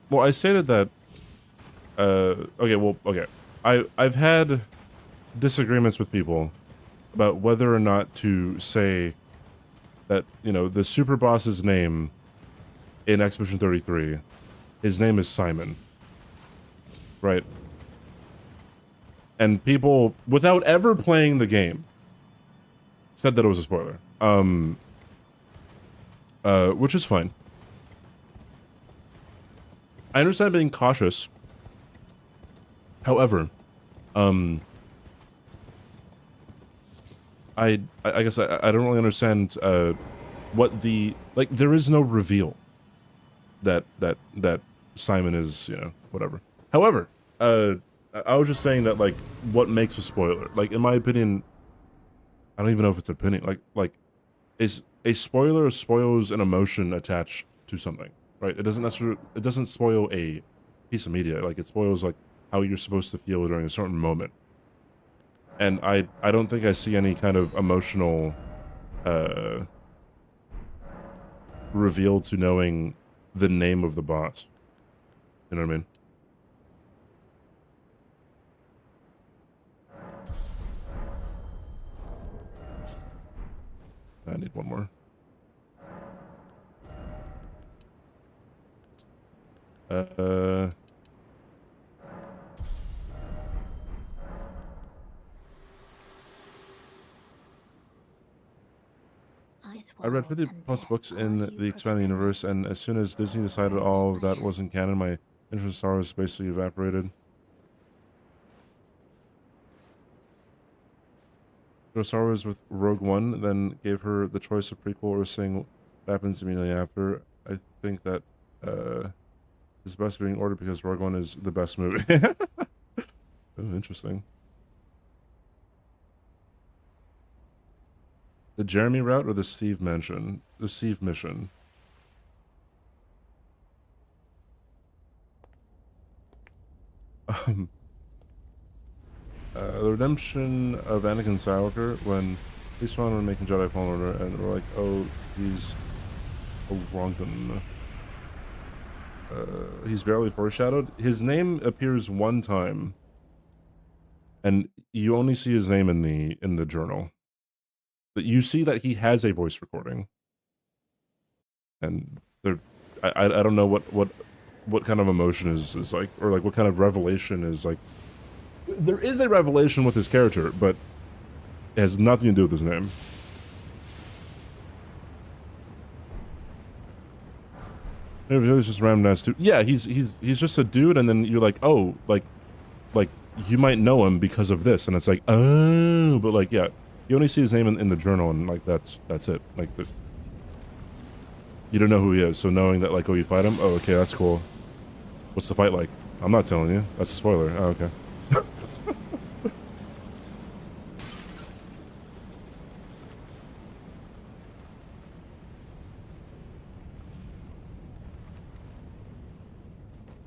Well, I stated that, okay. I've had disagreements with people about whether or not to say that, you know, the super boss's name in Expedition 33, his name is Simon. Right? And people, without ever playing the game, said that it was a spoiler. Which is fine. I understand being cautious. However, I guess I don't really understand what the, like, there is no reveal that Simon is, you know, whatever. However, I was just saying that, like, what makes a spoiler? Like, in my opinion, I don't even know if it's an opinion. Like, is a spoiler spoils an emotion attached to something, right? It doesn't necessarily, it doesn't spoil a piece of media. Like, it spoils, like, how you're supposed to feel during a certain moment. And I don't think I see any kind of emotional reveal to knowing the name of the boss. You know what I mean? I need one more. I read 50 plus books in the expanded universe, and as soon as Disney decided all of that wasn't canon, my interest in Star Wars basically evaporated. Go Star Wars with Rogue One, then gave her the choice of prequel or saying what happens immediately after. I think that is best being ordered because Rogue One is the best movie. Oh, interesting. The Jeremy route or the Steve mission? The Steve mission. The redemption of Anakin Skywalker when we spawned when making Jedi Fallen Order, and we're like, oh, he's a wrong'un. He's barely foreshadowed. His name appears one time, and you only see his name in the journal. But you see that he has a voice recording, and there, I don't know what kind of emotion is like, or like what kind of revelation is like. There is a revelation with his character, but it has nothing to do with his name. He's just random ass dude. Yeah, he's just a dude, and then you're like, oh, like you might know him because of this, and it's like, oh, but like, yeah, you only see his name in the journal, and like that's it. Like, you don't know who he is, so knowing that, like, oh, you fight him, oh, okay, that's cool. What's the fight like? I'm not telling you. That's a spoiler. Oh, okay.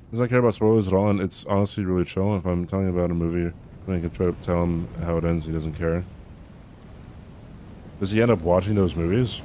Does I care about spoilers at all? And it's honestly really chill. If I'm telling about a movie, I can try to tell him how it ends. He doesn't care. Does he end up watching those movies?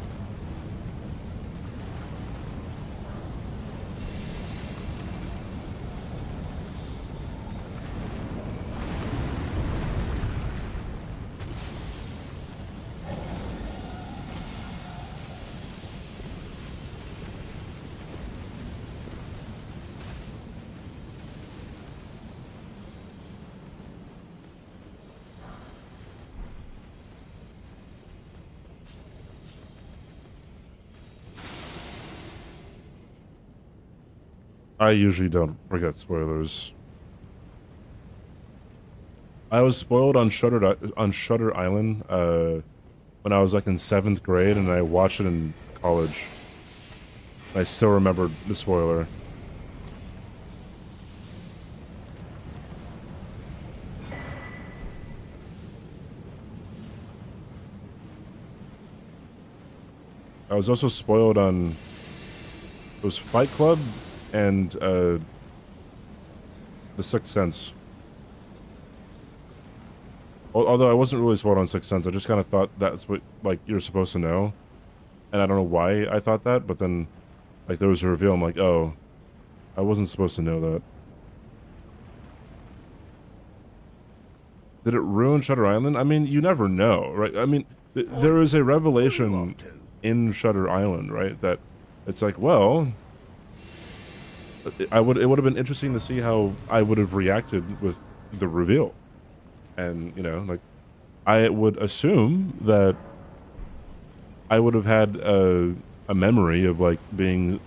I usually don't forget spoilers. I was spoiled on Shutter Island when I was like in 7th grade, and I watched it in college. I still remember the spoiler. I was also spoiled on it was Fight Club and The Sixth Sense. Although I wasn't really spoiled on Sixth Sense, I just kind of thought that's what like you're supposed to know, and I don't know why I thought that. But then, like there was a reveal, I'm like, oh, I wasn't supposed to know that. Did it ruin Shutter Island? I mean, you never know, right? I mean, there is a revelation in Shutter Island, right? That it's like, well, it would have been interesting to see how I would have reacted with the reveal. And, you know, like, I would assume that I would have had a memory of, like, being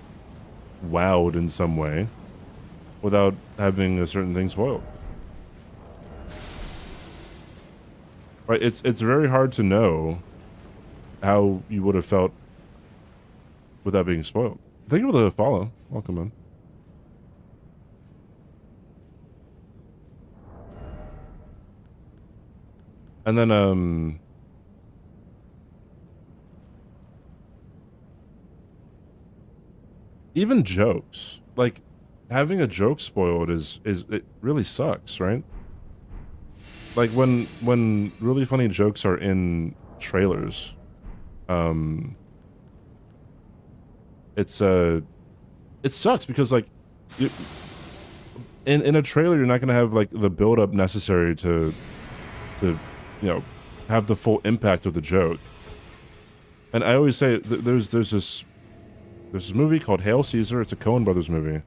wowed in some way without having a certain thing spoiled. Right? It's very hard to know how you would have felt without being spoiled. Thank you for the follow. Welcome in. And then, even jokes, like having a joke spoiled is it really sucks, right? Like when really funny jokes are in trailers, it's it sucks because like in a trailer you're not gonna have like the build up necessary to you know, have the full impact of the joke. And I always say there's this movie called Hail Caesar. It's a Coen Brothers movie.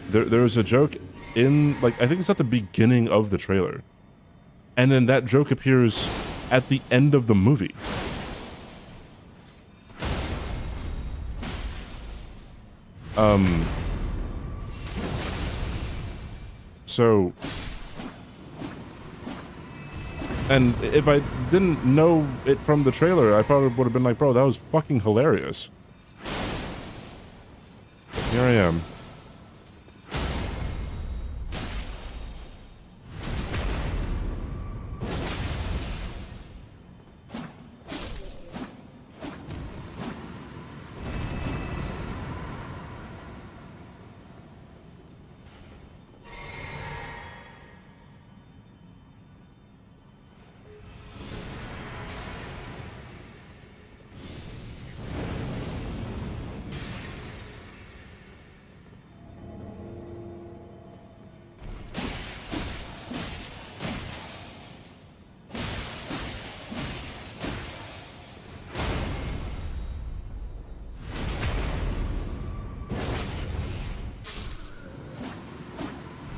There was a joke in like I think it's at the beginning of the trailer, and then that joke appears at the end of the movie. So. And if I didn't know it from the trailer, I probably would have been like, bro, that was fucking hilarious. Here I am.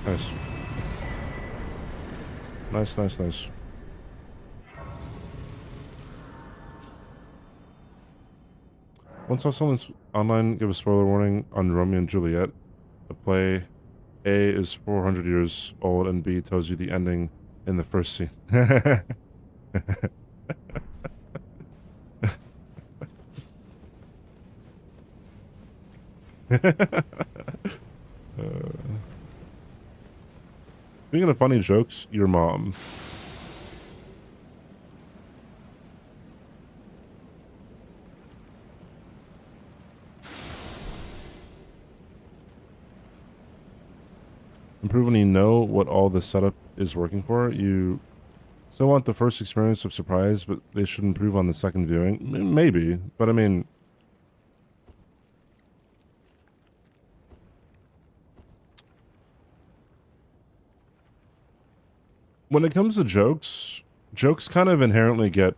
Nice. Nice, nice, nice. Once saw someone's online give a spoiler warning on Romeo and Juliet. The play A is 400 years old and B tells you the ending in the first scene. Speaking of funny jokes, your mom. Improve when you know what all the setup is working for. You still want the first experience of surprise, but they should improve on the second viewing. Maybe, but I mean... When it comes to jokes, jokes kind of inherently get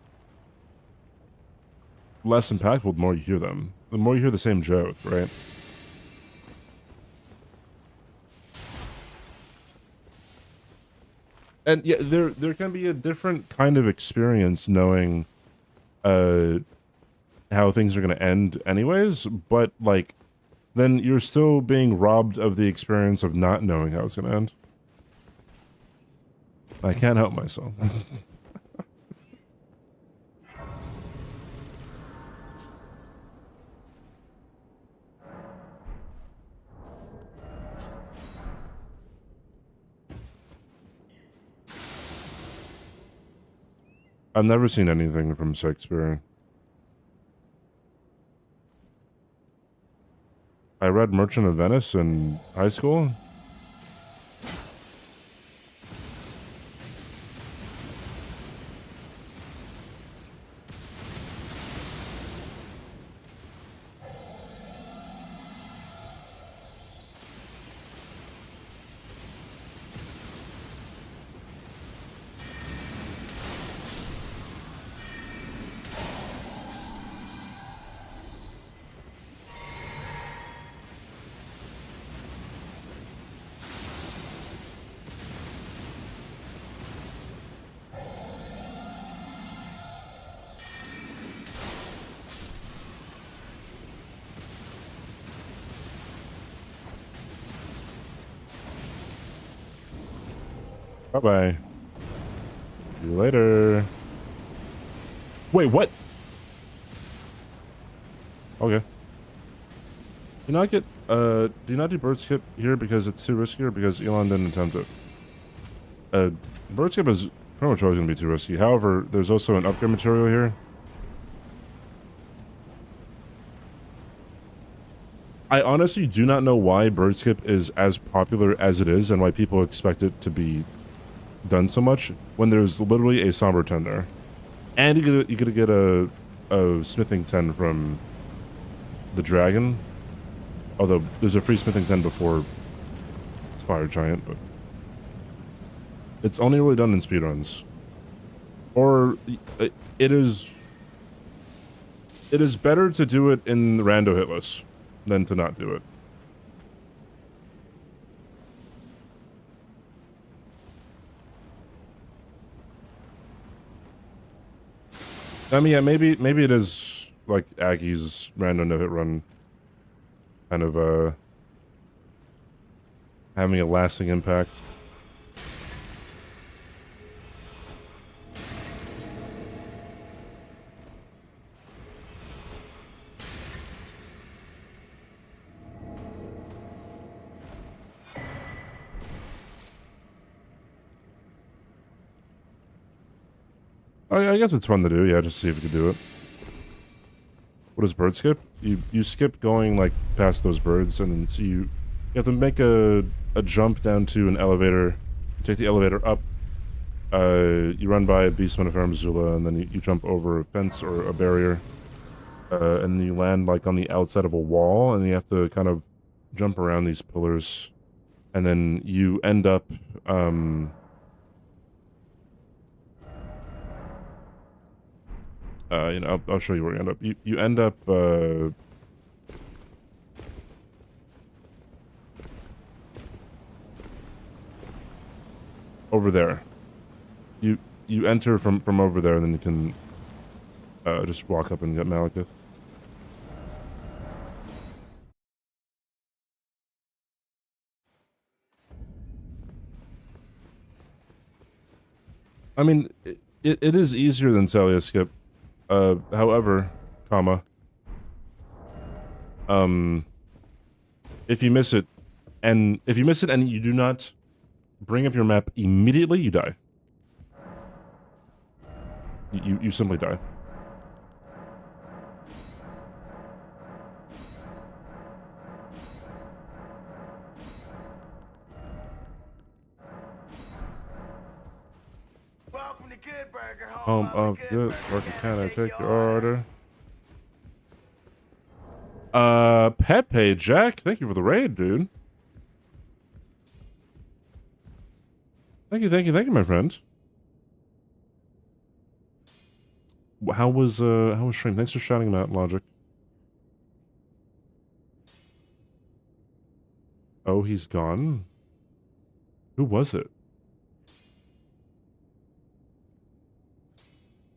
less impactful the more you hear them. The more you hear the same joke, right? And yeah, there can be a different kind of experience knowing how things are going to end anyways, but like then you're still being robbed of the experience of not knowing how it's gonna end. I can't help myself. I've never seen anything from Shakespeare. I read Merchant of Venice in high school. Bye-bye. See you later. Wait, what? Okay. Do not get, do not do bird skip here because it's too risky or because Elon didn't attempt it? Bird skip is pretty much always going to be too risky. However, there's also an upgrade material here. I honestly do not know why bird skip is as popular as it is and why people expect it to be done so much when there's literally a somber 10 there. And you could get a smithing 10 from the dragon. Although there's a free smithing 10 before Spire Giant, but it's only really done in speedruns. Or it is better to do it in the rando hitless than to not do it. I mean, yeah, maybe it is like Aggie's random no-hit run kind of having a lasting impact. I guess it's fun to do, yeah, just see if you can do it. What is bird skip? You skip going like past those birds, and then so you have to make a jump down to an elevator. You take the elevator up. You run by a beast Metaphor Missoula, and then you jump over a fence or a barrier, and then you land like on the outside of a wall, and you have to kind of jump around these pillars, and then you end up you know, I'll show you where you end up. You end up over there. You enter from over there, and then you can just walk up and get Malekith. I mean, it is easier than Salia Skip. However, comma, if you miss it, and you do not bring up your map immediately, you die. You simply die. Welcome to Good Burger, Home of good work. Can I take your order? Pepe Jack, thank you for the raid, dude. Thank you, my friend. How was stream? Thanks for shouting him out, Logic. Oh, he's gone. Who was it?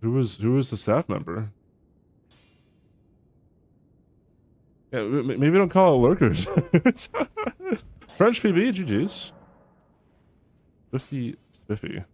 Who was the staff member? Yeah, maybe don't call it lurkers. French PB, GG's. 50 spiffy.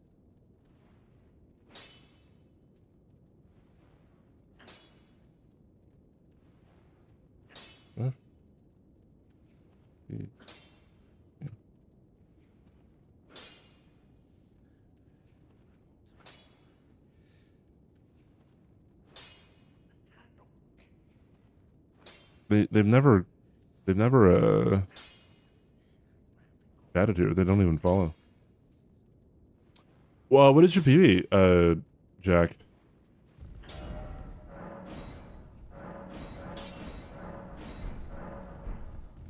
They've never chatted here. They don't even follow. Well, what is your PB, Jack?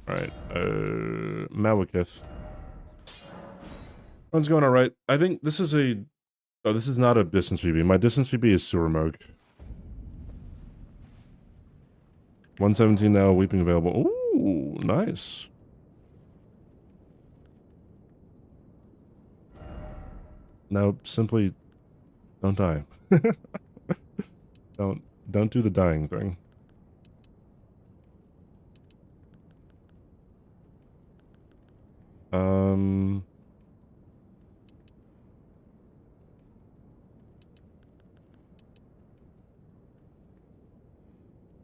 Alright, Mawakith. One's going alright. I think this is a... Oh, this is not a distance PB. My distance PB is Sewer Mug. 117 now, Weeping available. Ooh, nice. Now, simply don't die. Don't do the dying thing.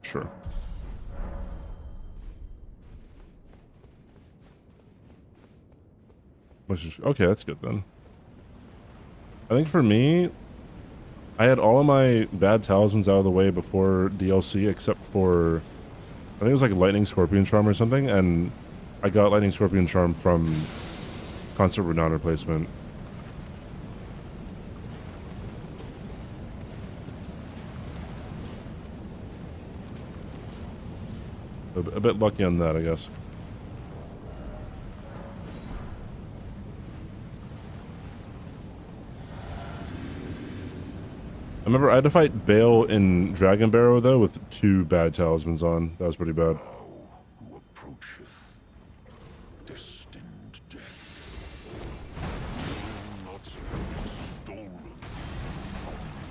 Sure. Let's just, okay, that's good then. I think for me, I had all of my bad talismans out of the way before DLC, except for, I think it was like Lightning Scorpion Charm or something, and I got Lightning Scorpion Charm from Constant Renown replacement. A bit lucky on that, I guess. I remember I had to fight Bale in Dragon Barrow, though, with 2 bad talismans on. That was pretty bad. Who approacheth destined death will not have stolen from me.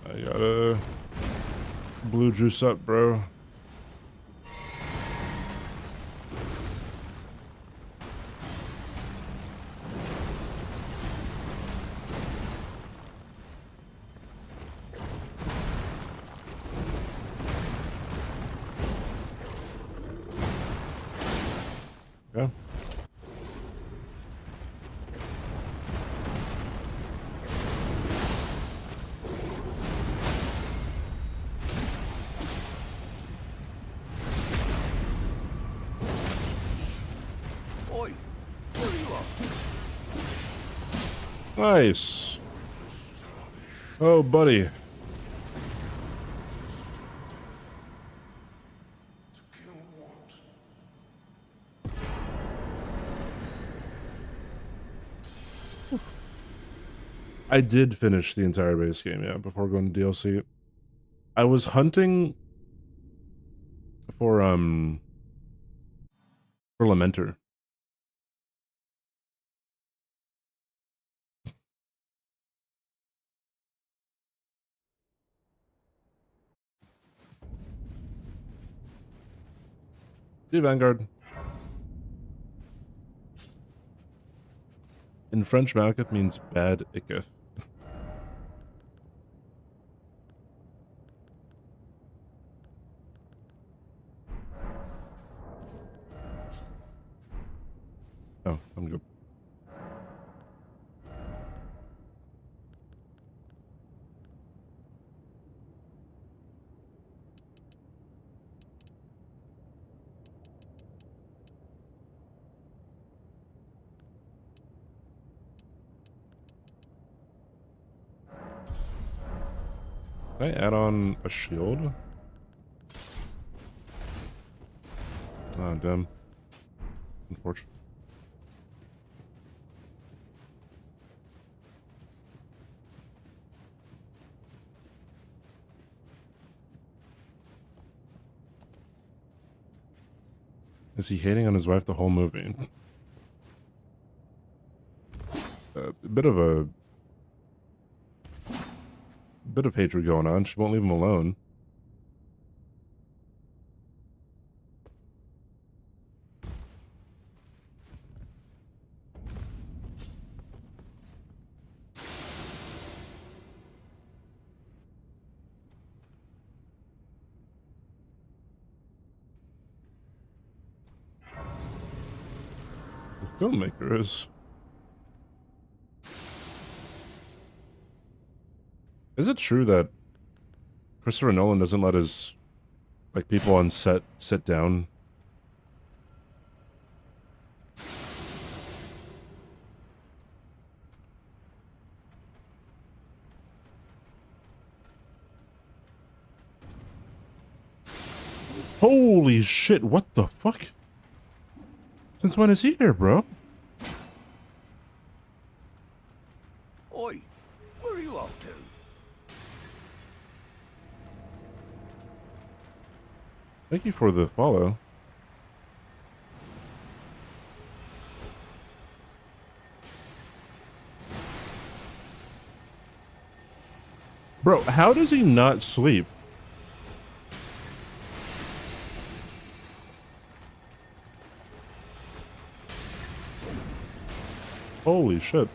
I gotta blue juice up, bro. Yeah. Oi, where are you off? Nice. Oh, buddy. I did finish the entire base game, yeah, before going to DLC. I was hunting for Lamenter. The Vanguard. In French, Malekith means bad Ikith. Oh, I'm good. Can I add on a shield? Ah, damn. Unfortunate. Is he hating on his wife the whole movie? A bit of hatred going on. She won't leave him alone. The filmmaker is. Is it true that Christopher Nolan doesn't let his people on set sit down? Holy shit, what the fuck? Since when is he here, bro? Oi, where are you off to? Thank you for the follow. Bro, how does he not sleep? Holy shit.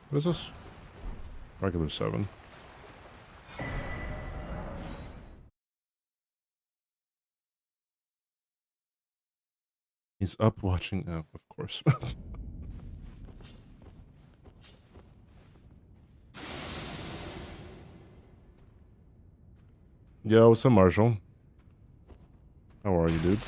What is this? Regular 7. He's up watching. Oh, of course. Yo, what's up, Marshall? How are you, dude?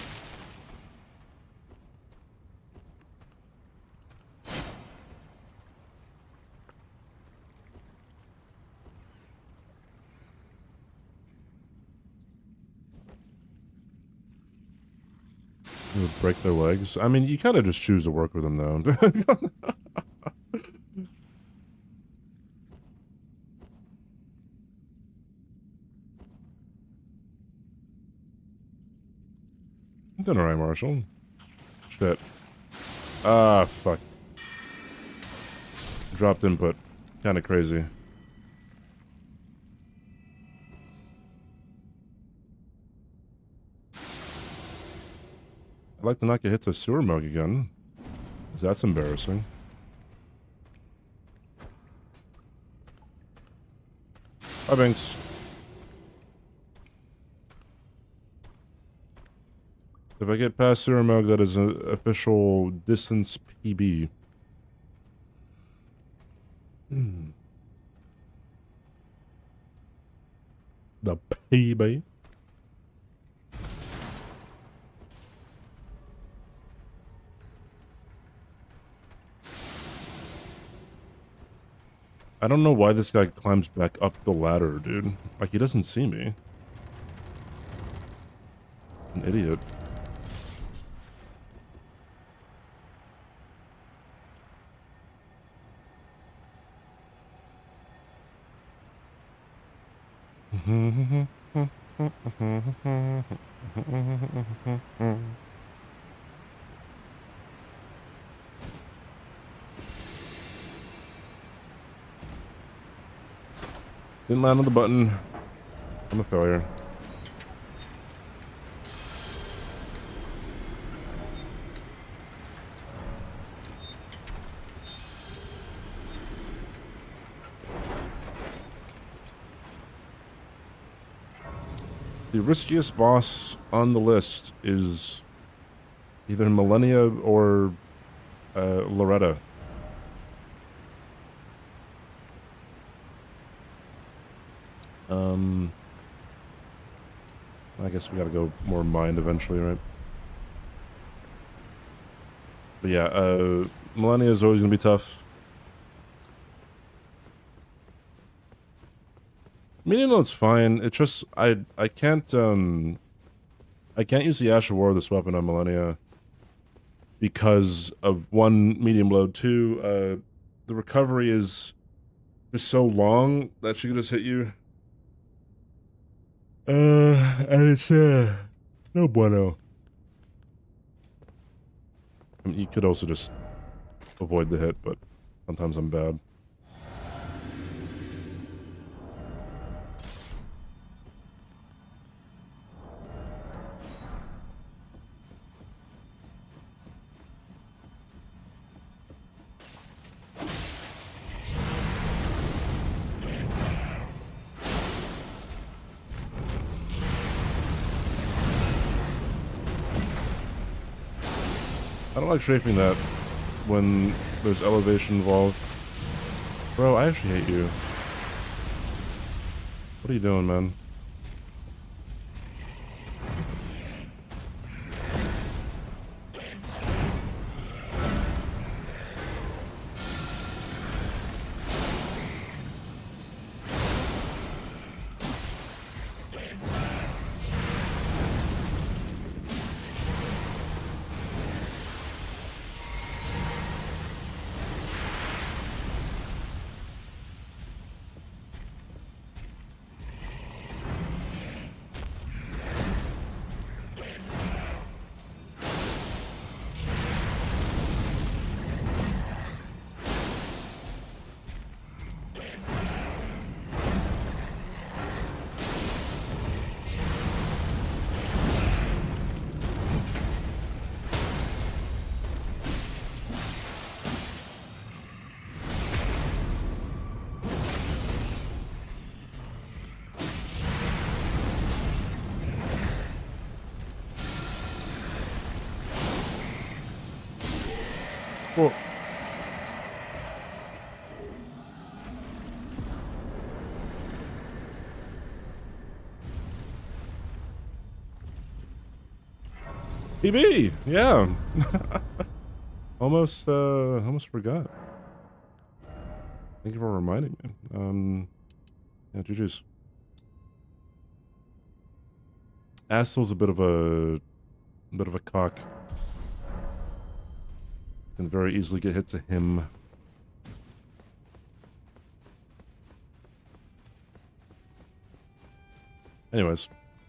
You would break their legs. I mean, you kind of just choose to work with them, though. I'm doing alright, Marshall. Shit. Ah, fuck. Dropped input. Kinda crazy. I'd like to not get hit to sewer mug again. 'Cause that's embarrassing. Hi, Binks. If I get past sewer mug, that is an official distance PB. The PB. I don't know why this guy climbs back up the ladder, dude. Like, he doesn't see me. An idiot. Didn't land on the button. I'm a failure. The riskiest boss on the list is either Millennia or Loretta. I guess we gotta go more mind eventually, right? But yeah, Millennia is always gonna be tough. It's fine. It's just I can't use the Ash of War, this weapon on Millennia, because of one, medium load, two, the recovery is just so long that she can just hit you. And it's no bueno. I mean, you could also just avoid the hit, but sometimes I'm bad. I don't like strafing that when there's elevation involved. Bro, I actually hate you. What are you doing, man? Well, PB, yeah. almost forgot. Thank you for reminding me. Yeah, GG's. Astel's a bit of a cock. Can very easily get hit to him. Anyways,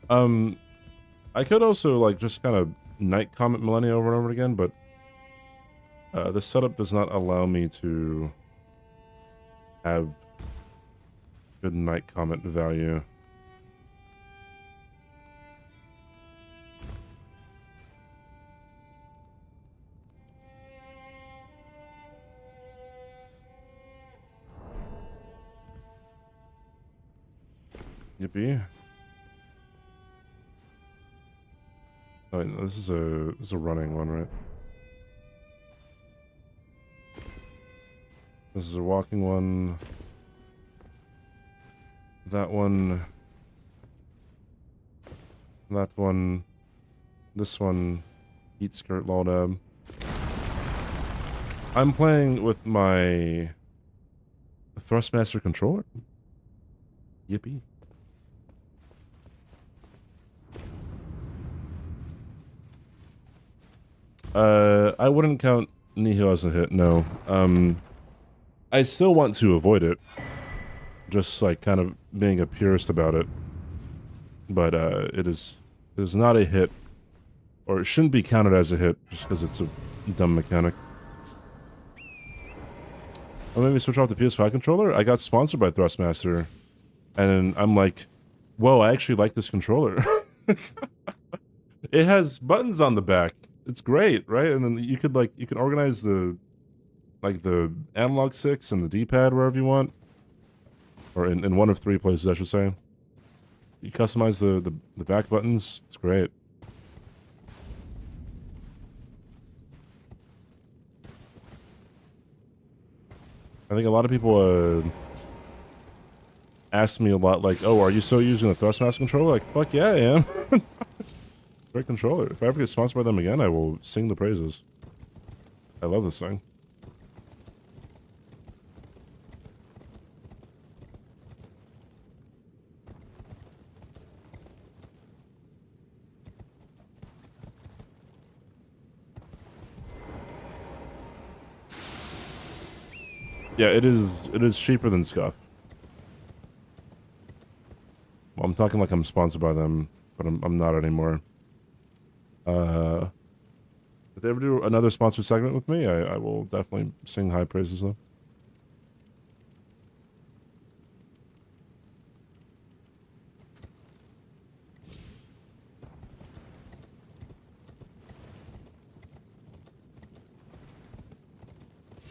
I could also like just kind of night comment Millennia over and over again, but the setup does not allow me to have good night comment value. Yippee. Oh, wait, no, this is a running one, right? This is a walking one. That one. That one. This one. Eat skirt laldab. I'm playing with my Thrustmaster controller. Yippee. I wouldn't count Nihil as a hit, no. I still want to avoid it. Just like kind of being a purist about it. But it is not a hit. Or it shouldn't be counted as a hit just because it's a dumb mechanic. Or maybe switch off the PS5 controller? I got sponsored by Thrustmaster. And I'm like, whoa, I actually like this controller. It has buttons on the back. It's great, right? And then you can organize the analog sticks and the D-pad wherever you want. Or in one of three places, I should say. You customize the back buttons. It's great. I think a lot of people ask me a lot, like, "Oh, are you still using the Thrustmaster controller?" Like, fuck yeah, I am. Great controller. If I ever get sponsored by them again, I will sing the praises. I love this thing. Yeah, it is cheaper than Scuff. Well, I'm talking like I'm sponsored by them, but I'm not anymore. If they ever do another sponsored segment with me, I will definitely sing high praises though.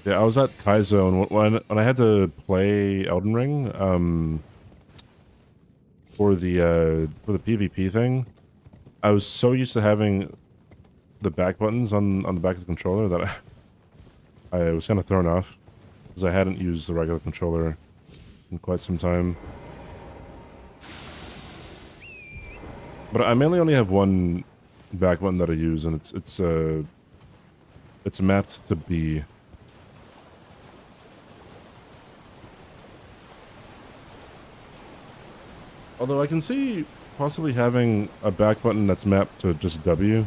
Yeah, I was at Kaizo, and when I had to play Elden Ring, for the PvP thing, I was so used to having the back buttons on the back of the controller that I was kind of thrown off because I hadn't used the regular controller in quite some time. But I mainly only have one back button that I use, and it's mapped to B. Although I can see possibly having a back button that's mapped to just W.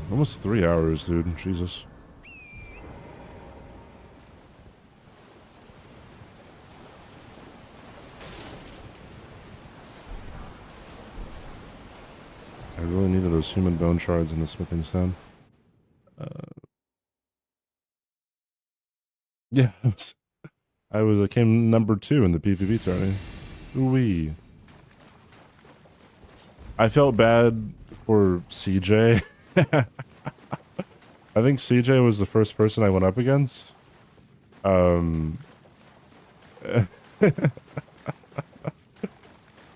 Almost 3 hours, dude. Jesus. I really needed those human bone shards in the smithing stone. Yeah, I came number 2 in the PvP tourney. Ooh-wee. I felt bad for CJ. I think CJ was the first person I went up against. And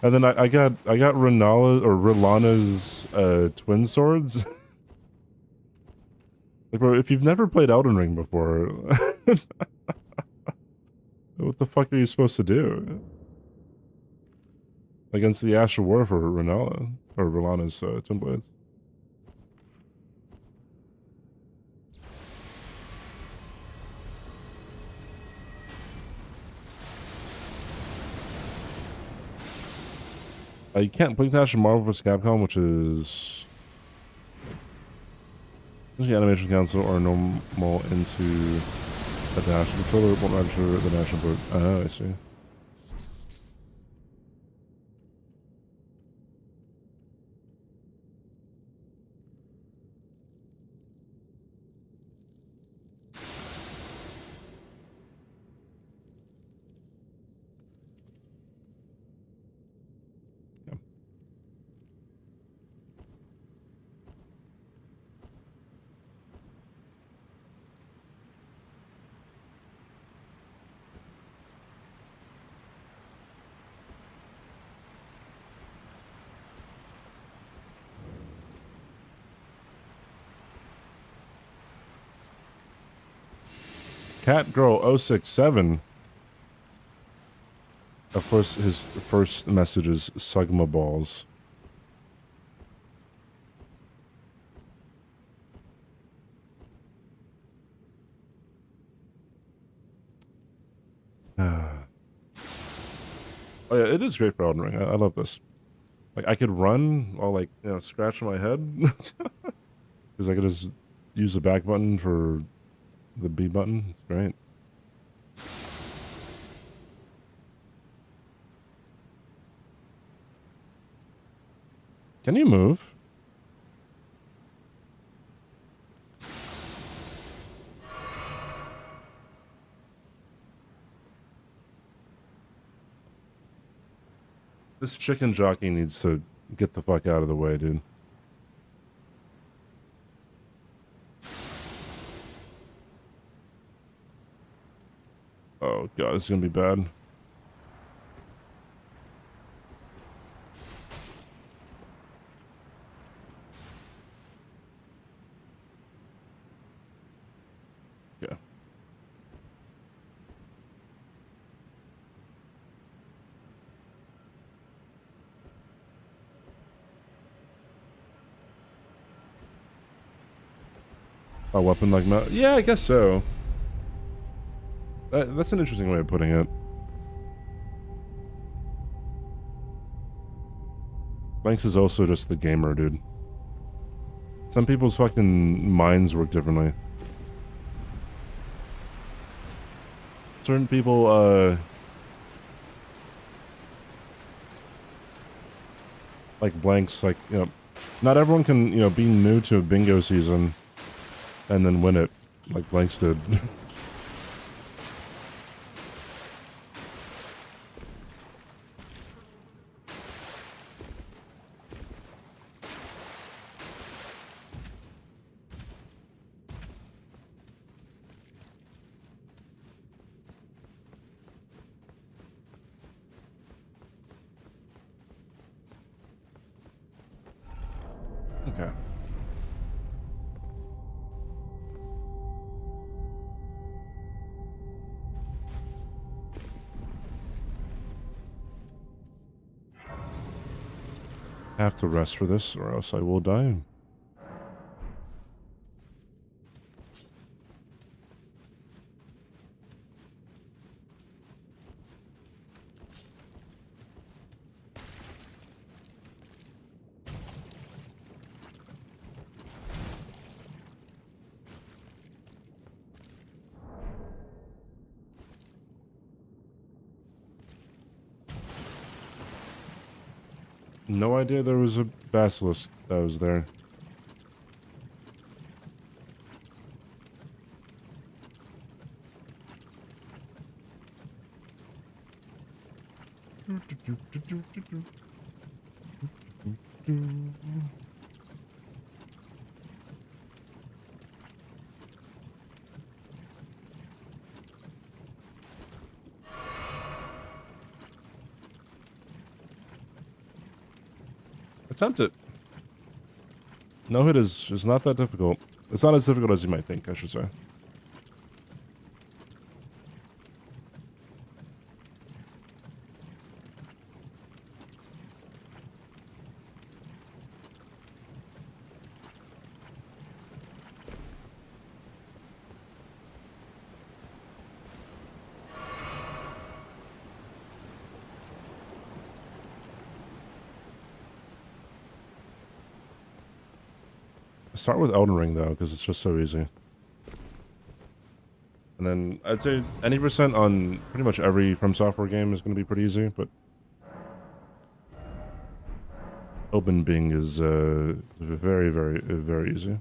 then I got Rilana's twin swords. Like, bro, if you've never played Elden Ring before, what the fuck are you supposed to do against the Astral War for Rilana or Rilana's twin blades? You can't Blink Dash in Marvel vs. Capcom, which is the animation council or normal into a dash. The controller won't register the dash input. Oh, I see. Catgirl067. Of course, his first message is Sugma balls. Oh yeah, it is great for Elden Ring. I love this. Like, I could run while, like, you know, scratching my head. Because I could just use the back button for the B button. It's great. Can you move? This chicken jockey needs to get the fuck out of the way, dude. Oh god, this is gonna be bad. Yeah. A weapon like metal? Yeah, I guess so. That's an interesting way of putting it. Banks is also just the gamer, dude. Some people's fucking minds work differently. Certain people, like Blanks, like, you know, not everyone can, you know, be new to a bingo season and then win it, like Blanks did. Okay. I have to rest for this, or else I will die. No idea there was a basilisk that was there. Attempt it. No hit is not that difficult. It's not as difficult as you might think, I should say. Start with Elden Ring though, because it's just so easy. And then I'd say any percent on pretty much every From Software game is going to be pretty easy, but Open Bing is very, very easy.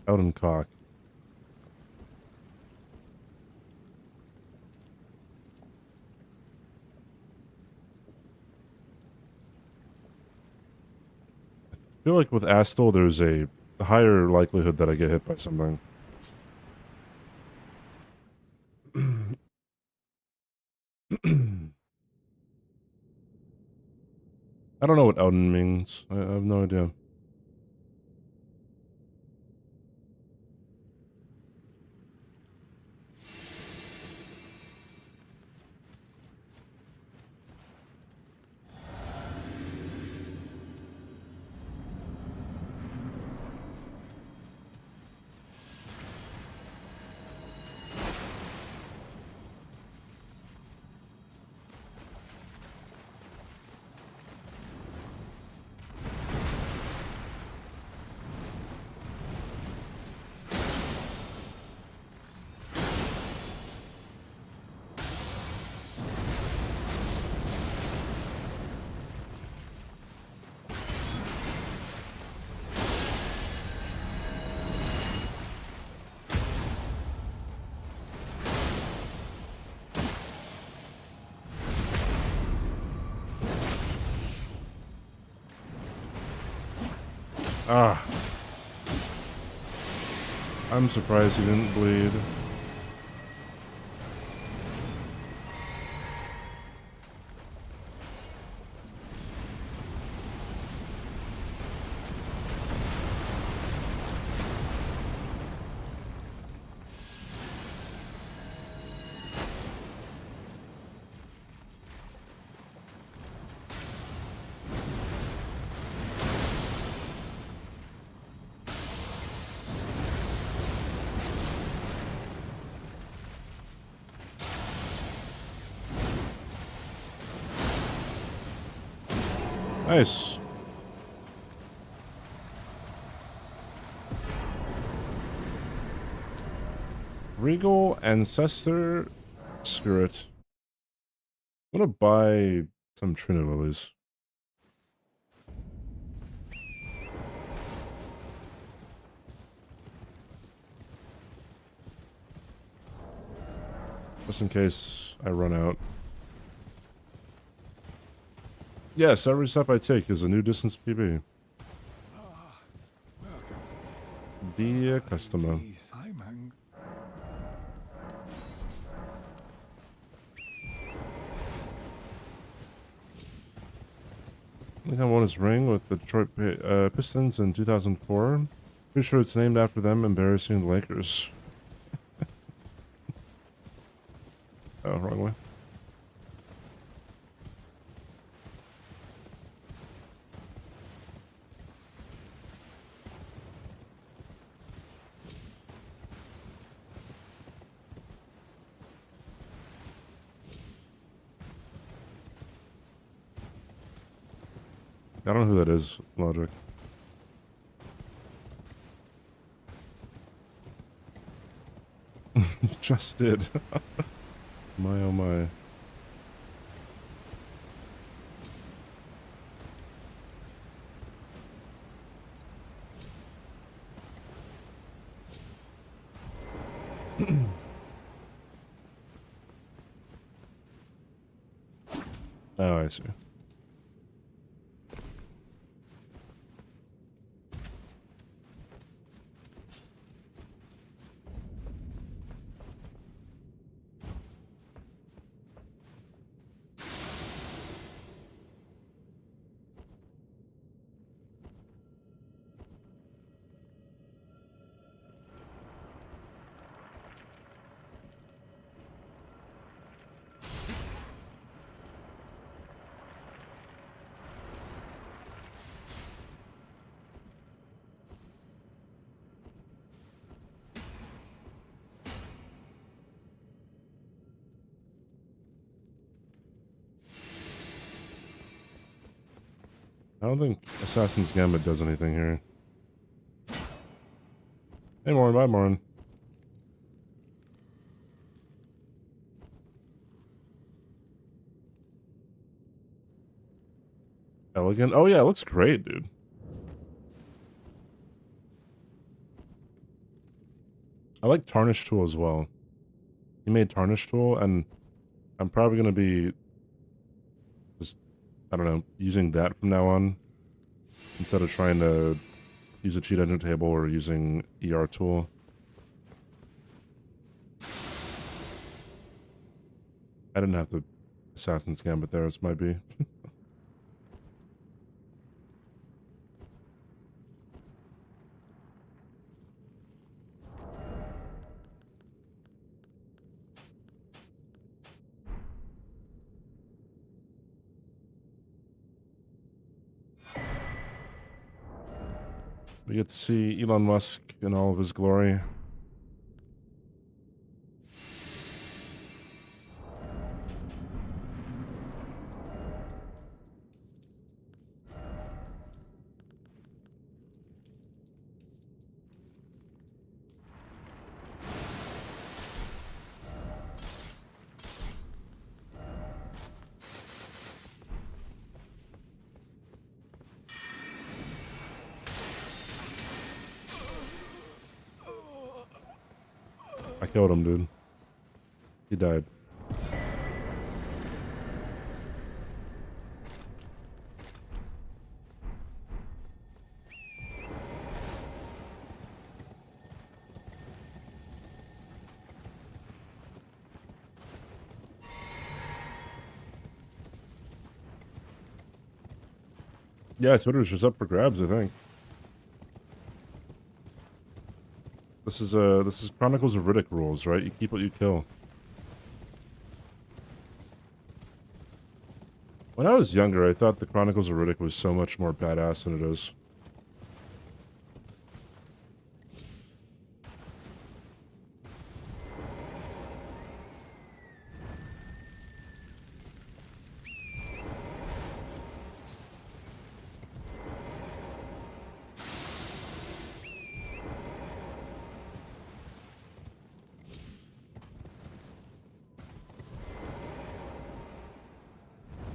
Elden Cock. I feel like with Astel, there's a higher likelihood that I get hit by something. I don't know what Elden means. I have no idea. Ah. I'm surprised he didn't bleed. Nice. Regal Ancestor Spirit. I'm gonna buy some Trinity Lilies. Just in case I run out. Yes, every step I take is a new distance PB. Dear customer. I think I won his ring with the Detroit Pistons in 2004. Pretty sure it's named after them embarrassing the Lakers. Oh, wrong way. I don't know who that is, Logic. Just did. My oh my. Oh, I see. I don't think Assassin's Gambit does anything here. Hey, Morin, bye, Morin. Elegant. Oh, yeah, it looks great, dude. I like Tarnish Tool as well. He made Tarnish Tool, and I'm probably going to be just, I don't know, using that from now on instead of trying to use a cheat engine table or using ER Tool. I didn't have the Assassin's Gambit there, it might be. We get to see Elon Musk in all of his glory. I killed him, dude. He died. Yeah, Twitter's just up for grabs, I think. This is Chronicles of Riddick rules, right? You keep what you kill. When I was younger, I thought the Chronicles of Riddick was so much more badass than it is.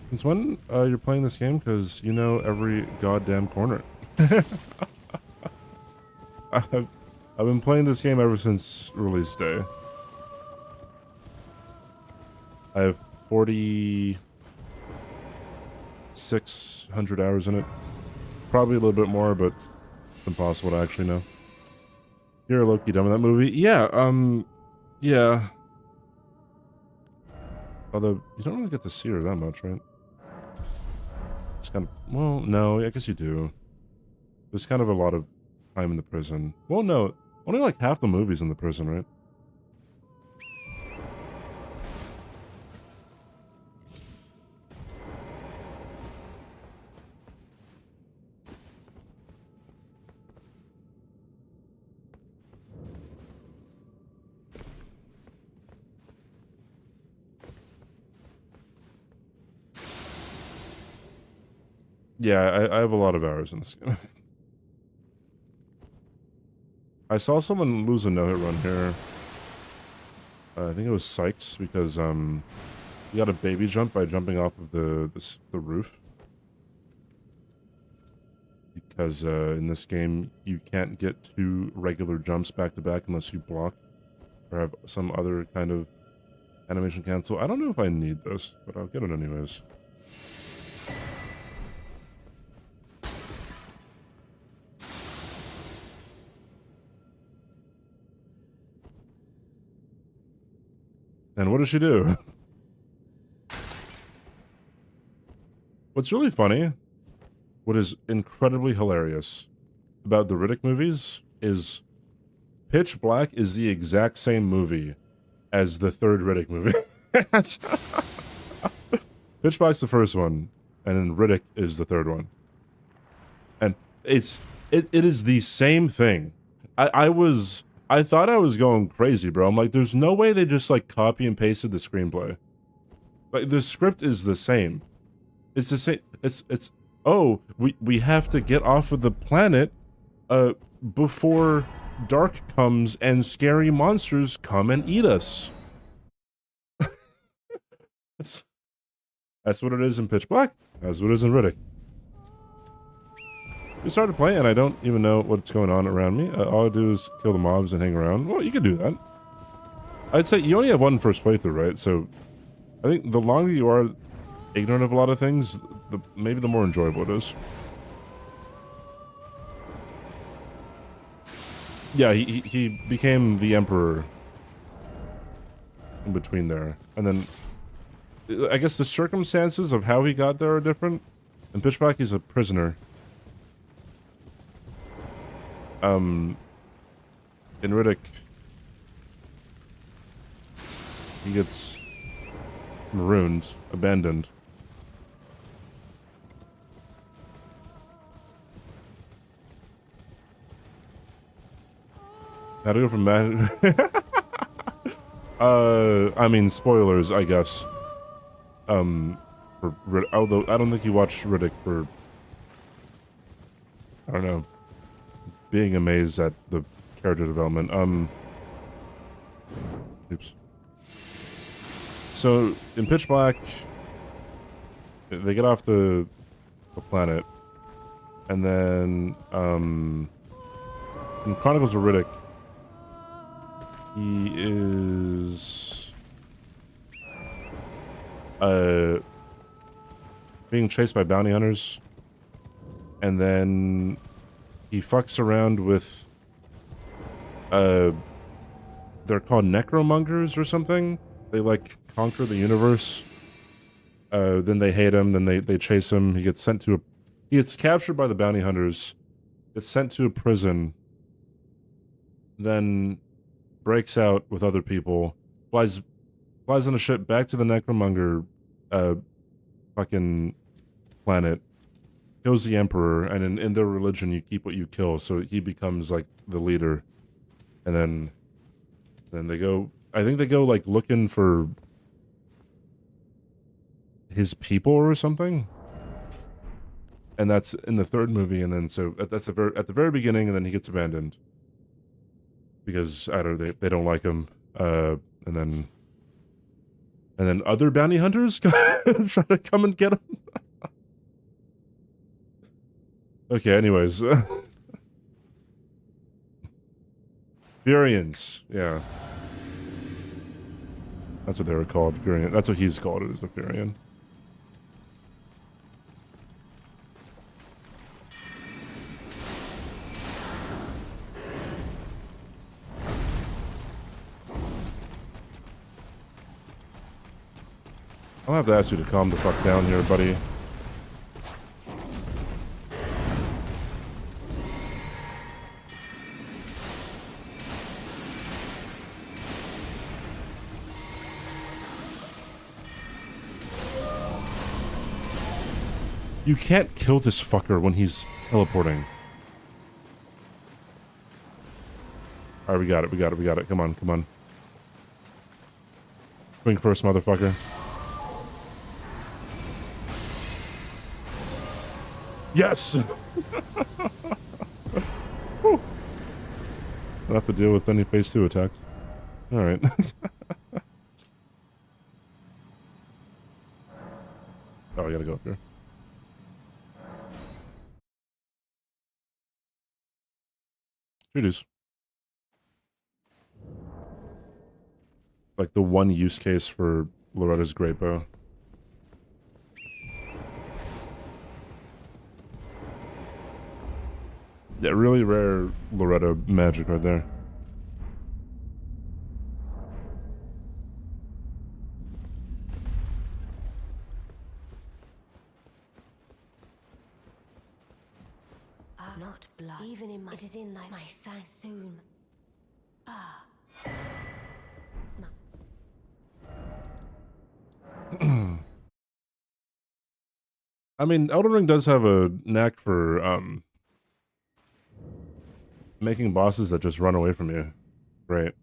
Since when you're playing this game? Because you know every goddamn corner. I've been playing this game ever since release day. I have 4,600 hours in it. Probably a little bit more, but it's impossible to actually know. You're low-key done with that movie? Yeah, yeah. Although, you don't really get to see her that much, right? It's kind of, well, no, I guess you do. There's kind of a lot of time in the prison. Well, no, only like half the movie's in the prison, right? Yeah, I have a lot of hours in this game. I saw someone lose a no-hit run here. I think it was Sykes, because he got a baby jump by jumping off of the roof. Because in this game, you can't get 2 regular jumps back-to-back unless you block or have some other kind of animation cancel. I don't know if I need this, but I'll get it anyways. And what does she do? What's really funny, what is incredibly hilarious about the Riddick movies is Pitch Black is the exact same movie as the 3rd Riddick movie. Pitch Black's the first one, and then Riddick is the 3rd one. And it is the same thing. I thought I was going crazy, bro. I'm like, there's no way they just, like, copy and pasted the screenplay. Like, the script is the same. It's the same. It's, oh, we have to get off of the planet, before dark comes and scary monsters come and eat us. That's what it is in Pitch Black. That's what it is in Riddick. We started playing, and I don't even know what's going on around me. All I do is kill the mobs and hang around. Well, you can do that. I'd say you only have one first playthrough, right? So, I think the longer you are ignorant of a lot of things, maybe the more enjoyable it is. Yeah, he became the Emperor in between there. And then, I guess the circumstances of how he got there are different. In Pitch Black, he's a prisoner. In Riddick, he gets marooned, abandoned. How to go from mad? I mean, spoilers, I guess. Although I don't think you watched Riddick for, I don't know, being amazed at the character development. Oops. So, in Pitch Black, they get off the planet, and then, in Chronicles of Riddick, he is, being chased by bounty hunters, and then he fucks around with, they're called necromongers or something. They, like, conquer the universe. Then they hate him, then they chase him. He gets sent to He gets captured by the bounty hunters, gets sent to a prison, then breaks out with other people, flies on a ship back to the Necromonger fucking planet, kills the Emperor, and in their religion you keep what you kill, so he becomes like the leader. And then they go, I think they go like looking for his people or something. And that's in the third movie, and then so that's at the very beginning, and then he gets abandoned. Because I don't know, they don't like him. And then other bounty hunters try to come and get him. Okay, anyways. Furians, yeah. That's what they were called, Furian. That's what he's called, is a Furian. I'll have to ask you to calm the fuck down here, buddy. You can't kill this fucker when he's teleporting. Alright, we got it. Come on. Swing first, motherfucker. Yes! I'll have to deal with any phase 2 attacks. Alright. Oh, I gotta go up here. Judas. Like the one use case for Loretta's Great Bow. Yeah, really rare Loretta magic right there. Not blood. Even in my... It is in my thigh soon. I mean, Elden Ring does have a knack for, making bosses that just run away from you. Right.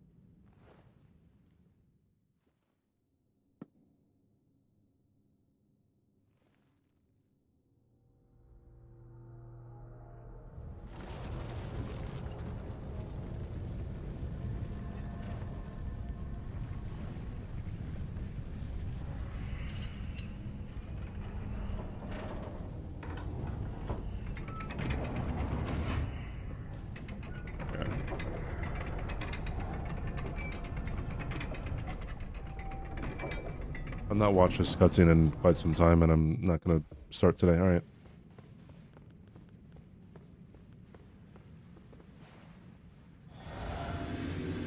I've not watched this cutscene in quite some time, and I'm not gonna start today. Alright.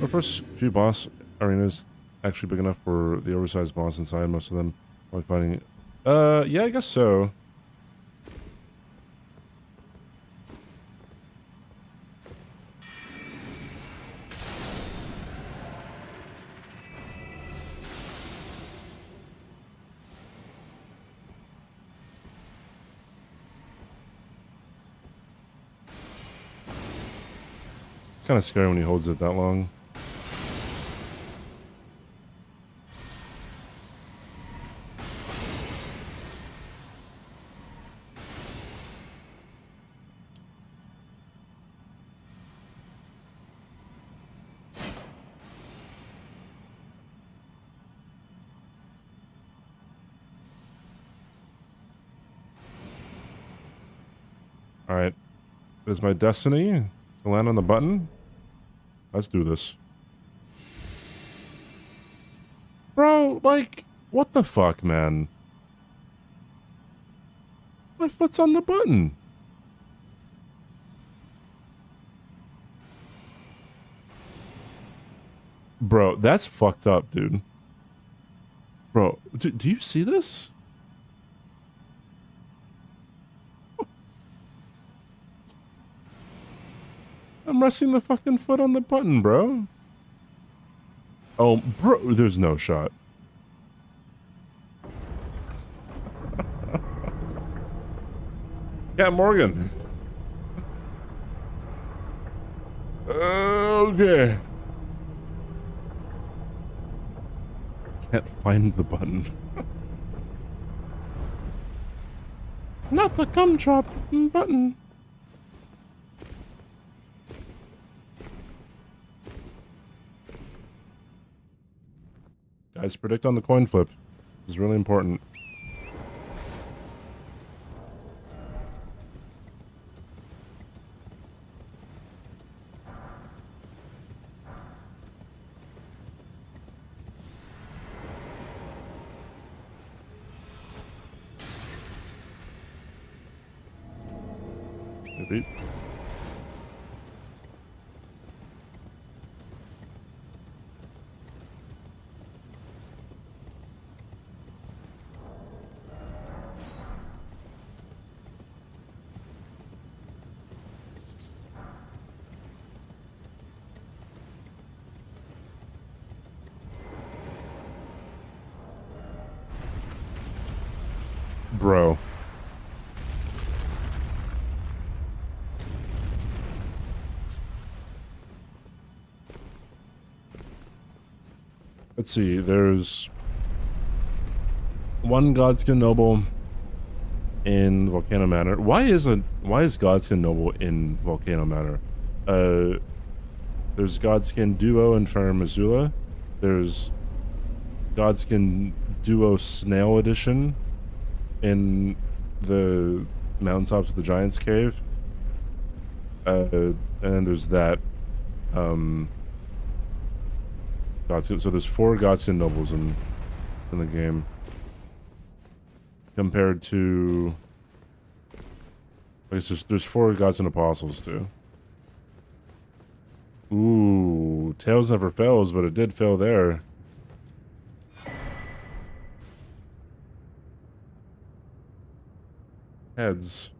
The first few boss arenas actually big enough for the oversized boss inside. Most of them are fighting. Yeah, I guess so. It's kind of scary when he holds it that long. Alright. It is my destiny to land on the button. Let's do this. Bro, like, what the fuck, man? My foot's on the button. Bro, that's fucked up, dude. Bro, do you see this? I'm resting the fucking foot on the button, bro. Oh, bro, there's no shot. Cat Morgan. Okay. Can't find the button. Not the gumdrop button. Guys, predict on the coin flip. This is really important. Beep. Bro. Let's see, there's one Godskin Noble in Volcano Manor. Why is Godskin Noble in Volcano Manor? There's Godskin Duo in Fair Missoula. There's Godskin Duo Snail Edition in the mountaintops of the Giant's Cave. And then there's that. Godskin, so there's 4 Godskin Nobles in the game. Compared to, I guess there's 4 Godskin Apostles too. Ooh, Tails never fails, but it did fail there. Heads.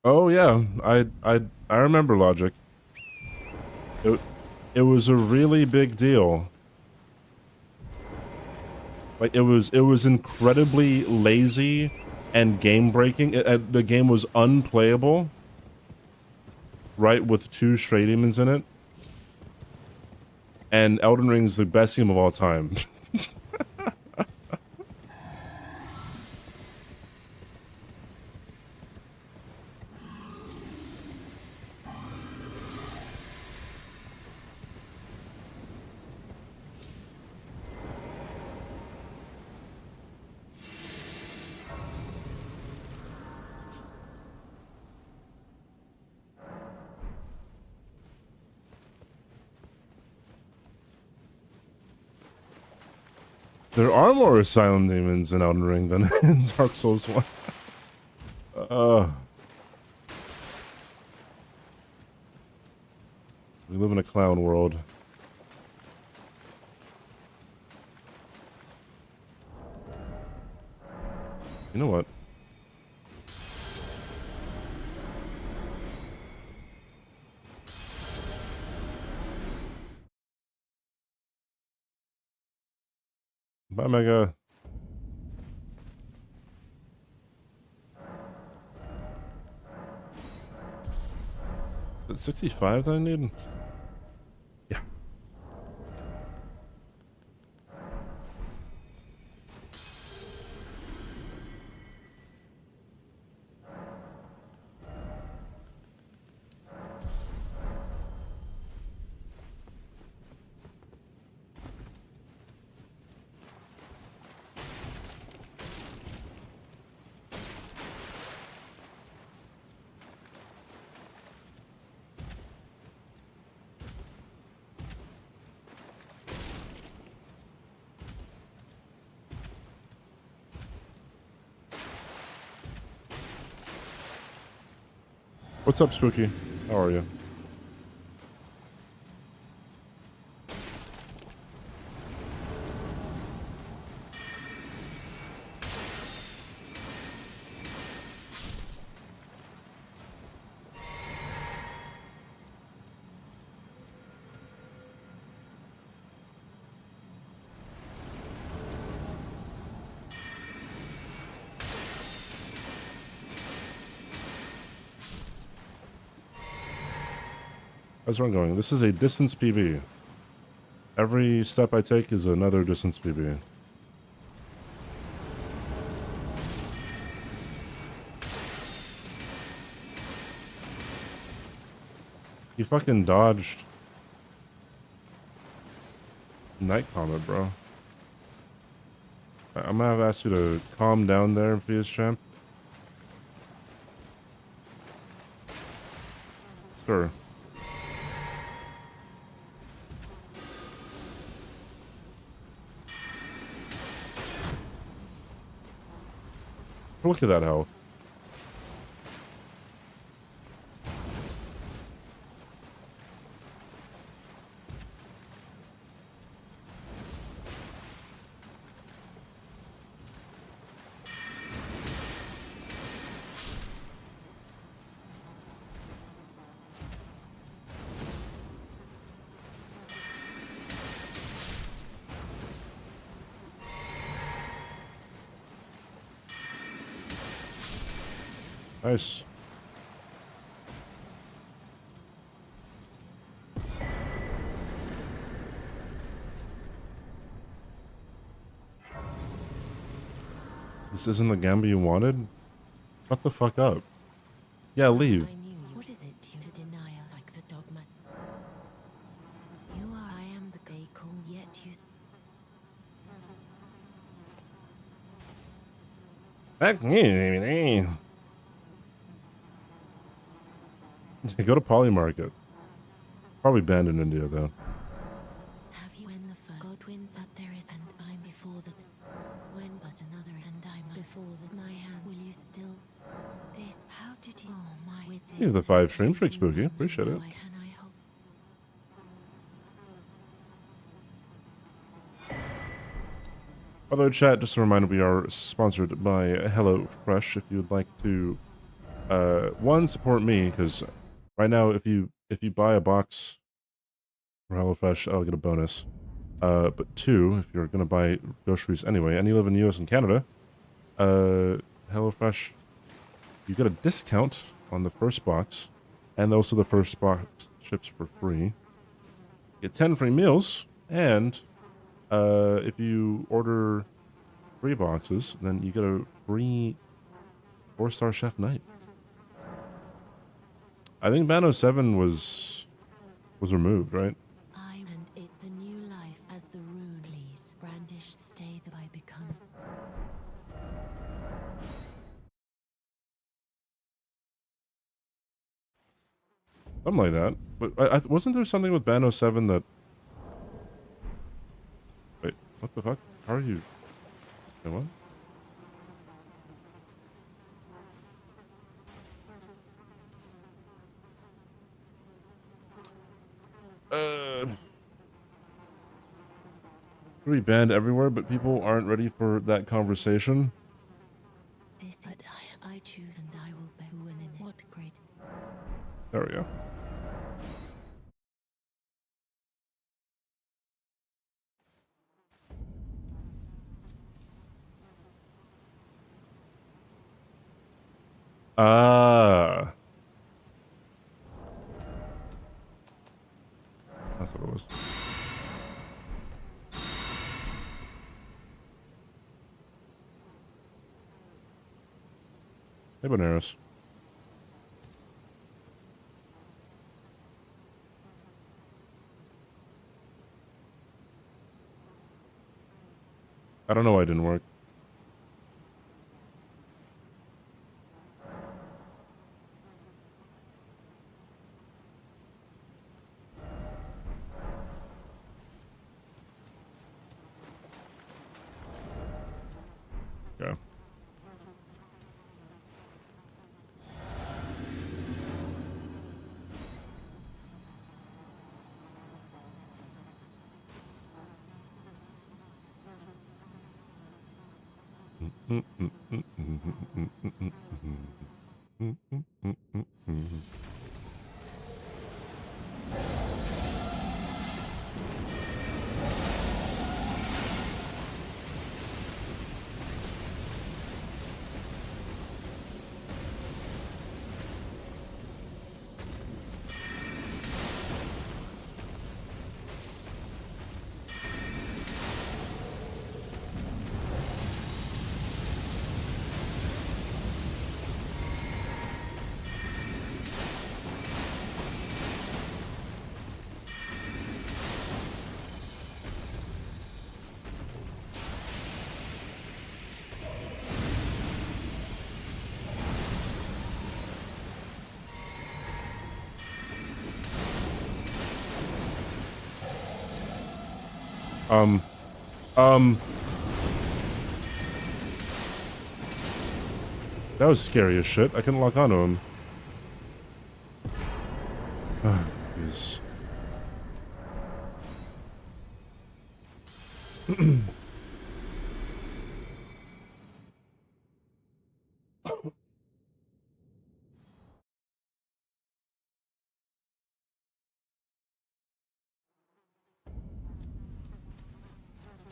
Oh yeah, I remember Logic. It was a really big deal. Like it was incredibly lazy and game breaking. The game was unplayable. Right, with 2 Stray Demons in it. And Elden Ring's the best game of all time. There are more Asylum Demons in Elden Ring than in Dark Souls 1. We live in a clown world. You know what? Bye, Mega. Is it 65 that I need? Yeah. What's up, Spooky? How are you? How's run going? This is a distance PB. Every step I take is another distance PB. He fucking dodged Night Comet, bro. I'm gonna have asked you to calm down there, PS Champ. Sure. Look at that health. Nice. This isn't the Gamba you wanted? Shut the fuck up. Yeah, leave. I knew you. What is it you to deny us like the dogma? You are, I am the gay call, yet you. Go to Poly Market. Probably banned in India, though. Have you when the first Godwin's that there is and I'm before that? When but another and I'm before that my hand will you still? This, how did you? Oh my, with this. Here's the 5 stream trick, Spooky. Appreciate it. Can I hope? By the way, chat, just a reminder, we are sponsored by HelloFresh. If you'd like to, one, support me, because right now, if you buy a box for HelloFresh, I'll get a bonus. But two, if you're gonna buy groceries anyway, and you live in the US and Canada, HelloFresh, you get a discount on the first box, and also the first box ships for free. You get 10 free meals, and if you order 3 boxes, then you get a free 4-star chef night. I think Bano 7 was removed, right? I and it the new life as the rune please brandish stay that I become. Something like that. But wasn't there something with Bano 7 that... Wait, what the fuck? How are you... Wait, what? We banned everywhere, but people aren't ready for that conversation. This but I choose and I will be who will in it. What great. There we go. Ah. That's what it was. Hey, Banaras. I don't know why it didn't work. Yeah. That was scary as shit. I couldn't lock onto him. Ah, jeez.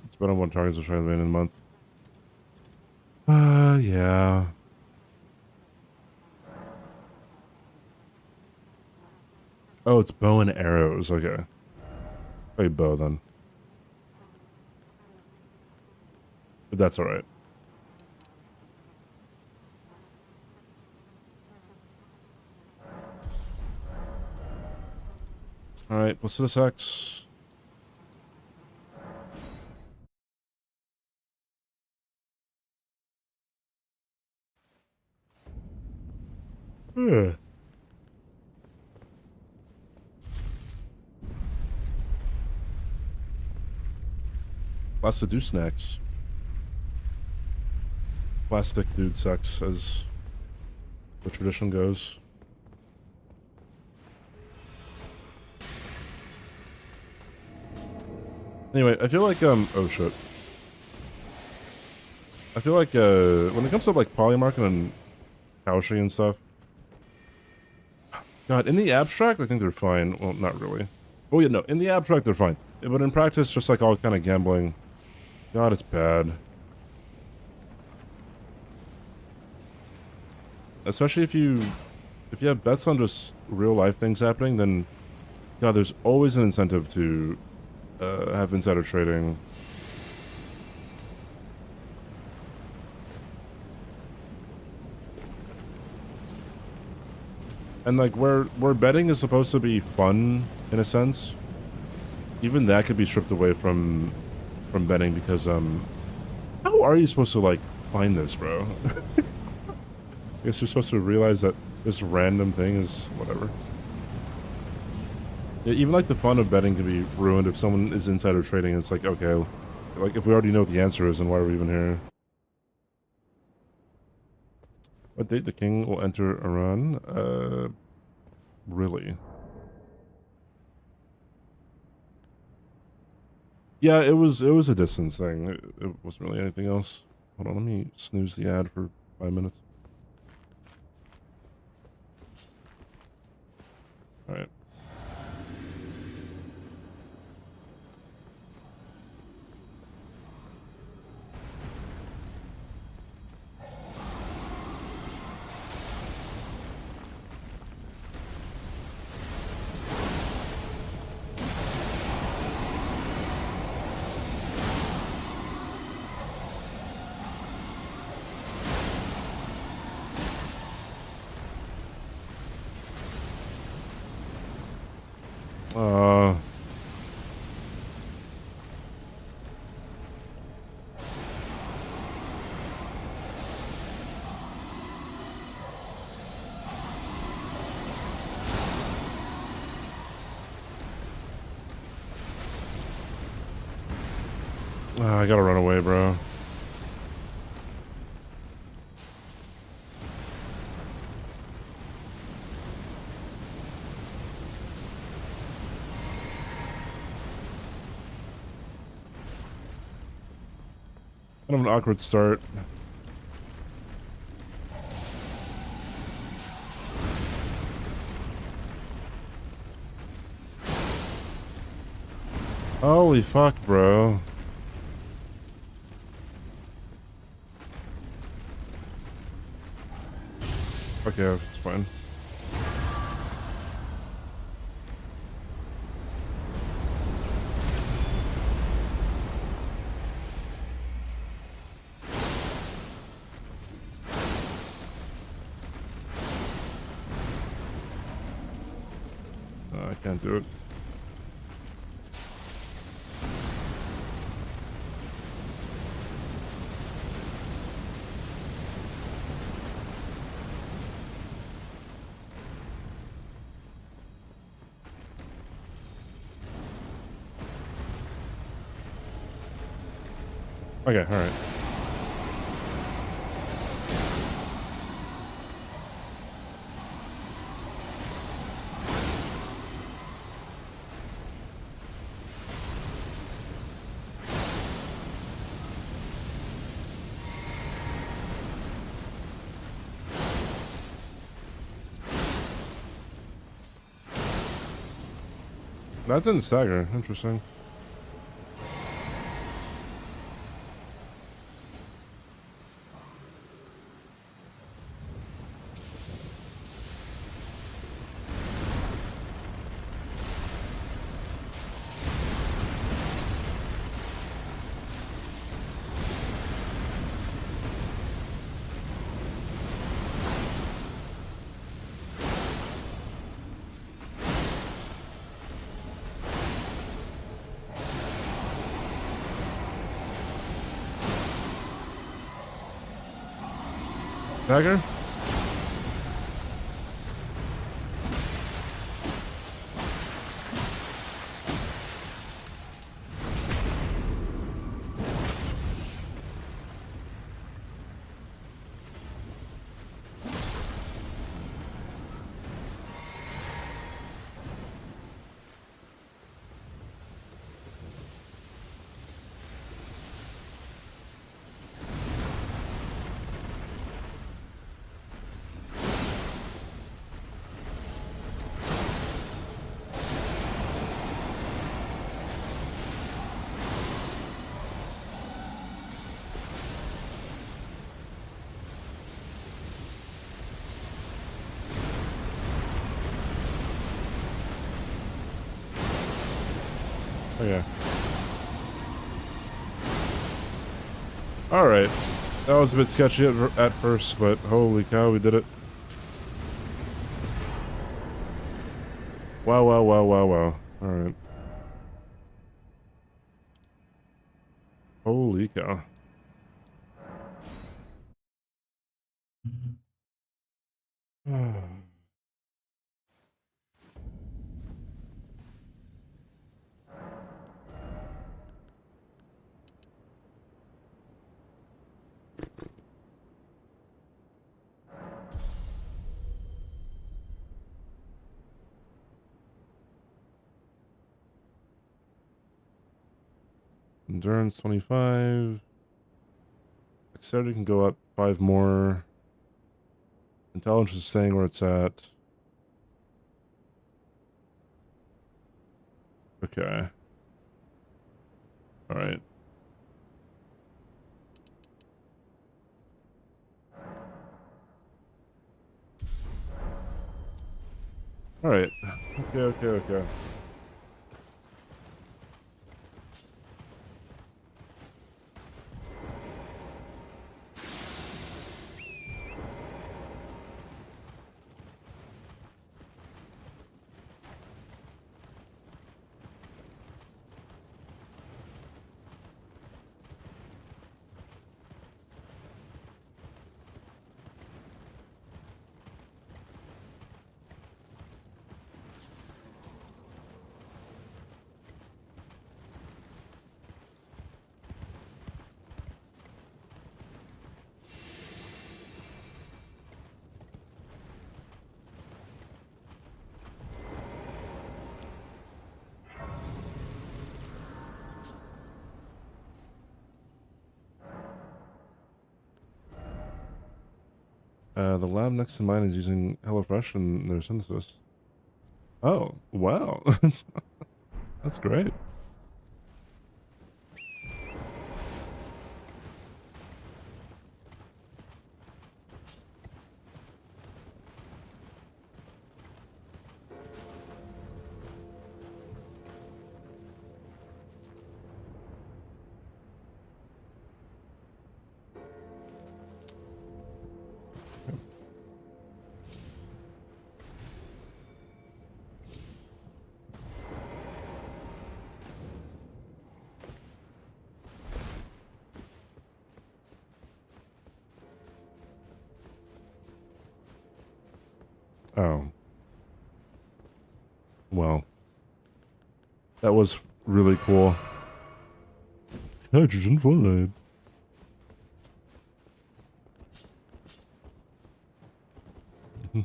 It's been on 1 targets to try to win in a month. Yeah. Oh, it's bow and arrows. Okay. Play bow then. But that's alright. Alright, Placidus X. Yeah. Placidus snacks. Plastic dude sucks, as the tradition goes. Anyway, I feel like, oh shit. I feel like, when it comes to, like, polymarket and Kaoshi and stuff, God, in the abstract, I think they're fine. Well, not really. Oh yeah, no, in the abstract, they're fine. But in practice, just like all kind of gambling, God, it's bad. Especially if you have bets on just real life things happening, then God, there's always an incentive to have insider trading. And like where betting is supposed to be fun in a sense, even that could be stripped away from betting because how are you supposed to like find this, bro? I guess you're supposed to realize that this random thing is whatever. Yeah, even like the fun of betting can be ruined if someone is insider trading. It's like, okay, like if we already know what the answer is, then why are we even here? What date the king will enter Iran? Really? Yeah, it was a distance thing. It wasn't really anything else. Hold on, let me snooze the ad for 5 minutes. All right. I gotta run away, bro. Kind of an awkward start. Holy fuck, bro. Okay, it's fine. I can't do it. Okay, alright. That didn't stagger. Interesting. Stagger? Oh yeah. Alright. That was a bit sketchy at first, but holy cow, we did it. Wow, wow, wow, wow, wow. Alright. Holy cow. Endurance 25. Dexterity can go up 5 more. Intelligence is staying where it's at. Okay. Alright. Alright. Okay. The lab next to mine is using HelloFresh in their synthesis. Oh, wow. That's great. Oh. Well. That was really cool. Hydrogen fluoride.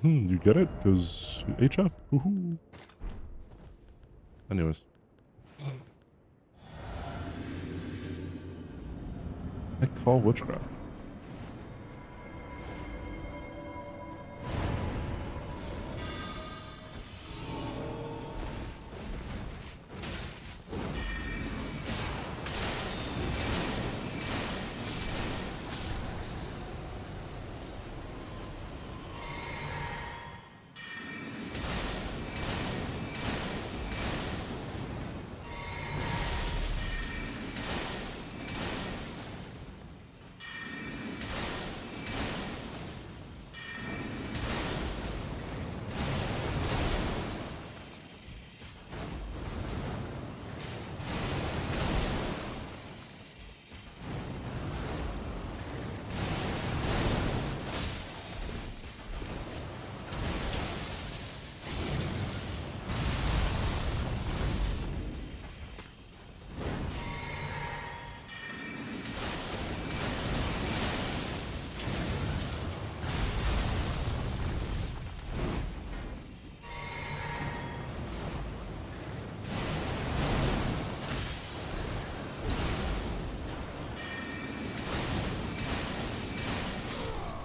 You get it? Because HF? Woohoo. Anyways. Nightfall Witchcraft.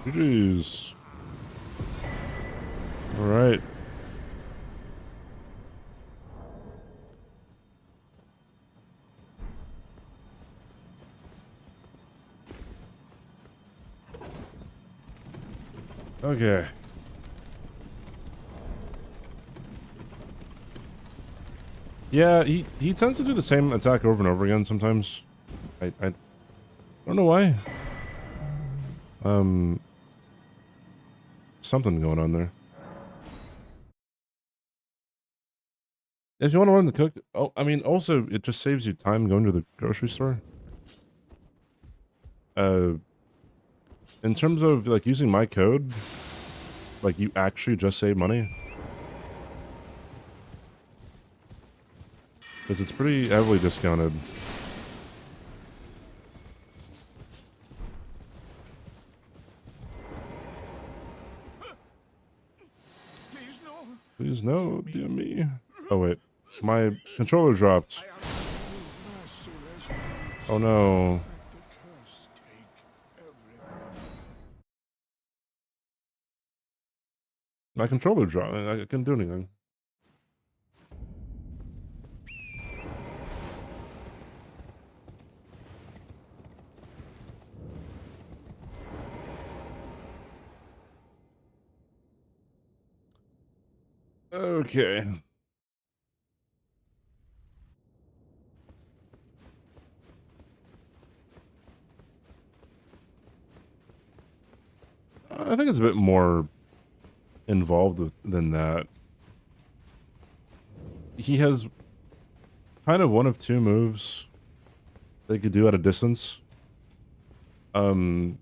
GG's. All right. Okay. Yeah, he tends to do the same attack over and over again sometimes. I don't know why. Something going on there. If you want to learn to cook, oh, I mean, also it just saves you time going to the grocery store. In terms of like using my code, like you actually just save money. Because it's pretty heavily discounted. Please no, dear me. Oh wait, my controller dropped. Oh no. My controller dropped. I couldn't do anything. Okay. I think it's a bit more involved than that. He has kind of one of two moves they could do at a distance. And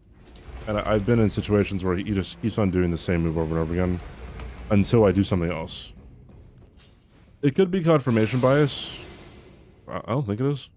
I've been in situations where he just keeps on doing the same move over and over again until I do something else. It could be confirmation bias. I don't think it is.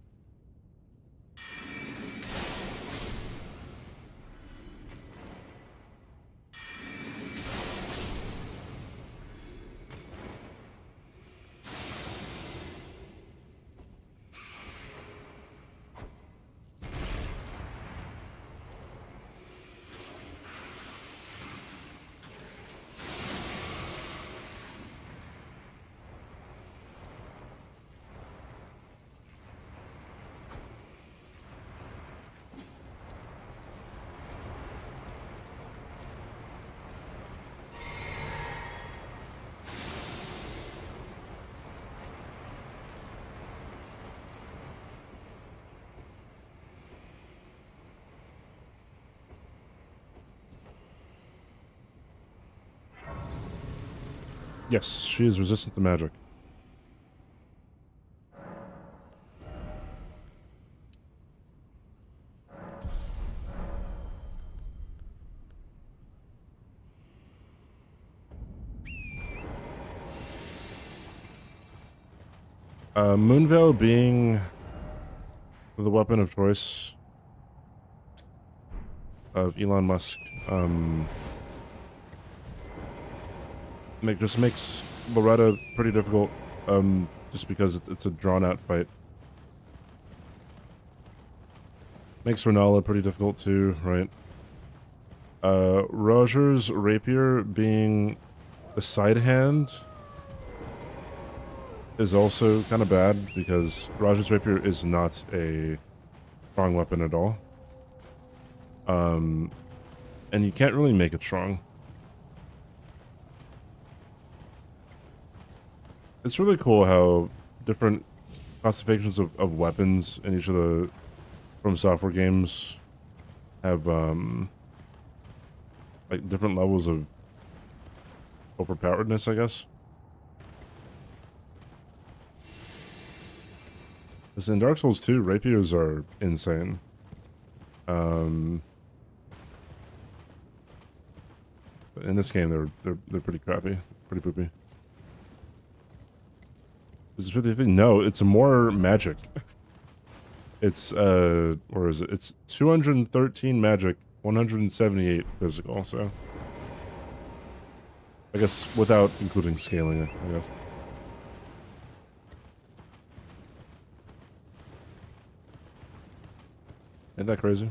Yes, she is resistant to magic. Moonveil being the weapon of choice of Elon Musk, just makes Loretta pretty difficult, just because it's a drawn-out fight. Makes Renala pretty difficult too, right? Roger's rapier being a side hand is also kind of bad because Roger's rapier is not a strong weapon at all. And you can't really make it strong. It's really cool how different classifications of weapons in each of the From Software games have like different levels of overpoweredness, I guess. Because in Dark Souls 2, rapiers are insane. But in this game, they're pretty crappy, pretty poopy. Is it 50? No, it's more magic. It's or is it? It's 213 magic, 178 physical. So I guess without including scaling it, I guess. Ain't that crazy?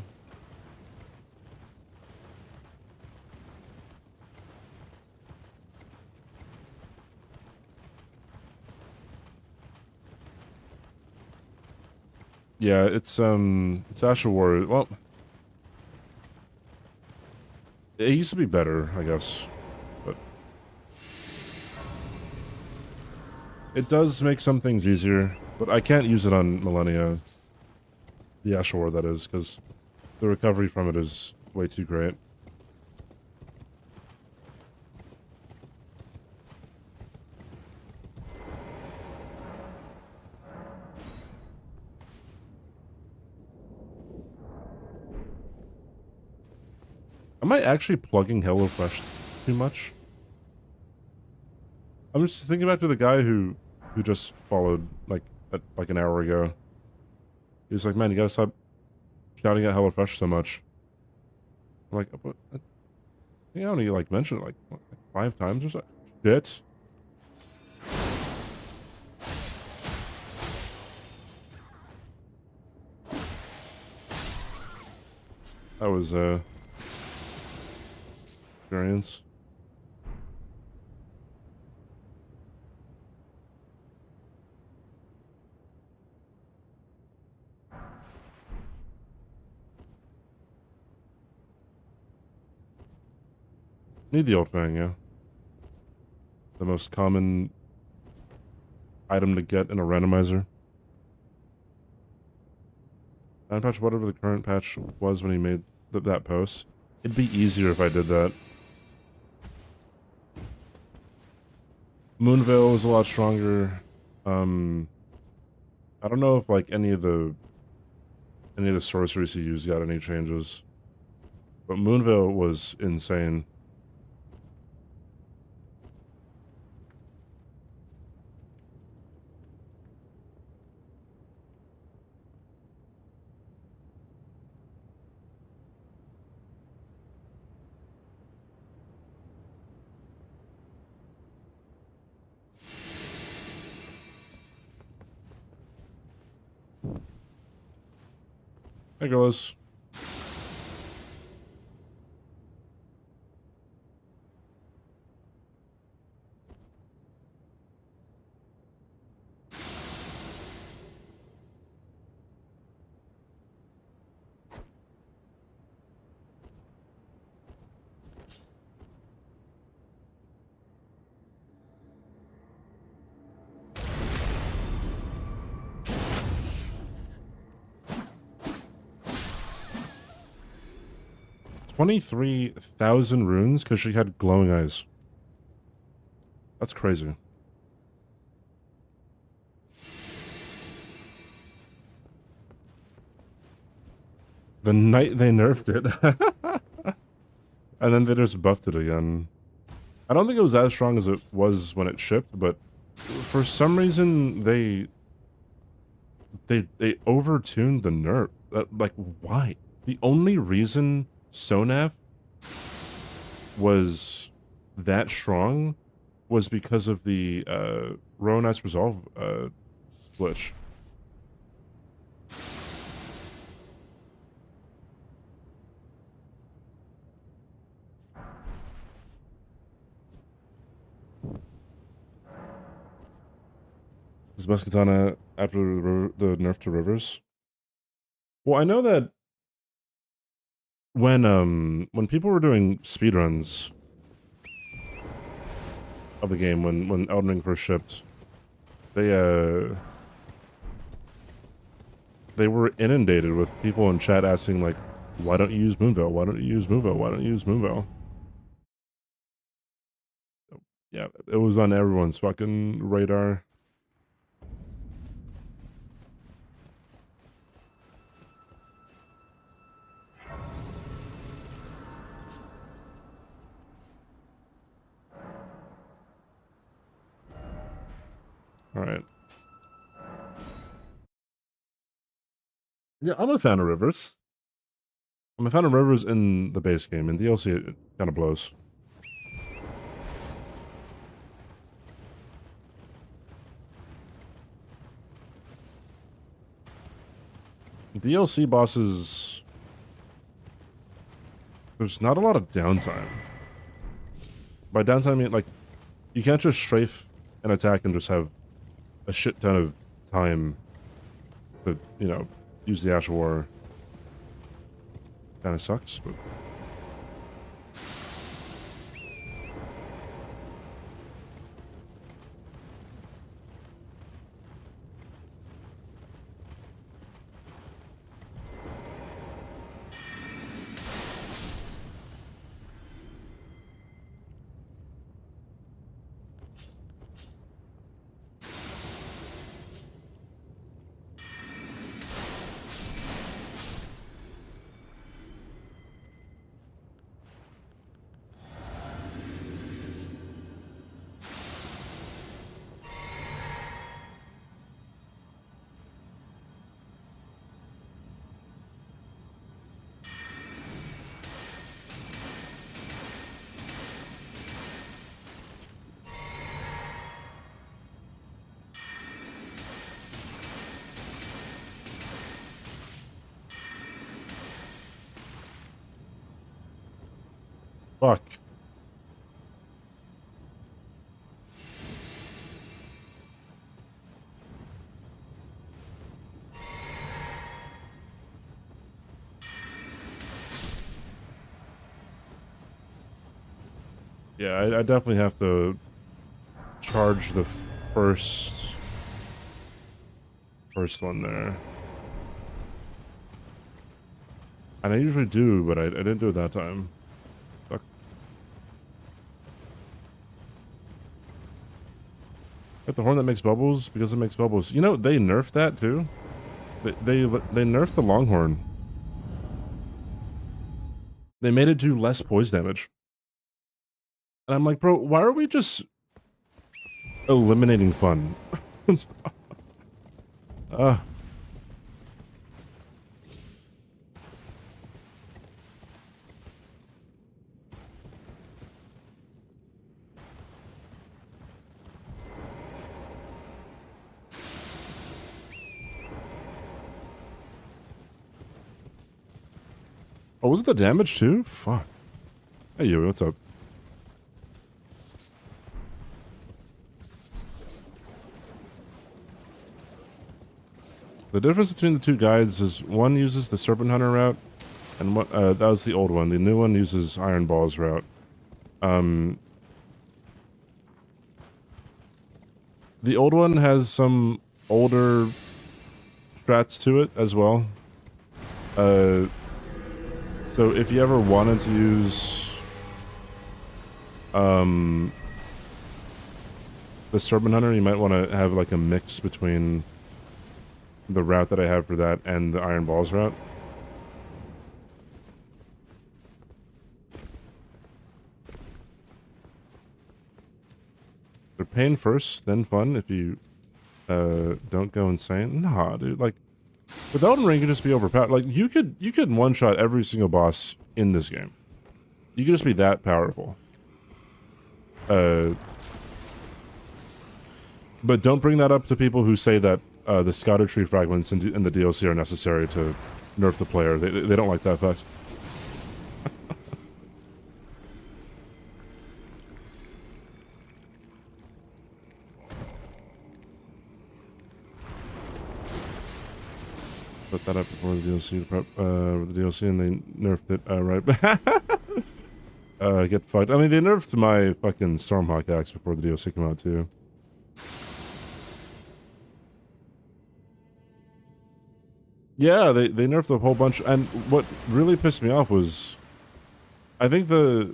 Yeah, it's Asher War. Well, it used to be better, I guess, but it does make some things easier. But I can't use it on Millennia, the Asher War, that is, because the recovery from it is way too great. Am I actually plugging HelloFresh too much? I'm just thinking back to the guy who just followed like an hour ago. He was like, "Man, you gotta stop shouting at HelloFresh so much." I'm like, "But I only like mentioned it like 5 times or so." Shit. That was experience. Need the old fang, yeah. The most common item to get in a randomizer. And patch whatever the current patch was when he made that post. It'd be easier if I did that. Moonveil is a lot stronger. I don't know if like any of the sorceries he used got any changes. But Moonveil was insane. Hey, girls. $23,000 runes because she had glowing eyes. That's crazy. The night they nerfed it. And then they just buffed it again. I don't think it was as strong as it was when it shipped, but for some reason they they overtuned the nerf. Like, why? The only reason Sonaf was that strong was because of the Ronite's Resolve glitch. Is best katana after the nerf to Rivers? Well, I know that when people were doing speedruns of the game, when Elden Ring first shipped, they were inundated with people in chat asking like, why don't you use Moonveil? Why don't you use Moonveil? Why don't you use Moonveil? Yeah, it was on everyone's fucking radar. All right. Yeah, I'm a fan of Rivers. I'm a fan of Rivers in the base game. In DLC, it kind of blows. DLC bosses, there's not a lot of downtime. By downtime, I mean, like, you can't just strafe an attack and just have a shit ton of time to, you know, use the Ash of War. Kind of sucks, but... Fuck. Yeah, I definitely have to charge the first one there. And I usually do, but I didn't do it that time. Fuck. Got the horn that makes bubbles because it makes bubbles. You know, they nerfed that too. They nerfed the Longhorn. They made it do less poise damage. And I'm like, bro, why are we just eliminating fun? Oh, was it the damage too? Fuck. Hey, Yui, what's up? The difference between the two guides is one uses the Serpent Hunter route, and what that was the old one. The new one uses Iron Balls route. The old one has some older strats to it as well. So if you ever wanted to use the Serpent Hunter, you might want to have like a mix between the route that I have for that and the Iron Balls route. They're pain first, then fun if you don't go insane. Nah, dude. Like, with Elden Ring, you could just be overpowered. Like, you could one-shot every single boss in this game. You could just be that powerful. But don't bring that up to people who say that the Scouter Tree fragments in the DLC are necessary to nerf the player. They don't like that fact. Put that up before the DLC to prep the DLC, and they nerfed it right. Get fucked. I mean, they nerfed my fucking Stormhawk axe before the DLC came out too. Yeah, they nerfed a whole bunch, and what really pissed me off was, I think they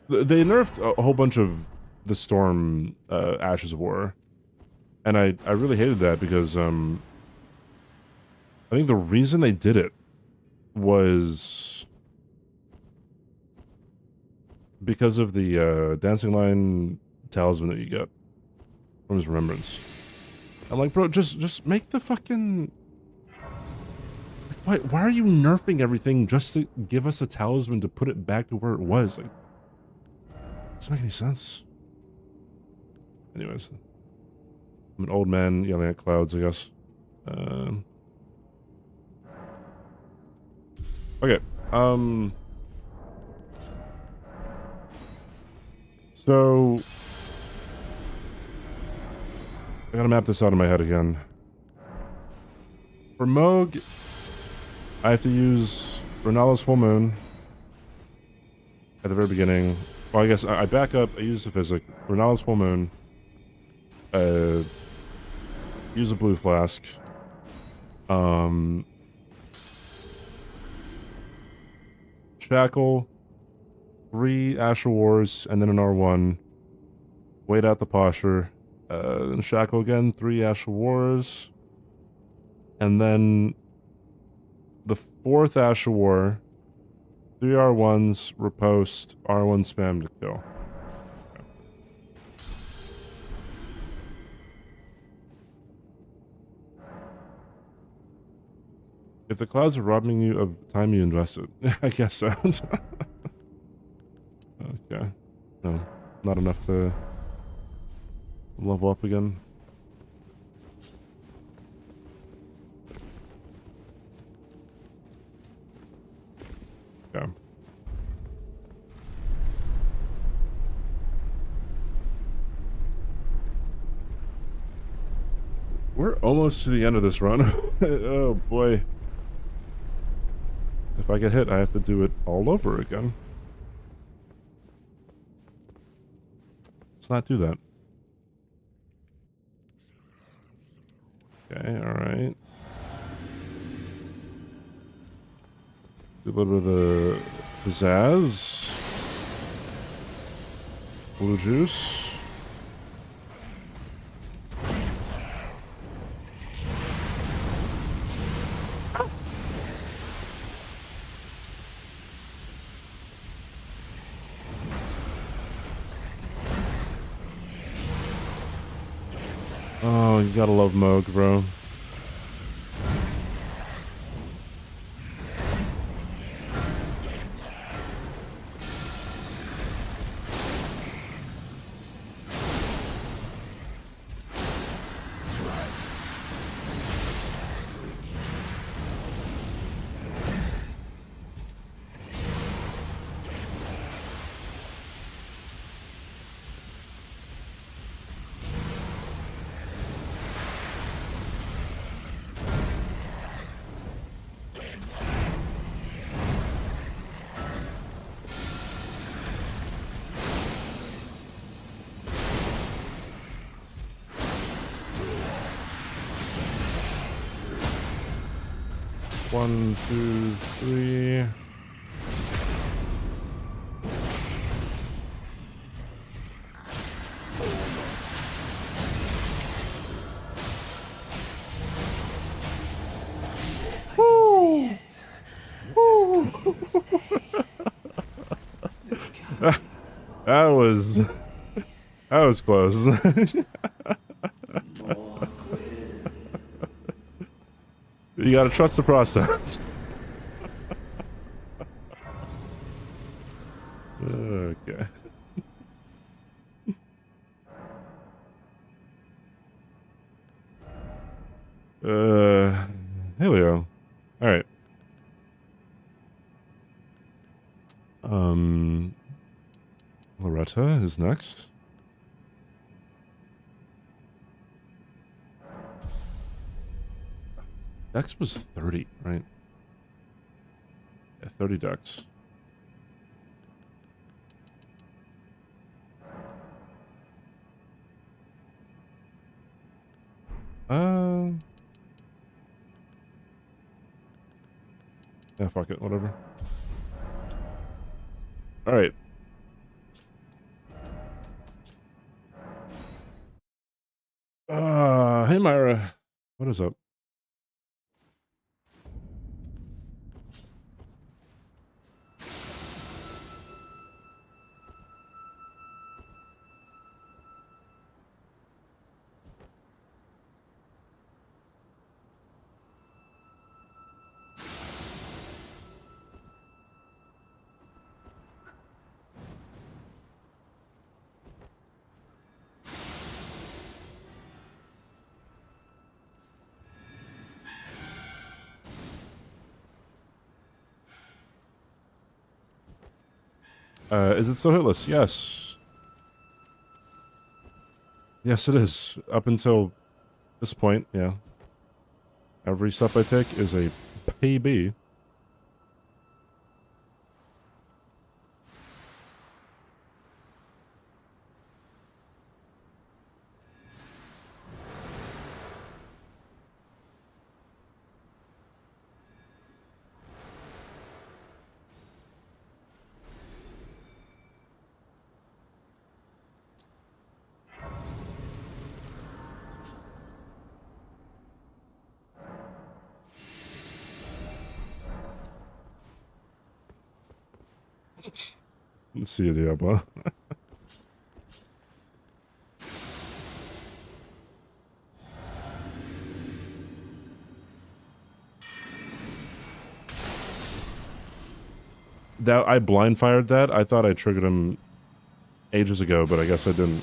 nerfed a whole bunch of the Storm Ashes of War, and I really hated that because I think the reason they did it was because of the Dancing Lion talisman that you get from his remembrance. I'm like, bro, just make the fucking... Why are you nerfing everything just to give us a talisman to put it back to where it was? Like, doesn't make any sense. Anyways, I'm an old man yelling at clouds, I guess. Okay, so I gotta map this out in my head again. For Moog, I have to use Renala's Full Moon at the very beginning. Well, I guess I back up, I use the Physic, Renala's Full Moon, use a Blue Flask, Shackle, 3 Asher Wars, and then an R1. Wait out the posture. Then Shackle again, 3 Asher Wars. And then the 4th Asher War, 3 R1s, riposte, R1 spam to kill. Okay. If the clouds are robbing you of time you invested, I guess so. Okay. No, not enough to level up again. Okay. We're almost to the end of this run. Oh boy. If I get hit, I have to do it all over again. Let's not do that. Okay, alright. Do a little bit of the pizzazz. Blue juice. Oh, you gotta love Moog, bro. One, two, three. Woo! Woo! That was close. You gotta trust the process. Okay. Hey Leo. All right. Loretta is next. Dex was 30, right? Yeah, 30 Dex. Yeah, fuck it, whatever. All right. Hey Myra. What is up? Is it still hitless? Yes. Yes, it is. Up until this point, yeah. Every step I take is a PB. Let's see, Diablo. That I blind fired that. I thought I triggered him ages ago, but I guess I didn't.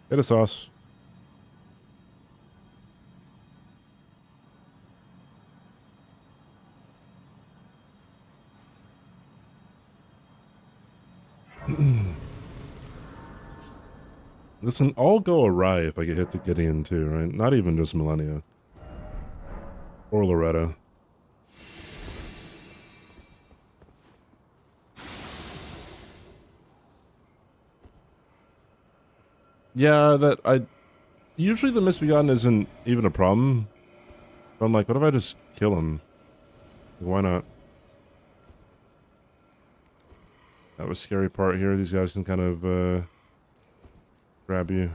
Hit a sauce. This can all go awry if I get hit to Gideon too, right? Not even just Millennia. Or Loretta. Yeah, usually the Misbegotten isn't even a problem. But I'm like, what if I just kill him? Why not? That was a scary part here. These guys can kind of, grab you.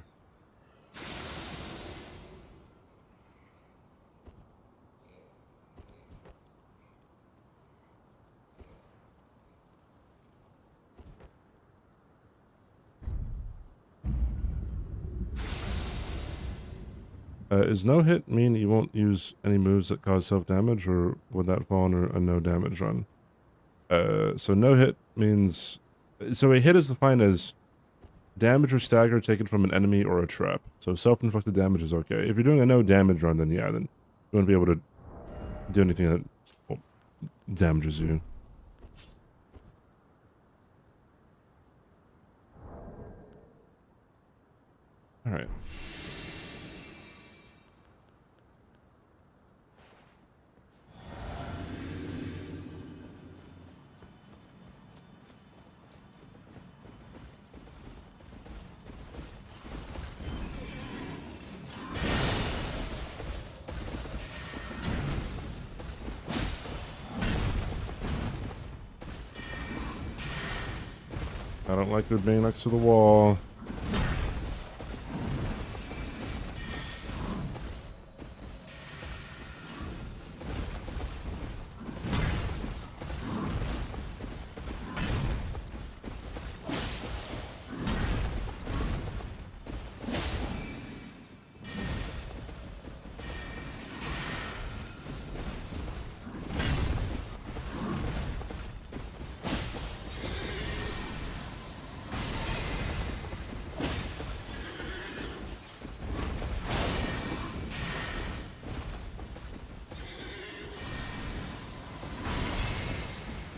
Is no hit mean you won't use any moves that cause self-damage, or would that fall under a no damage run? So no hit means... So a hit is defined as damage or stagger taken from an enemy or a trap. So self-inflicted damage is okay. If you're doing a no damage run, then yeah, then you wouldn't be able to do anything that, well, damages you. Alright. don't like her being next to the wall.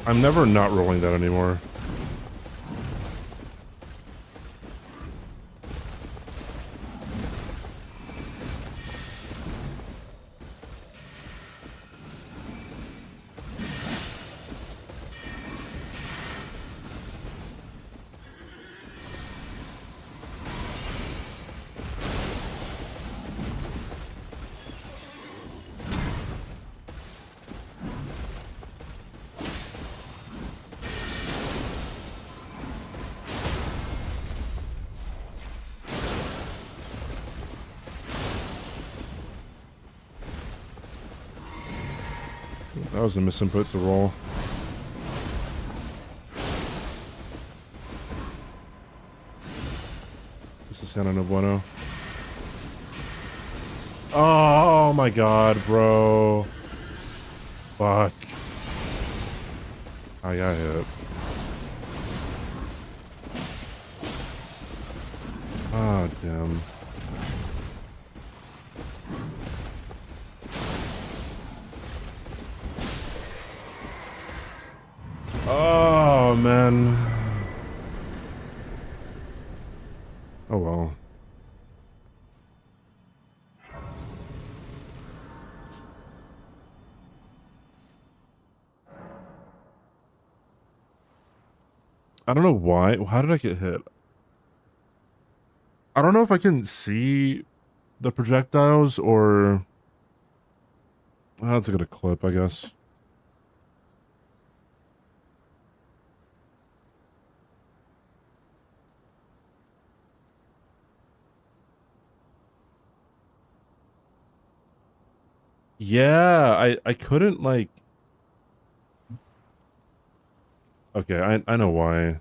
I'm never not rolling that anymore. That was a misinput to roll. This is kind of no bueno. Oh my god, bro. Fuck. I got hit. Ah, damn. Oh, man. Oh, well. I don't know why. How did I get hit? I don't know if I can see the projectiles or... Oh, that's a good clip, I guess. Yeah, I couldn't, like... Okay, I know why.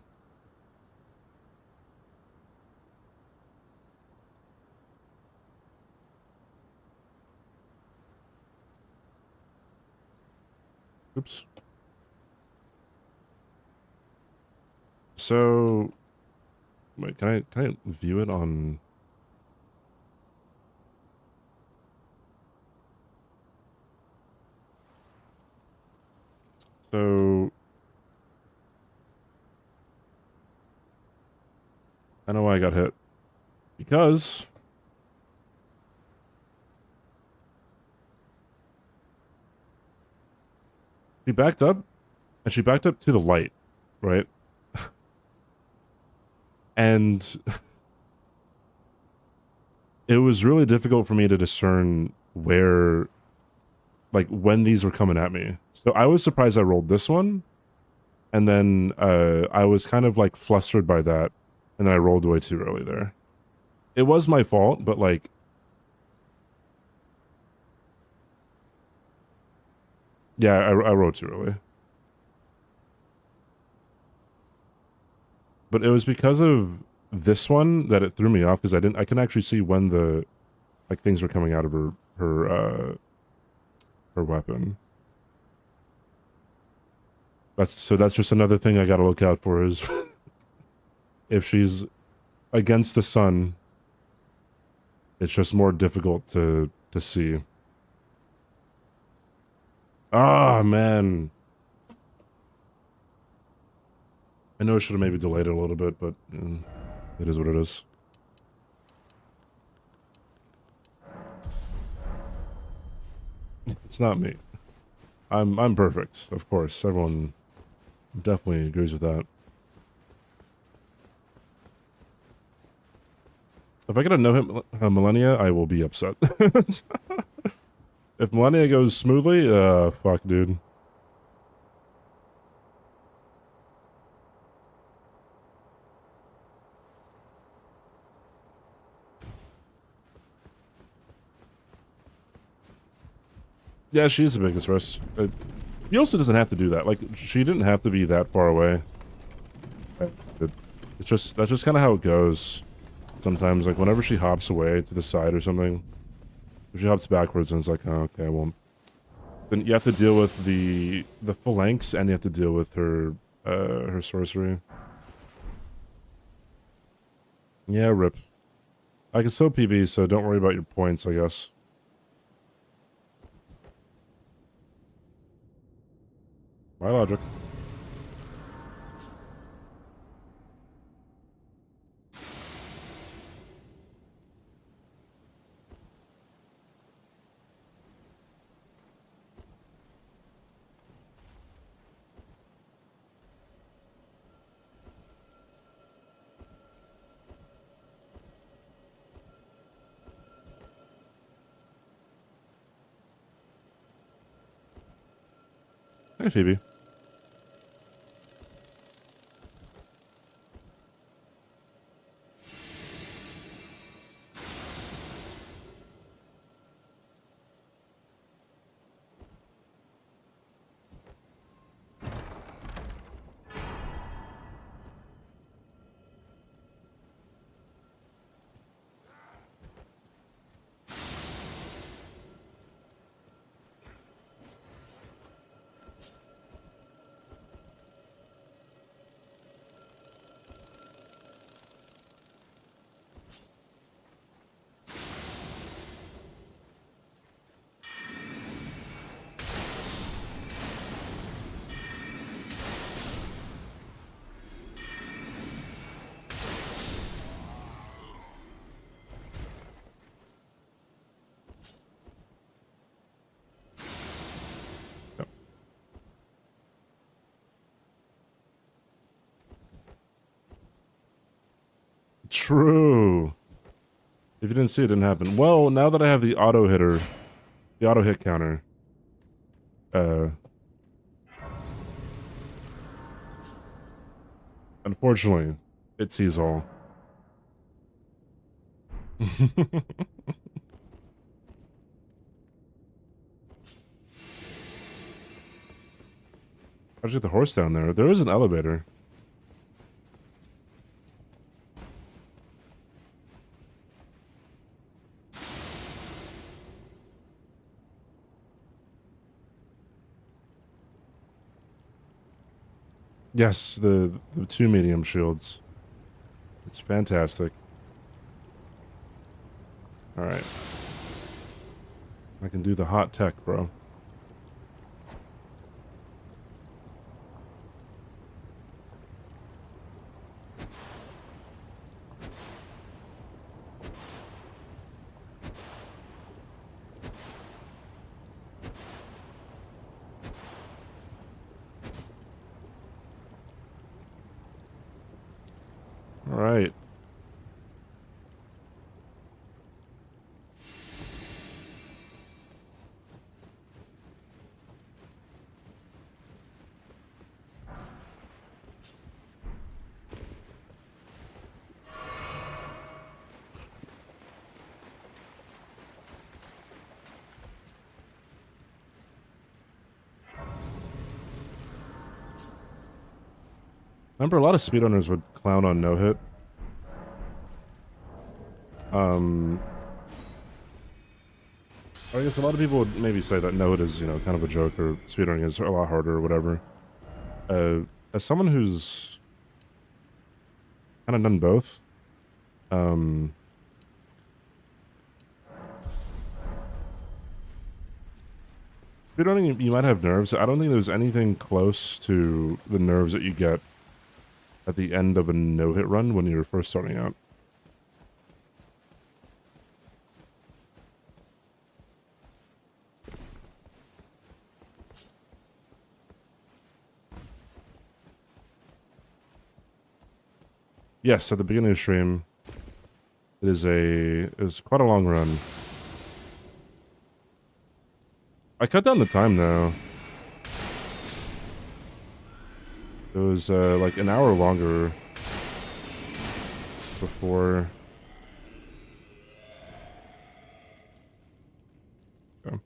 Oops. So... Wait, can I view it on... So... I know why I got hit. Because... She backed up, and she backed up to the light, right? And... It was really difficult for me to discern where... Like, when these were coming at me. So I was surprised I rolled this one. And then, I was kind of, like, flustered by that. And then I rolled way too early there. It was my fault, but, like... Yeah, I rolled too early. But it was because of this one that it threw me off, because I can actually see when the, like, things were coming out of her weapon. So that's just another thing I gotta look out for is if she's against the sun, it's just more difficult to see. Ah, man. I know I should have maybe delayed it a little bit, but it is what it is. It's not me. I'm perfect, of course. Everyone definitely agrees with that. If I get a no-hit Millennia, I will be upset. If Millennia goes smoothly, fuck, dude. 'Cause, Yeah, she's the biggest risk. Yosa doesn't have to do that. Like, she didn't have to be that far away. It's just, that's just kind of how it goes. Sometimes, like, whenever she hops away to the side or something, if she hops backwards and it's like, oh, okay, well, then you have to deal with the phalanx and you have to deal with her, her sorcery. Yeah, rip. I can still PB, so don't worry about your points, I guess. My logic. Hey, Phoebe. True. If you didn't see it, it didn't happen. Well, now that I have the auto hitter, the auto hit counter, unfortunately, it sees all. How'd you get the horse down there? There is an elevator. Yes, the two medium shields. It's fantastic. Alright. I can do the hot tech, bro. Alright. Remember, a lot of speedrunners would clown on no-hit. I guess a lot of people would maybe say that no-hit is, you know, kind of a joke, or speedrunning is a lot harder, or whatever. As someone who's kind of done both, speedrunning, you might have nerves. I don't think there's anything close to the nerves that you get at the end of a no-hit run when you're first starting out. Yes, at the beginning of the stream, it was quite a long run. I cut down the time though. It was like an hour longer before. Okay.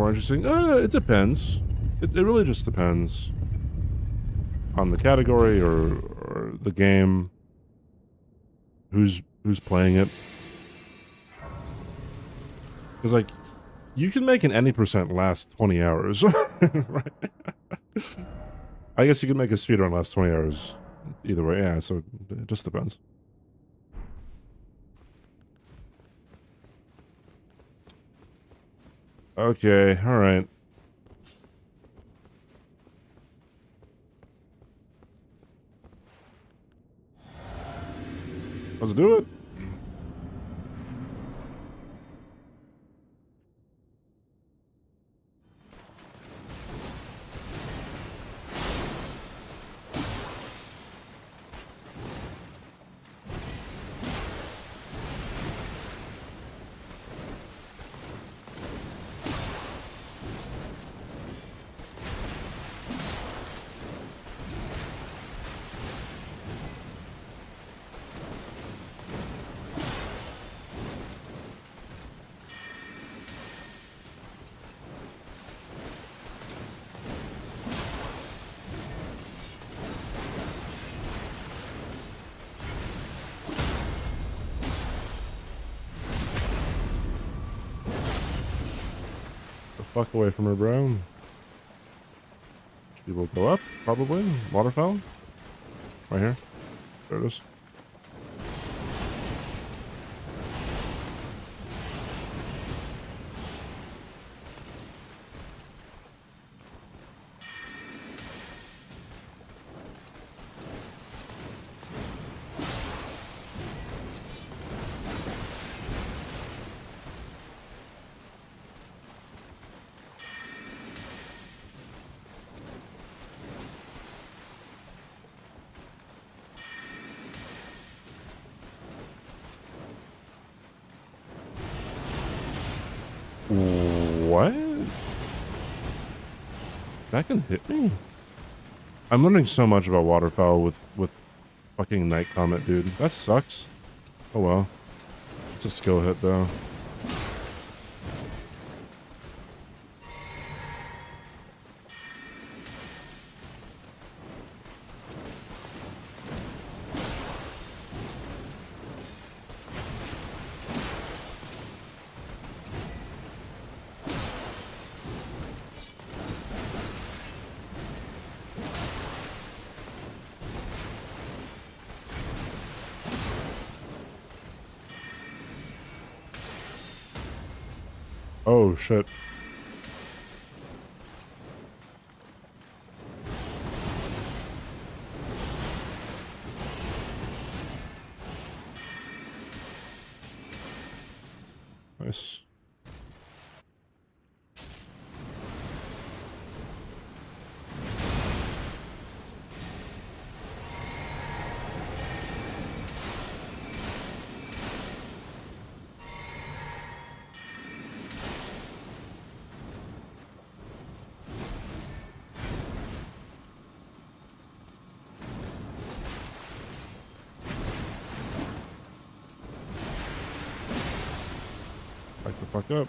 more interesting? It depends. It really just depends on the category or the game, who's playing it. Because like, you can make an any percent last 20 hours, right? I guess you can make a speedrun last 20 hours. Either way, yeah. So it just depends. Okay, all right. Let's do it. Fuck away from her, bro. She will go up, probably. Waterfowl? Right here. There it is. What? That can hit me? I'm learning so much about waterfowl with fucking Night Comet, dude. That sucks. Oh well. It's a skill hit, though. Oh, shit. Nice. Back the fuck up.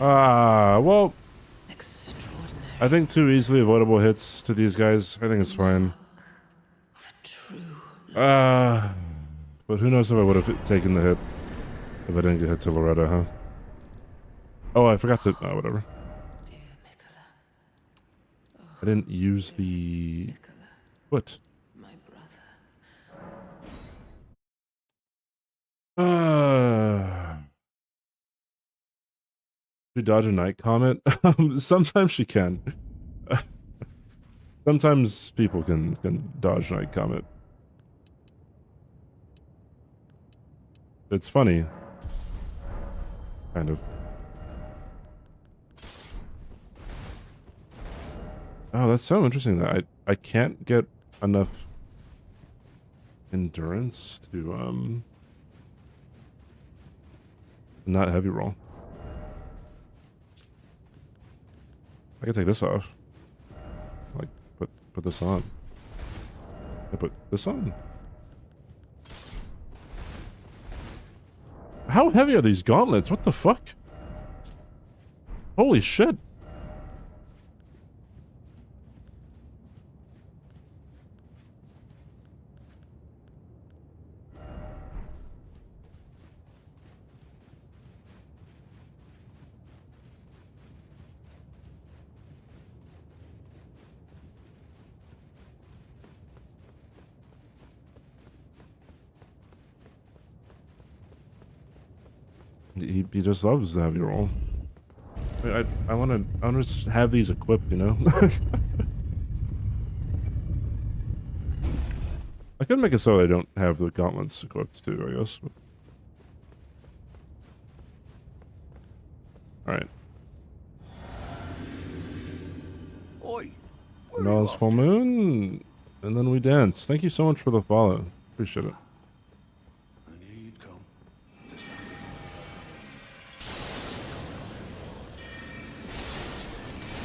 Well, Extraordinary. I think 2 easily avoidable hits to these guys. I think it's fine. Of a true. But who knows if I would have taken the hit if I didn't get hit to Loretta, huh? Oh, I forgot to. Oh, whatever. Dear Mikola. I didn't use the. Mikola, What? my brother. She dodge a night comet? Sometimes she can. Sometimes people can dodge night comet. It's funny. Kind of. Oh, that's so interesting that I can't get enough endurance to not heavy roll. I can take this off. Like put this on. I put this on. How heavy are these gauntlets? What the fuck? Holy shit. He just loves the heavy roll. I wanna just have these equipped, you know? I could make it so I don't have the gauntlets equipped too, I guess. Alright. Oi! Nall's full moon, and then we dance. Thank you so much for the follow. Appreciate it. I knew you'd come. To stand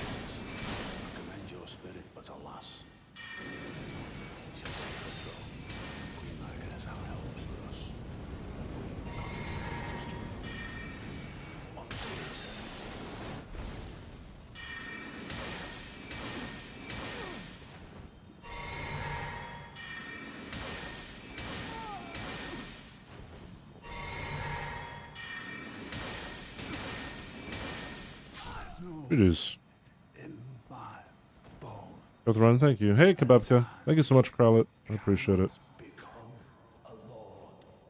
I commend your spirit, but alas. Queen Mary has our helps with us. It is. Go the run, thank you. Hey, Kebabka. Thank you so much, Crowlet. I appreciate it. I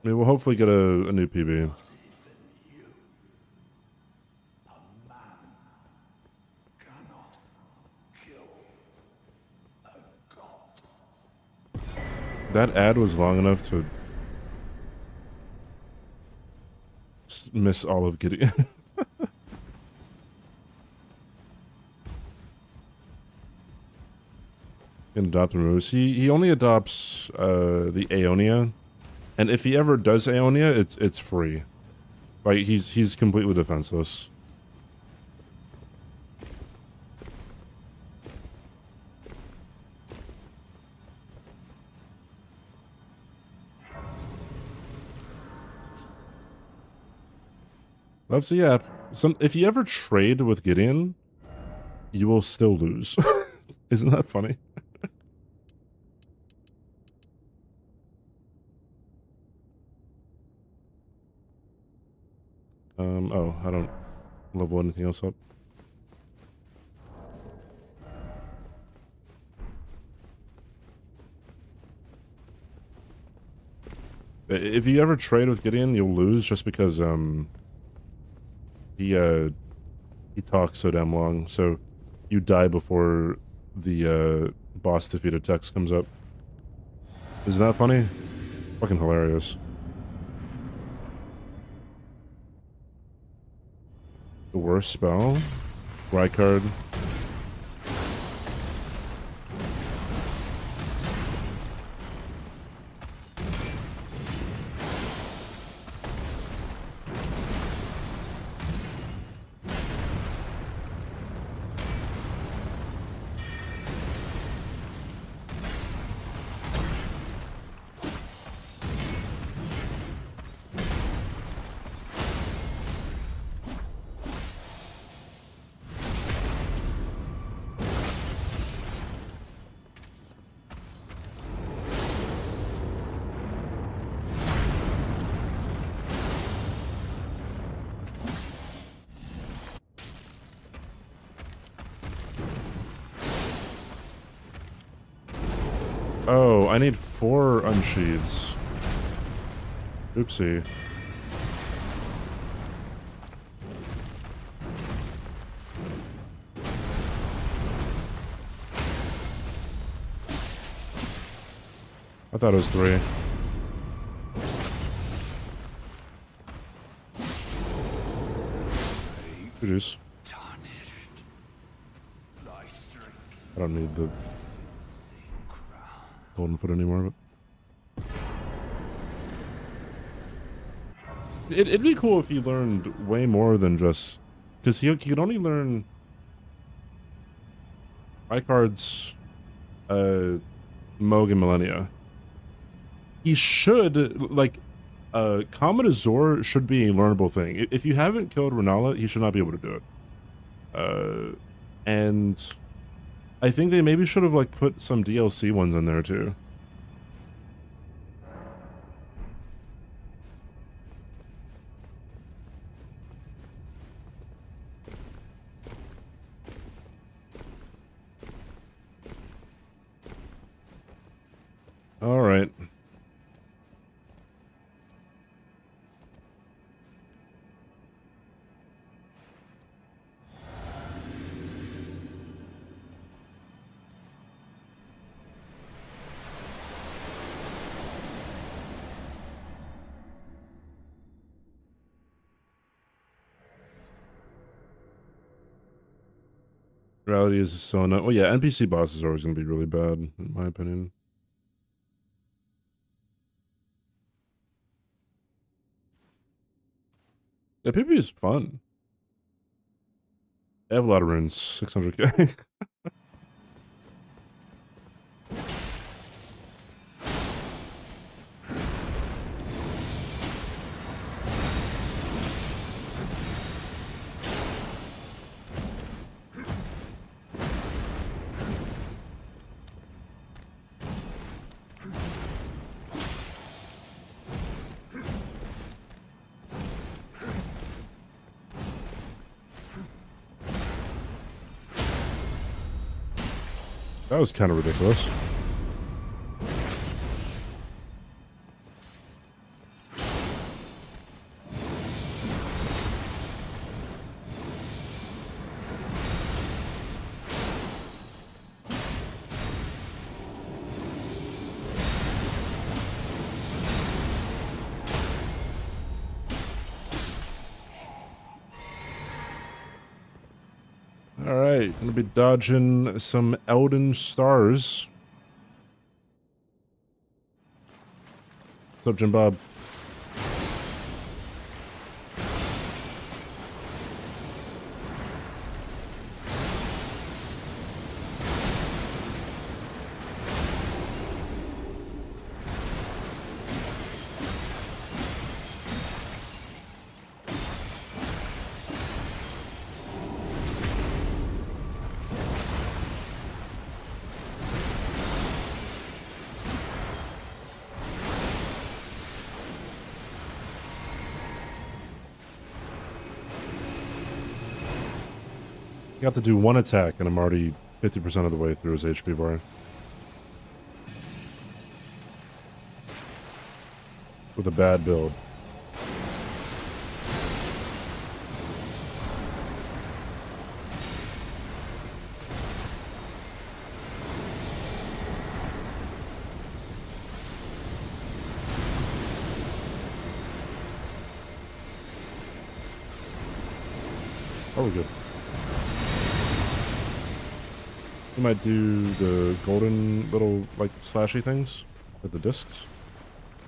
mean, we'll hopefully get a new PB. That ad was long enough to miss all of Gideon. Can adopt moves. He only adopts the Aeonia, and if he ever does Aeonia, it's free. Like he's completely defenseless. Loves the app. If you ever trade with Gideon, you will still lose. Isn't that funny? Oh, I don't level anything else up. If you ever trade with Gideon, you'll lose just because, he talks so damn long, so you die before the, boss defeated text comes up. Isn't that funny? Fucking hilarious. The worst spell? Rykard. Oh, I need 4 unsheaths. Oopsie. I thought it was 3. Juice. I don't need the golden foot anymore, but it'd be cool if he learned way more than just, because he could only learn Rykard's Moog and Millennia. He should, like, Comet Azor should be a learnable thing. If you haven't killed Renala, he should not be able to do it. And I think they maybe should have, like, put some DLC ones in there, too. All right. Reality is so not. Well, yeah, NPC bosses are always going to be really bad, in my opinion. Yeah, PvP is fun. I have a lot of runes, 600k. That was kind of ridiculous. Alright, gonna be dodging some Elden stars. What's up, Jim Bob? Got to do 1 attack and I'm already 50% of the way through his HP bar. With a bad build. Oh, we're good. He might do the golden little, like, slashy things with the discs.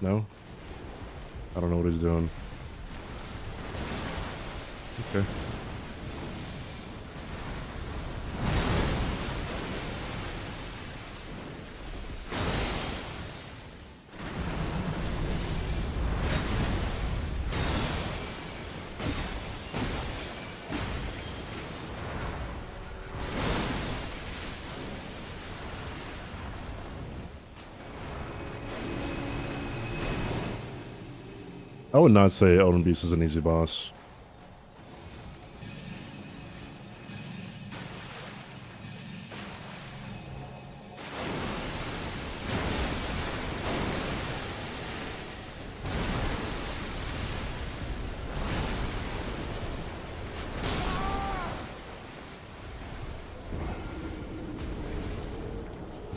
No? I don't know what he's doing. Okay. I would not say Elden Beast is an easy boss.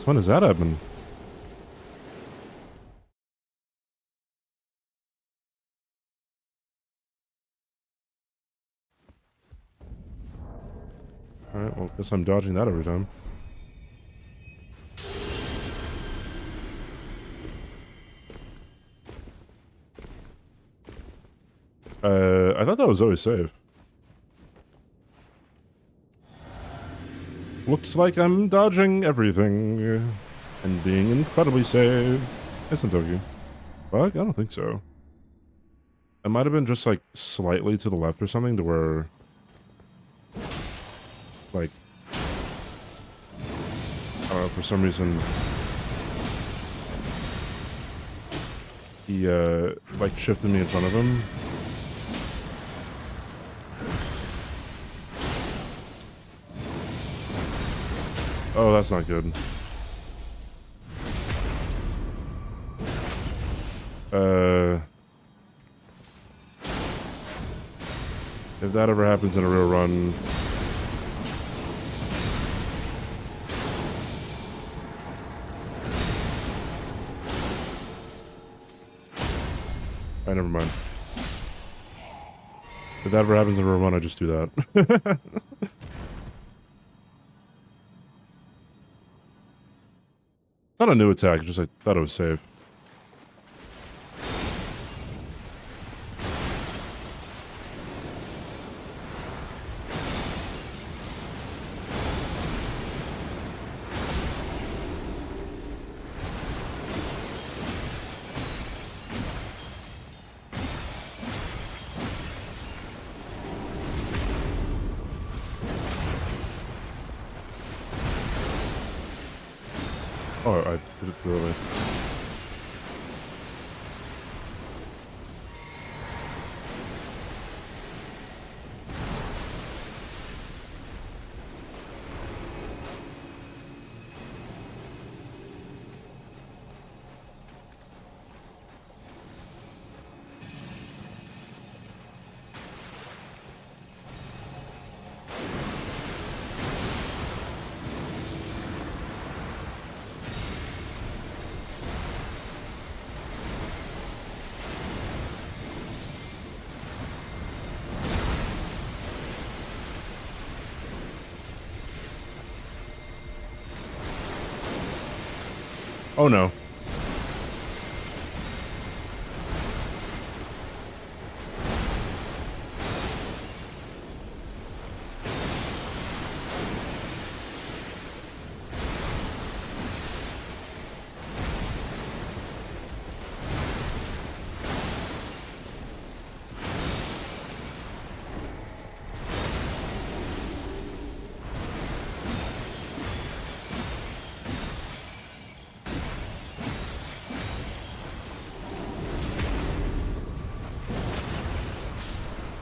Since when does that happen? Alright, well, guess I'm dodging that every time. I thought that was always safe. Looks like I'm dodging everything and being incredibly safe. Isn't Toki? Fuck, I don't think so. It might have been just like slightly to the left or something to where, like, I don't know, for some reason he like shifted me in front of him. Oh, that's not good. If that ever happens in a real run... Alright, never mind. If that ever happens in a real run, I just do that. It's not a new attack, just I thought it was safe. Oh, I did it too early. Oh no.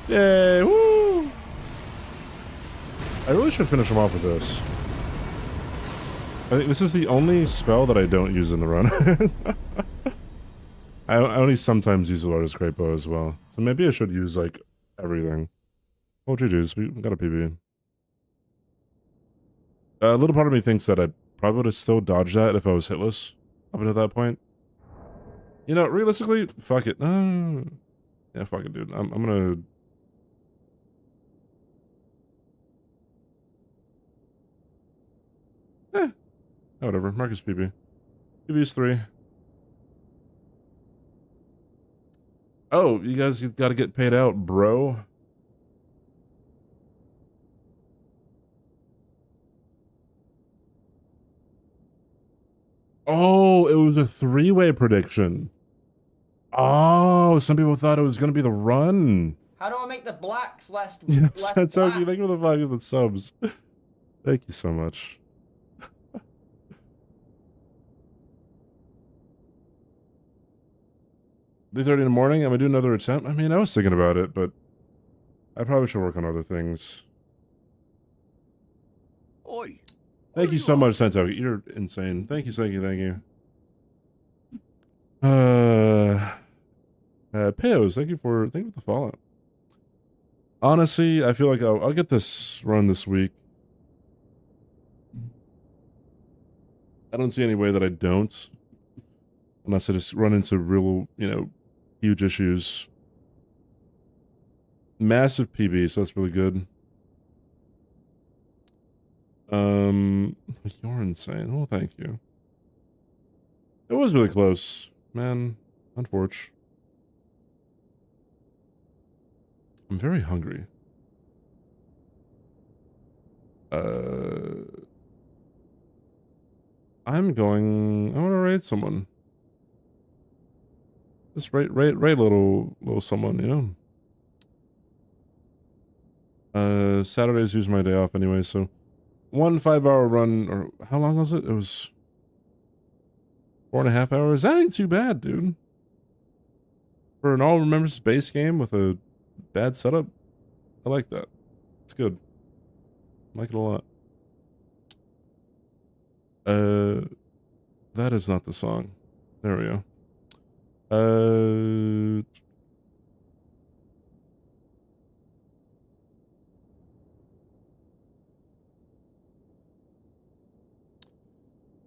Yay, woo! I really should finish him off with this. I think this is the only spell that I don't use in the run. I only sometimes use the Lotus Great Bow as well. So maybe I should use, like, everything. Oh, GG's, we got a PB. A little part of me thinks that I probably would have still dodged that if I was hitless up until that point. You know, realistically, fuck it. Yeah, fuck it, dude. I'm gonna... whatever. Marcus PB. PB's 3. Oh, you guys gotta get paid out, bro. Oh, it was a 3-way prediction. Oh, some people thought it was gonna be the run. How do I make the blacks less? Yes, less Toki, black? thank you for the 5 subs. Thank you so much. 3:30 in the morning, I'm gonna do another attempt. I mean, I was thinking about it, but I probably should work on other things. Oi! Thank you so much, Sentoki. You're insane. Thank you, thank you, thank you. Peos, thank you for the follow. Honestly, I feel like I'll get this run this week. I don't see any way that I don't. Unless I just run into real, huge issues. Massive PB, so that's really good. You're insane. Well, thank you. It was really close, man. Unfortunate. I'm very hungry. I want to raid someone. Just raid little someone, Saturdays use my day off anyway, so 1 5-hour run, or how long was it? It was 4.5 hours. That ain't too bad, dude. For an all-remembers base game with a bad setup, I like that. It's good. I like it a lot. That is not the song. There we go.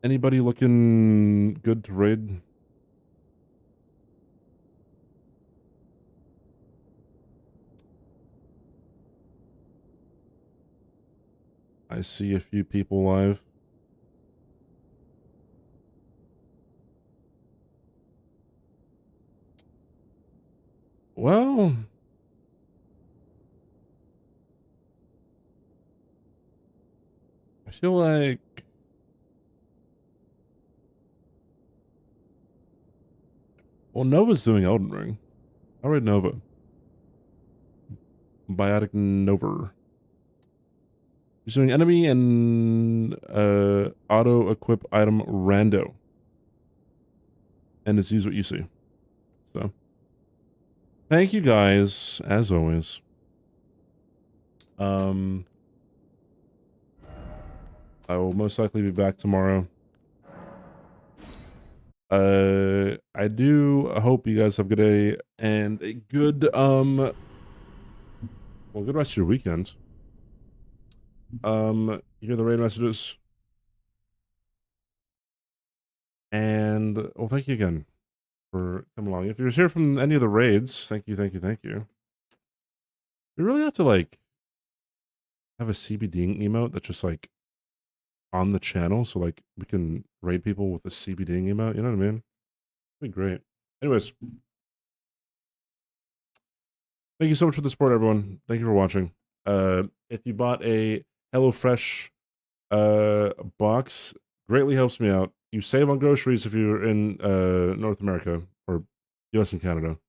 Anybody looking good to raid? I see a few people live. Well, I feel like Nova's doing Elden Ring. I'll raid Nova. Biotic Nova. He's doing enemy and auto equip item rando. And it's use what you see. So thank you guys, as always. I will most likely be back tomorrow. I do hope you guys have a good day and a good good rest of your weekend. You hear the raid messages. And well, thank you again for coming along. If you're here from any of the raids, thank you. We really have to have a CBD emote that's just on the channel, so we can raid people with a CBD emote. You know what I mean? It'd be great. Anyways, thank you so much for the support, everyone. Thank you for watching. If you bought a HelloFresh box, greatly helps me out. You save on groceries if you're in North America or US and Canada.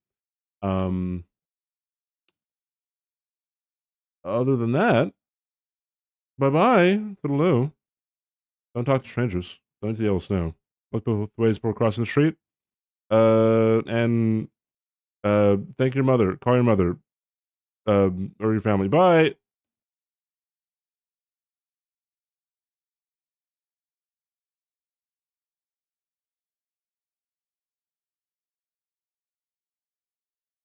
Other than that, bye-bye. Toodaloo. Don't talk to strangers. Don't eat the yellow snow. Look both ways before crossing the street. And thank your mother. Call your mother. Or your family. Bye.